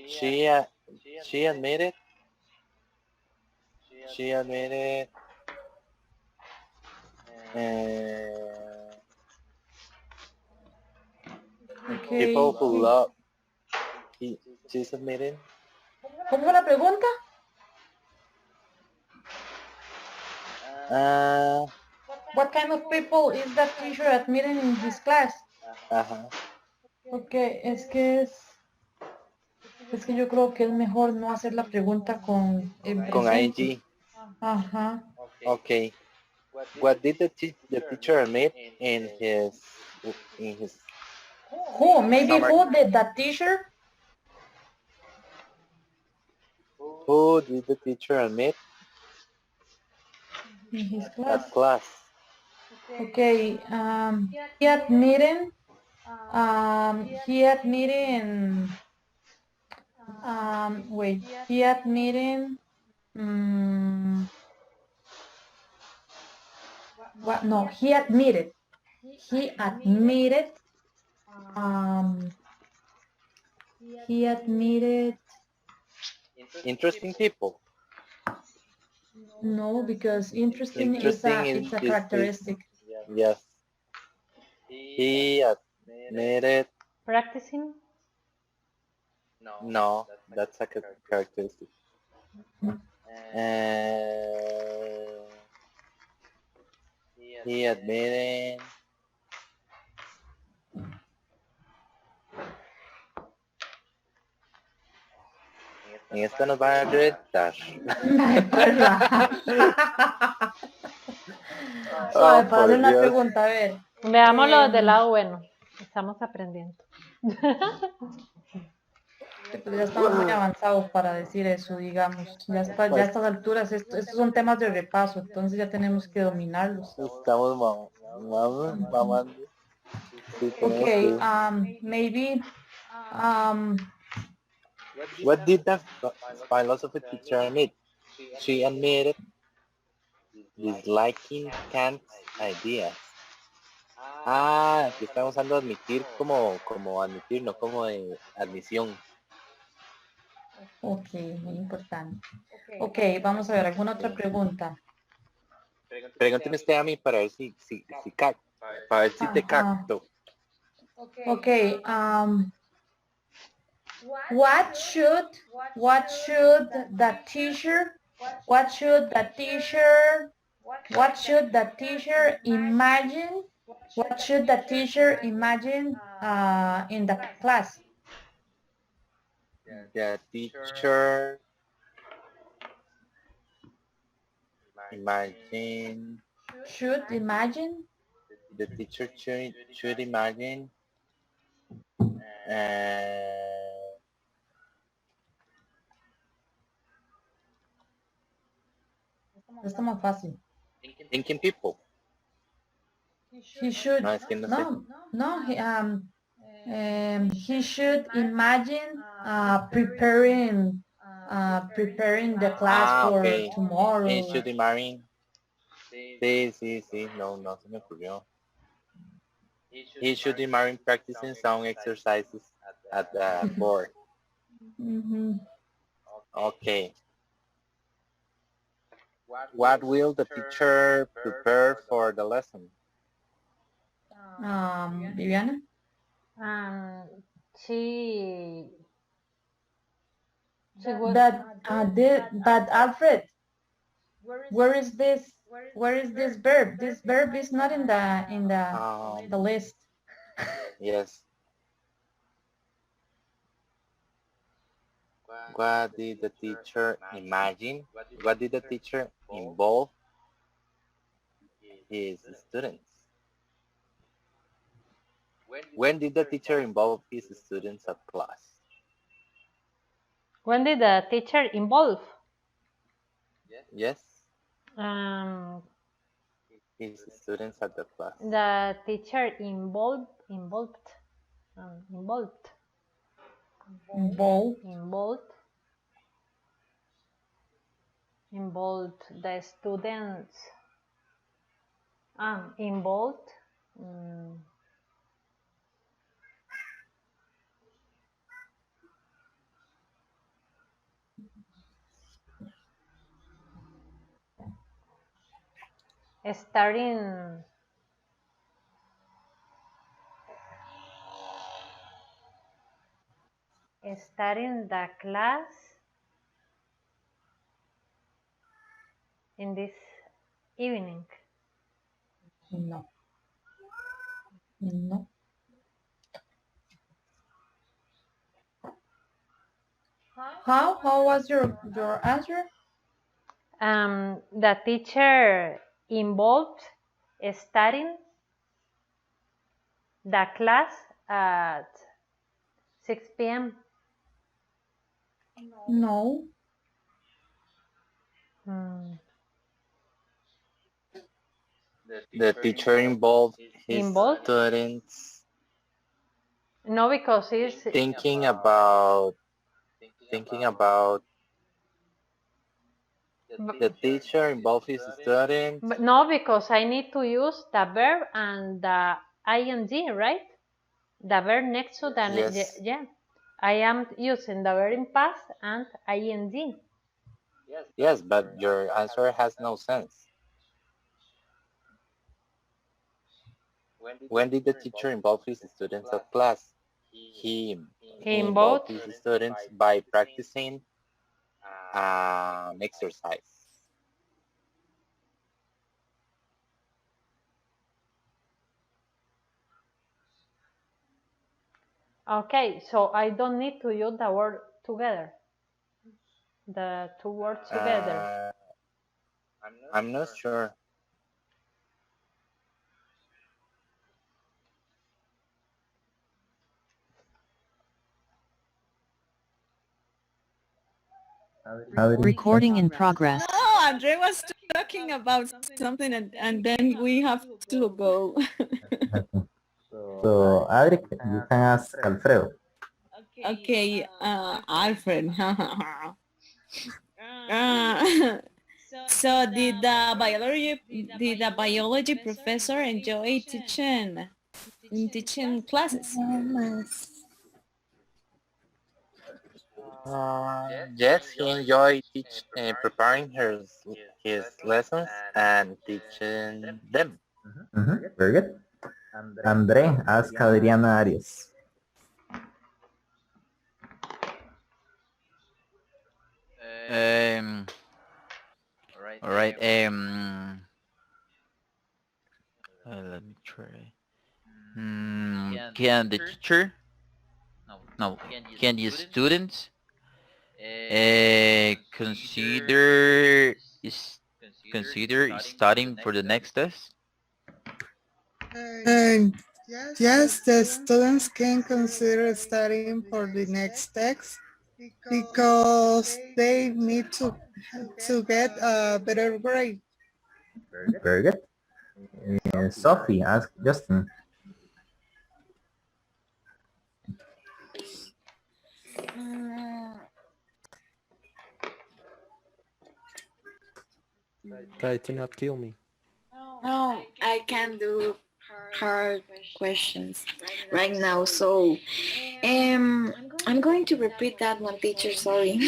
Speaker 5: She admitted. She admitted.
Speaker 8: Okay.
Speaker 5: People who love. She's admitting.
Speaker 8: ¿Cómo fue la pregunta? What kind of people is that teacher admitting in his class? Okay, es que yo creo que es mejor no hacer la pregunta con el
Speaker 5: Con
Speaker 8: presente.
Speaker 5: ing.
Speaker 8: Ajá.
Speaker 5: Okay. What did the teacher admit in his
Speaker 8: Who? Maybe
Speaker 5: summer?
Speaker 8: who did that teacher?
Speaker 5: Who did the teacher admit
Speaker 8: In his class.
Speaker 5: at class?
Speaker 8: Okay. He admitting. He admitting. Wait. He admitting. What? No. He admitted. He admitted. He admitted.
Speaker 5: Interesting people.
Speaker 8: No, because interesting
Speaker 5: Interesting
Speaker 8: it's a characteristic.
Speaker 5: Yes. He admitted.
Speaker 9: Practicing?
Speaker 5: No, that's a characteristic. He admitted. En esta nos van a retar.
Speaker 8: Para hacer una pregunta, a ver.
Speaker 9: Veámoslo del lado bueno. Estamos aprendiendo.
Speaker 8: Pues ya estamos muy avanzados para decir eso, digamos. Ya a estas alturas, estos son temas de repaso, entonces ya tenemos que dominarlos.
Speaker 5: Estamos mamando. Sí,
Speaker 8: Okay, maybe,
Speaker 5: what did the philosophy teacher admit? She admitted disliking Kant's ideas. Aquí estamos usando admitir como admitir, no como de admisión.
Speaker 8: Ok, muy importante. Ok, vamos a ver, ¿alguna otra pregunta?
Speaker 5: Pregúnteme usted a mí para ver si para ver si te capto.
Speaker 8: Okay, what should the teacher imagine? What should the teacher imagine in the class?
Speaker 5: The teacher imagine.
Speaker 8: Should imagine.
Speaker 5: The teacher should imagine.
Speaker 8: Está más fácil.
Speaker 5: Thinking people.
Speaker 8: He should.
Speaker 5: No, es que no sé.
Speaker 8: He should imagine preparing the class for
Speaker 5: Okay.
Speaker 8: tomorrow.
Speaker 5: He should imagine. Sí, no se me ocurrió. He should imagine practicing some exercises at the board. Okay. What will the teacher prepare for the lesson?
Speaker 8: Viviana?
Speaker 9: She would.
Speaker 8: But Alfred, Where is this? Where is this verb? This verb is not in the list.
Speaker 5: Yes. What did the teacher imagine? What did the teacher involve his students? When did the teacher involve his students at class?
Speaker 9: When did the teacher involve?
Speaker 5: Yes,
Speaker 9: Um,
Speaker 5: his students at the class.
Speaker 9: the teacher involved the students. Involved. Starting the class in this evening.
Speaker 8: No. No. How was your answer?
Speaker 9: The teacher involved starting the class at 6 p.m.
Speaker 8: No.
Speaker 5: The teacher involved his students
Speaker 9: No, because it's
Speaker 5: thinking about the teacher involved his students.
Speaker 9: But no, because I need to use the verb and the ing, right? The verb next to the
Speaker 5: Yes.
Speaker 9: yeah. I am using the verb in past and ing.
Speaker 5: Yes, but your answer has no sense. When did the teacher involve his students at class? He involved his students by practicing exercise.
Speaker 9: Okay, so I don't need to use the word together. The two words together.
Speaker 5: I'm not sure.
Speaker 10: Recording in progress.
Speaker 13: No, Andre was talking about something and then we have to go.
Speaker 3: So, Adri, you can ask Alfredo.
Speaker 13: Okay, Alfred. So did the biology professor enjoy teaching classes?
Speaker 5: Yes, he enjoyed preparing his lessons and teaching them.
Speaker 3: Very good. Andre, ask Adriana Arias.
Speaker 7: All right. Let me try. Can the teacher? No. Can the students consider studying for the next test?
Speaker 12: And yes, the students can consider studying for the next text because they need to get a better grade.
Speaker 3: Very good. Sophie, ask Justin.
Speaker 2: Try to not kill me.
Speaker 13: No, I can't do hard questions right now. So, I'm going to repeat that one, teacher. Sorry.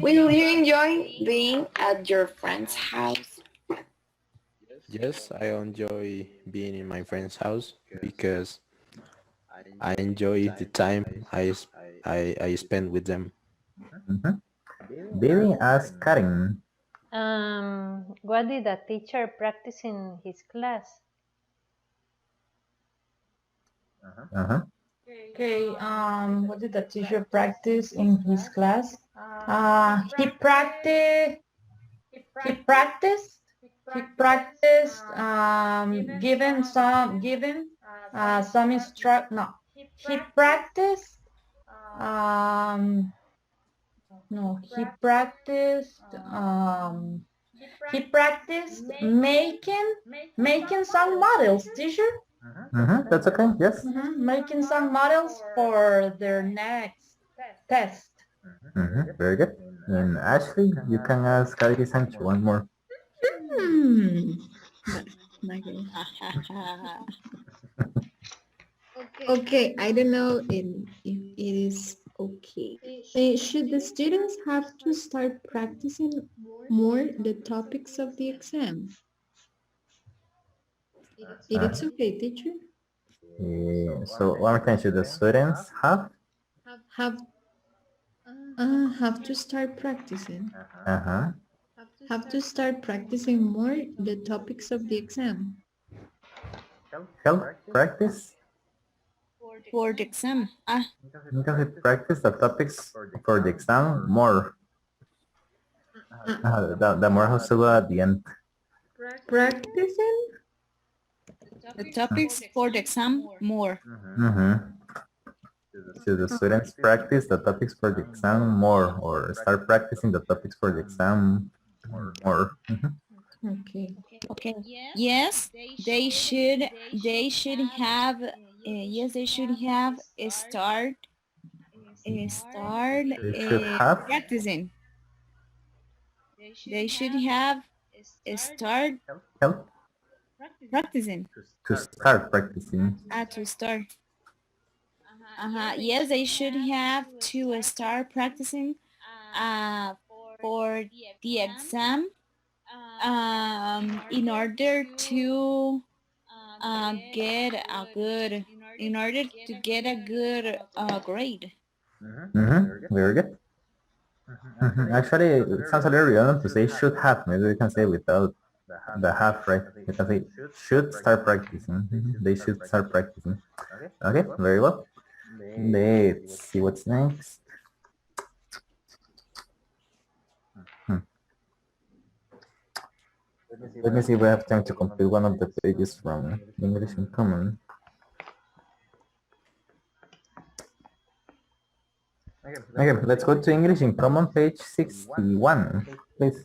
Speaker 13: Will you enjoy being at your friend's house?
Speaker 2: Yes, I enjoy being in my friend's house because I enjoy the time I spend with them.
Speaker 3: Baby, ask Karen.
Speaker 9: What did the teacher practice in his class?
Speaker 8: Okay, what did the teacher practice in his class? He practiced, he practiced, he practiced, some no, he practiced, no, he practiced making some models, teacher.
Speaker 3: That's okay, yes.
Speaker 8: Making some models for their next test.
Speaker 3: Very good. And Ashley, you can ask Adri Sancho one more.
Speaker 6: Okay, I don't know if it is okay. Should the students have to start practicing more the topics of the exam? It is okay, teacher?
Speaker 3: So one more time, should the students have?
Speaker 6: Have to start practicing.
Speaker 3: Uh-huh.
Speaker 6: Have to start practicing more the topics of the exam.
Speaker 3: Help practice?
Speaker 13: For the exam.
Speaker 3: You can practice the topics for the exam more. The more has to go at the end.
Speaker 6: Practicing?
Speaker 13: The topics for the exam more.
Speaker 3: Should the students practice the topics for the exam more, or start practicing the topics for the exam more?
Speaker 6: Okay.
Speaker 13: Okay. Yes, they should. They should have. Yes, they should have a start.
Speaker 3: They should have.
Speaker 13: Practicing. They should have a start
Speaker 3: Help
Speaker 13: practicing.
Speaker 3: to start practicing.
Speaker 13: To start. Yes, they should have to start practicing for the exam in order to get a good grade.
Speaker 3: Very good. Actually, it sounds a little redundant to say should have. Maybe we can say without the have, right? We can say should start practicing. They should start practicing. Okay, very well. Let's see what's next. Let me see if we have time to complete one of the pages from English in Common. Okay, let's go to English in Common, page 61, please.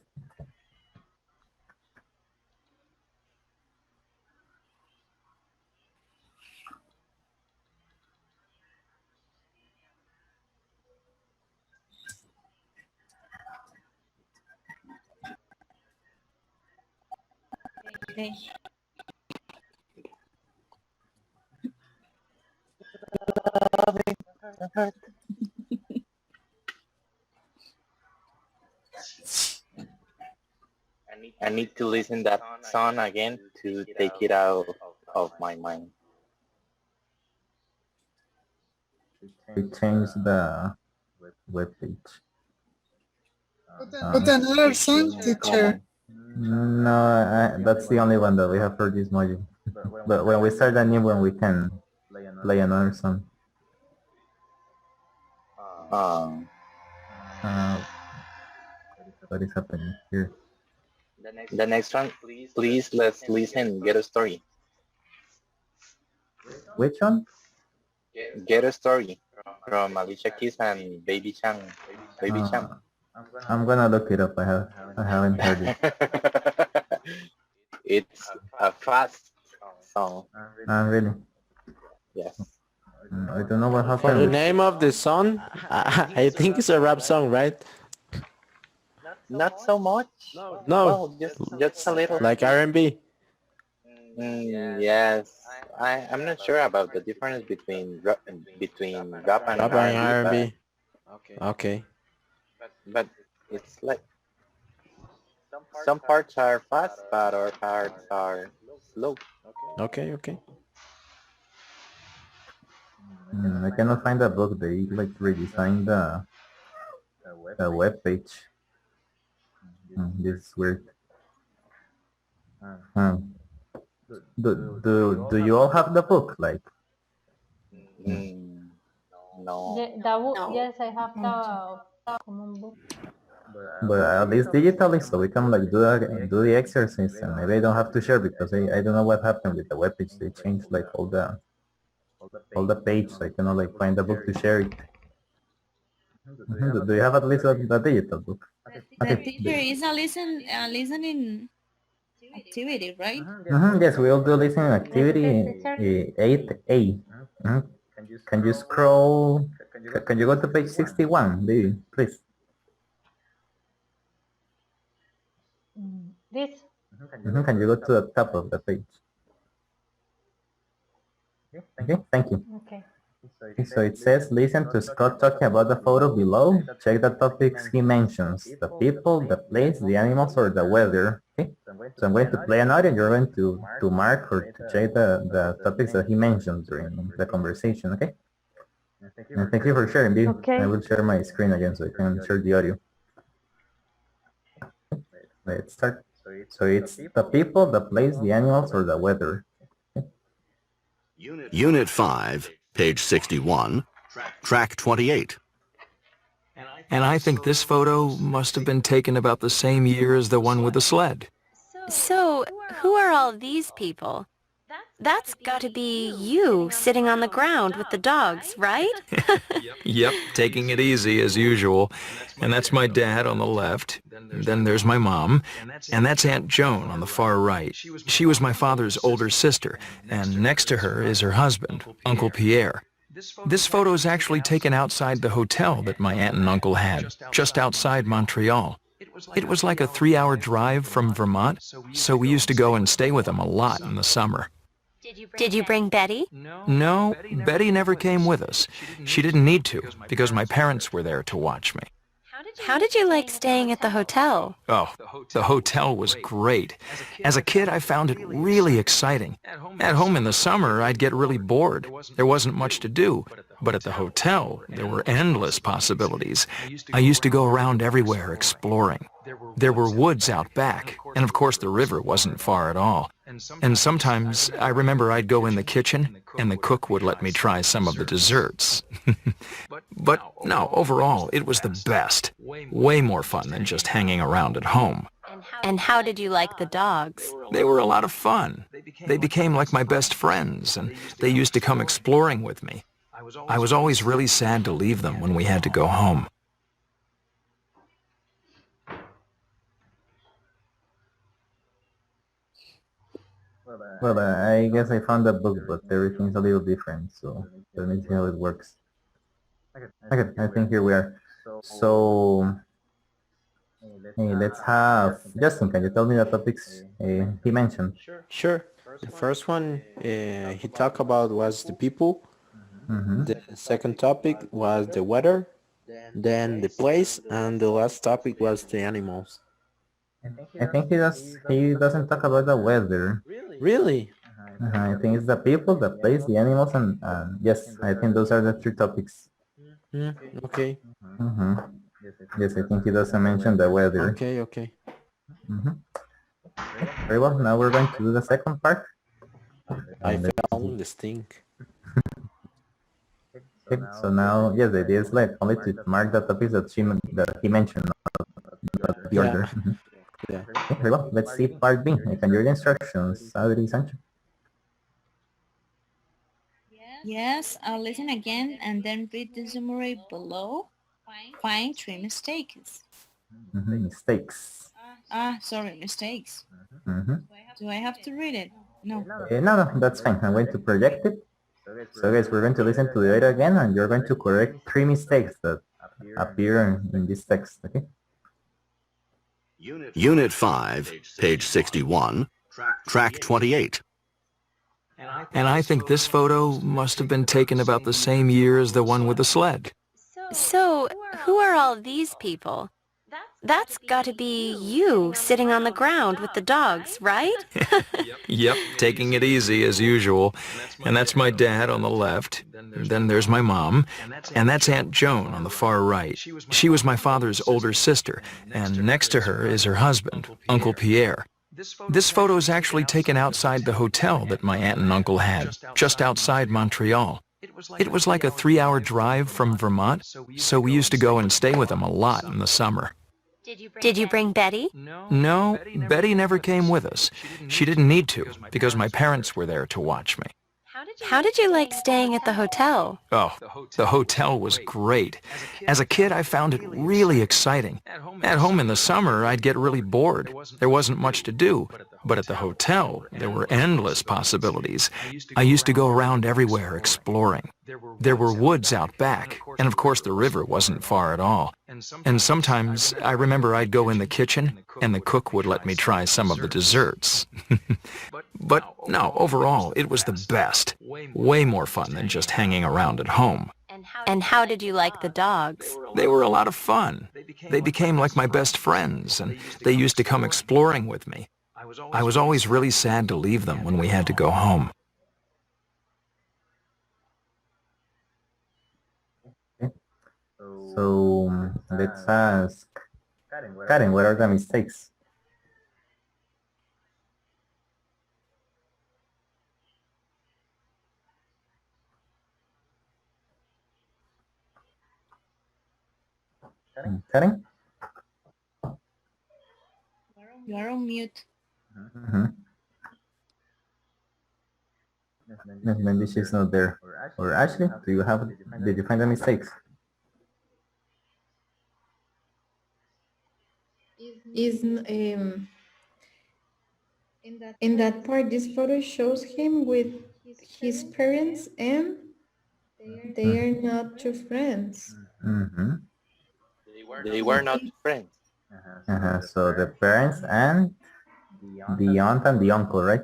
Speaker 13: Okay.
Speaker 5: I need to listen that song again to take it out of my mind.
Speaker 3: We changed the web page.
Speaker 12: Put another song, teacher.
Speaker 3: No, that's the only one that we have for this module. But when we start a new one, we can play another song. What is happening here?
Speaker 5: The next one, please let's listen. Get a story.
Speaker 3: Which one?
Speaker 5: Get a story from Alicia Keys and Baby Chang. Baby Chang.
Speaker 3: I'm gonna look it up. I haven't heard it.
Speaker 5: It's a fast song.
Speaker 3: Really?
Speaker 5: Yes.
Speaker 3: I don't know what
Speaker 2: For
Speaker 3: happened.
Speaker 2: the name of the song, I think it's a rap song, right?
Speaker 5: Not so much.
Speaker 2: No,
Speaker 5: Well, just a little.
Speaker 2: like R&B.
Speaker 5: Yes. I'm not sure about the difference between rap and
Speaker 2: Rap and R&B. Okay.
Speaker 5: But it's like some parts are fast, but other parts are slow.
Speaker 2: Okay. Okay.
Speaker 3: I cannot find the book. They like redesigned the web page. This is weird. Do you all have the book? Like,
Speaker 5: No.
Speaker 9: Yes, I have the common book.
Speaker 3: but at least digitally, so we can like do the exercise, and maybe I don't have to share because I don't know what happened with the webpage. They changed like all the page, so I cannot like find the book to share it. Do you have at least the digital book?
Speaker 13: The teacher is a listening activity, right?
Speaker 3: Yes, we all do listening activity 8A. Can you scroll? Can you go to page 61, David, please?
Speaker 9: This.
Speaker 3: Can you go to the top of the page? Okay, thank you.
Speaker 9: Okay.
Speaker 3: Okay, so it says, listen to Scott talking about the photo below. Check the topics he mentions: the people, the place, the animals, or the weather. Okay, so I'm going to play an audio. You're going to mark or to check the topics that he mentioned during the conversation. Okay. And thank you for sharing, Dee.
Speaker 9: Okay.
Speaker 3: I will share my screen again so I can share the audio. Let's start. So it's the people, the place, the animals, or the weather.
Speaker 14: Unit 5, page 61, track 28.
Speaker 15: And I think this photo must have been taken about the same year as the one with the sled.
Speaker 16: So, who are all these people? That's got to be you sitting on the ground with the dogs, right?
Speaker 15: Yep, taking it easy as usual. And that's my dad on the left. Then there's my mom. And that's Aunt Joan on the far right. She was my father's older sister. And next to her is her husband, Uncle Pierre. This photo is actually taken outside the hotel that my aunt and uncle had, just outside Montreal. It was like a 3-hour drive from Vermont, so we used to go and stay with them a lot in the summer.
Speaker 16: Did you bring Betty?
Speaker 15: No, Betty never came with us. She didn't need to, because my parents were there to watch me.
Speaker 16: How did you like staying at the hotel?
Speaker 15: Oh, the hotel was great. As a kid, I found it really exciting. At home in the summer, I'd get really bored. There wasn't much to do. But at the hotel, there were endless possibilities. I used to go around everywhere exploring. There were woods out back, and of course the river wasn't far at all. And sometimes I remember I'd go in the kitchen, and the cook would let me try some of the desserts. But no, overall, it was the best. Way more fun than just hanging around at home.
Speaker 16: And how did you like the dogs?
Speaker 15: They were a lot of fun. They became like my best friends, and they used to come exploring with me. I was always really sad to leave them when we had to go home.
Speaker 3: Well, I guess I found the book, but everything's a little different, so let me see how it works. Okay, I think here we are. So, hey, let's have Justin. Can you tell me the topics he mentioned?
Speaker 2: Sure. The first one he talked about was the people. The second topic was the weather, then the place, and the last topic was the animals.
Speaker 3: I think he doesn't talk about the weather.
Speaker 2: Really?
Speaker 3: I think it's the people, the place, the animals, and yes, I think those are the 3 topics.
Speaker 2: Okay.
Speaker 3: Yes, I think he doesn't mention the weather.
Speaker 2: Okay.
Speaker 3: Very well, now we're going to do the second part.
Speaker 2: I found the stink.
Speaker 3: Okay, so now, yes, the idea is like only to mark the topics that he mentioned, not the order.
Speaker 2: Yeah.
Speaker 3: Okay, very well, let's see part B. I can read the instructions. Adri Sancho.
Speaker 13: Yes, I'll listen again and then read the summary below. Find 3 mistakes.
Speaker 3: Mistakes.
Speaker 13: Sorry, mistakes. Do I have to read it? No.
Speaker 3: No, that's fine. I'm going to project it. So guys, we're going to listen to the audio again, and you're going to correct 3 mistakes that appear in this text, okay?
Speaker 14: Unit 5, page 61, track 28.
Speaker 15: And I think this photo must have been taken about the same year as the one with the sled.
Speaker 16: So, who are all these people? That's got to be you sitting on the ground with the dogs, right?
Speaker 15: Yep, taking it easy as usual. And that's my dad on the left. Then there's my mom. And that's Aunt Joan on the far right. She was my father's older sister. And next to her is her husband, Uncle Pierre. This photo is actually taken outside the hotel that my aunt and uncle had, just outside Montreal. It was like a 3-hour drive from Vermont, so we used to go and stay with them a lot in the summer.
Speaker 16: Did you bring Betty?
Speaker 15: No, Betty never came with us. She didn't need to, because my parents were there to watch me.
Speaker 16: How did you like staying at the hotel?
Speaker 15: Oh, the hotel was great. As a kid, I found it really exciting. At home in the summer, I'd get really bored. There wasn't much to do. But at the hotel, there were endless possibilities. I used to go around everywhere exploring. There were woods out back, and of course the river wasn't far at all. And sometimes I remember I'd go in the kitchen, and the cook would let me try some of the desserts. But no, overall, it was the best. Way more fun than just hanging around at home.
Speaker 16: And how did you like the dogs?
Speaker 15: They were a lot of fun. They became like my best friends, and they used to come exploring with me. I was always really sad to leave them when we had to go home.
Speaker 3: So let's ask Karen, what are the mistakes? Karen?
Speaker 13: You are on mute.
Speaker 3: Maybe she's not there. Or Ashley, did you find the mistakes?
Speaker 6: Is in that part, this photo shows him with his parents and they are not two friends.
Speaker 5: They were not friends.
Speaker 3: So the parents and the aunt and the uncle, right?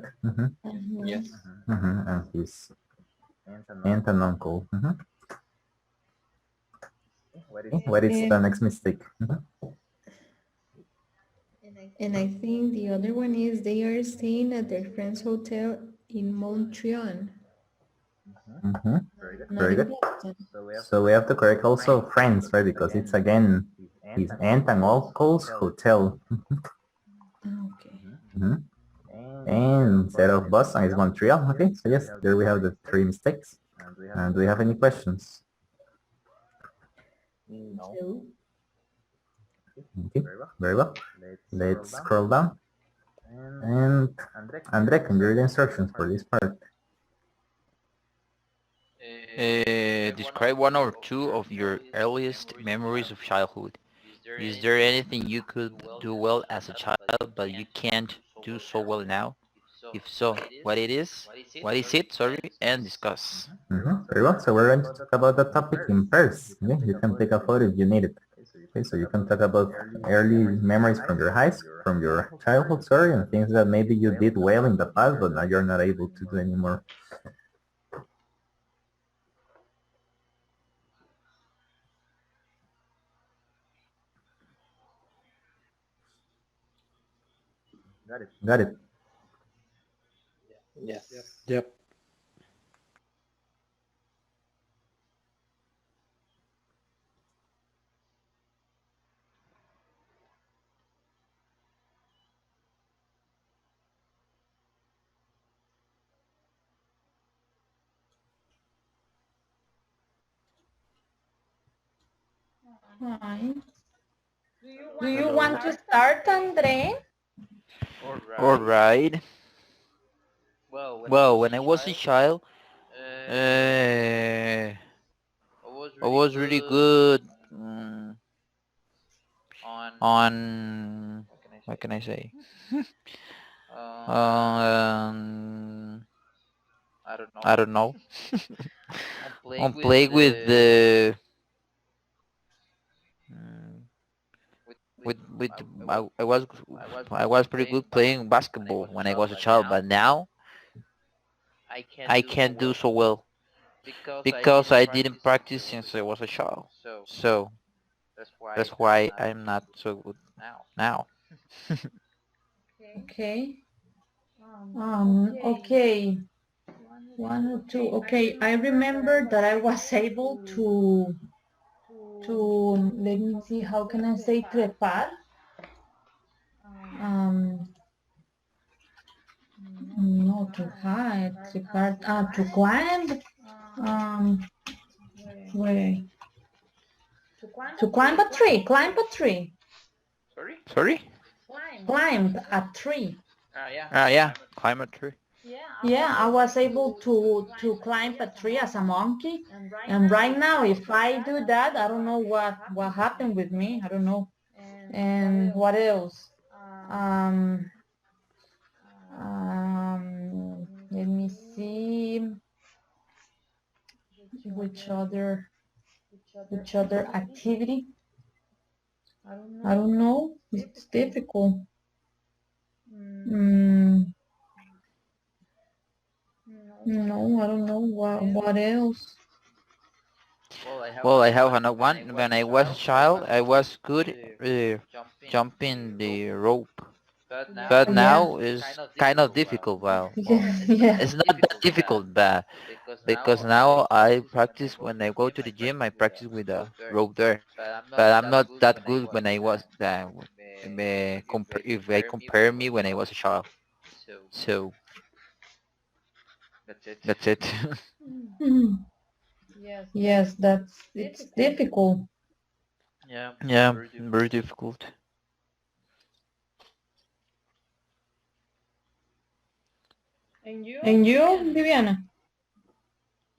Speaker 5: Yes.
Speaker 3: And his aunt and uncle. What is the next mistake?
Speaker 6: And I think the other one is they are staying at their friend's hotel in Montreal.
Speaker 3: Very good. So we have to correct also friends, right? Because it's again his aunt and uncle's hotel.
Speaker 6: Okay.
Speaker 3: And instead of Boston, it's Montreal. Okay, so yes, there we have the 3 mistakes. And do we have any questions?
Speaker 5: No.
Speaker 3: Okay, very well. Let's scroll down. And Andre, can you read the instructions for this part?
Speaker 7: Describe 1 or 2 of your earliest memories of childhood. Is there anything you could do well as a child, but you can't do so well now? If so, what is it, sorry, and discuss.
Speaker 3: Very well. So we're going to talk about the topic in pairs. Okay? You can take a photo if you need it. Okay, so you can talk about early memories from your from your childhood, sorry, and things that maybe you did well in the past, but now you're not able to do anymore. Got it.
Speaker 5: Yes.
Speaker 2: Yep.
Speaker 8: Fine. Do you want to start, Andre?
Speaker 7: All right. Well, when I was a child, I was really good on what can I say? I don't know. On playing with the I was pretty good playing basketball when I was a child, but now I can't do so well because I didn't practice since I was a child. So That's why I'm not so good now.
Speaker 8: Okay. Okay. 1 or 2. Okay, I remember that I was able to let me see, how can I say trepar? No, to hide, trepar, to climb. Wait. To climb a tree,
Speaker 7: Sorry?
Speaker 8: climb a tree.
Speaker 7: Yeah, climb a tree.
Speaker 8: Yeah, I was able to climb a tree as a monkey, and right now, if I do that, I don't know what happened with me. I don't know. And what else? Let me see which other activity. I don't know. It's difficult. No, I don't know what else.
Speaker 7: Well, I have another one. When I was a child, I was good jumping the rope. But now it's kind of difficult. Well,
Speaker 8: Yeah.
Speaker 7: it's not that difficult, but because now I practice when I go to the gym, I practice with a rope there. But I'm not that good when I was if I compare me when I was a child. So that's it.
Speaker 8: Mhm. Yes, it's difficult.
Speaker 7: Yeah, very difficult.
Speaker 8: And you, Viviana?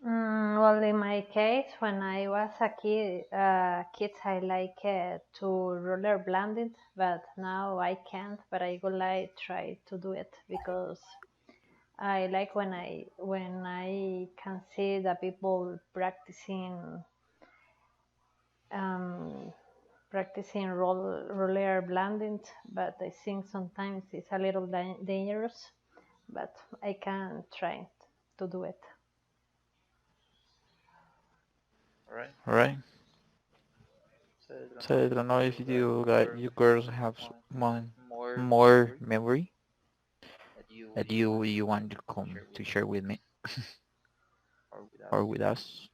Speaker 9: Well, in my case, when I was a kids, I like to roller blending, but now I can't. But I would like try to do it because I like when I can see the people practicing roller blending, but I think sometimes it's a little dangerous. But I can try to do it.
Speaker 7: All right. So I don't know if you girls have one more memory that you want to come to share with me or with us.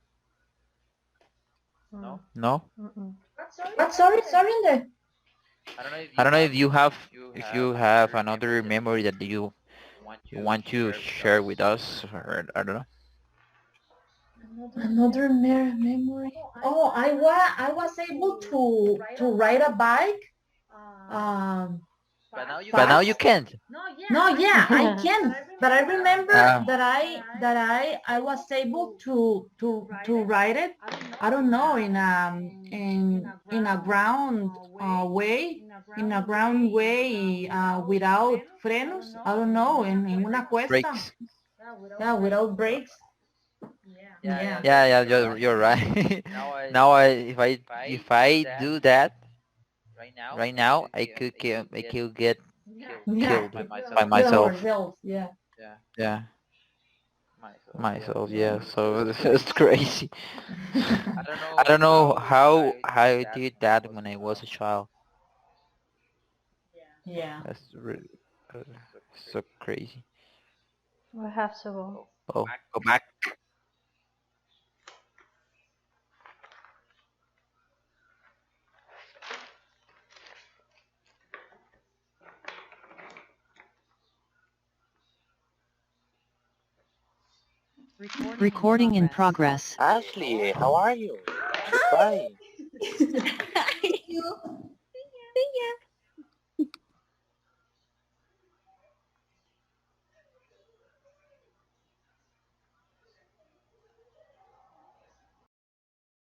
Speaker 7: No?
Speaker 8: What? Sorry, Inde.
Speaker 7: I don't know if you have another memory that you want to share with us, or I don't know.
Speaker 8: Another memory. Oh, I was able to ride a bike.
Speaker 7: But now you
Speaker 8: Fast.
Speaker 7: can't.
Speaker 8: No, yeah, I can. But I remember that I was able to ride it. I don't know, in a ground way, without frenos. I don't know, en una cuesta.
Speaker 7: Brakes.
Speaker 8: Yeah, without brakes. Yeah.
Speaker 7: Yeah, you're right. Now if I do that right now, I could get killed by
Speaker 8: Kill
Speaker 7: myself.
Speaker 8: ourselves. Yeah.
Speaker 7: Yeah, myself. Yeah, so it's crazy. I don't know how I did that when I was a child.
Speaker 8: Yeah.
Speaker 7: That's really so crazy.
Speaker 9: We have to go.
Speaker 7: Oh, go back.
Speaker 10: Recording in progress.
Speaker 5: Ashley, how are you? Goodbye.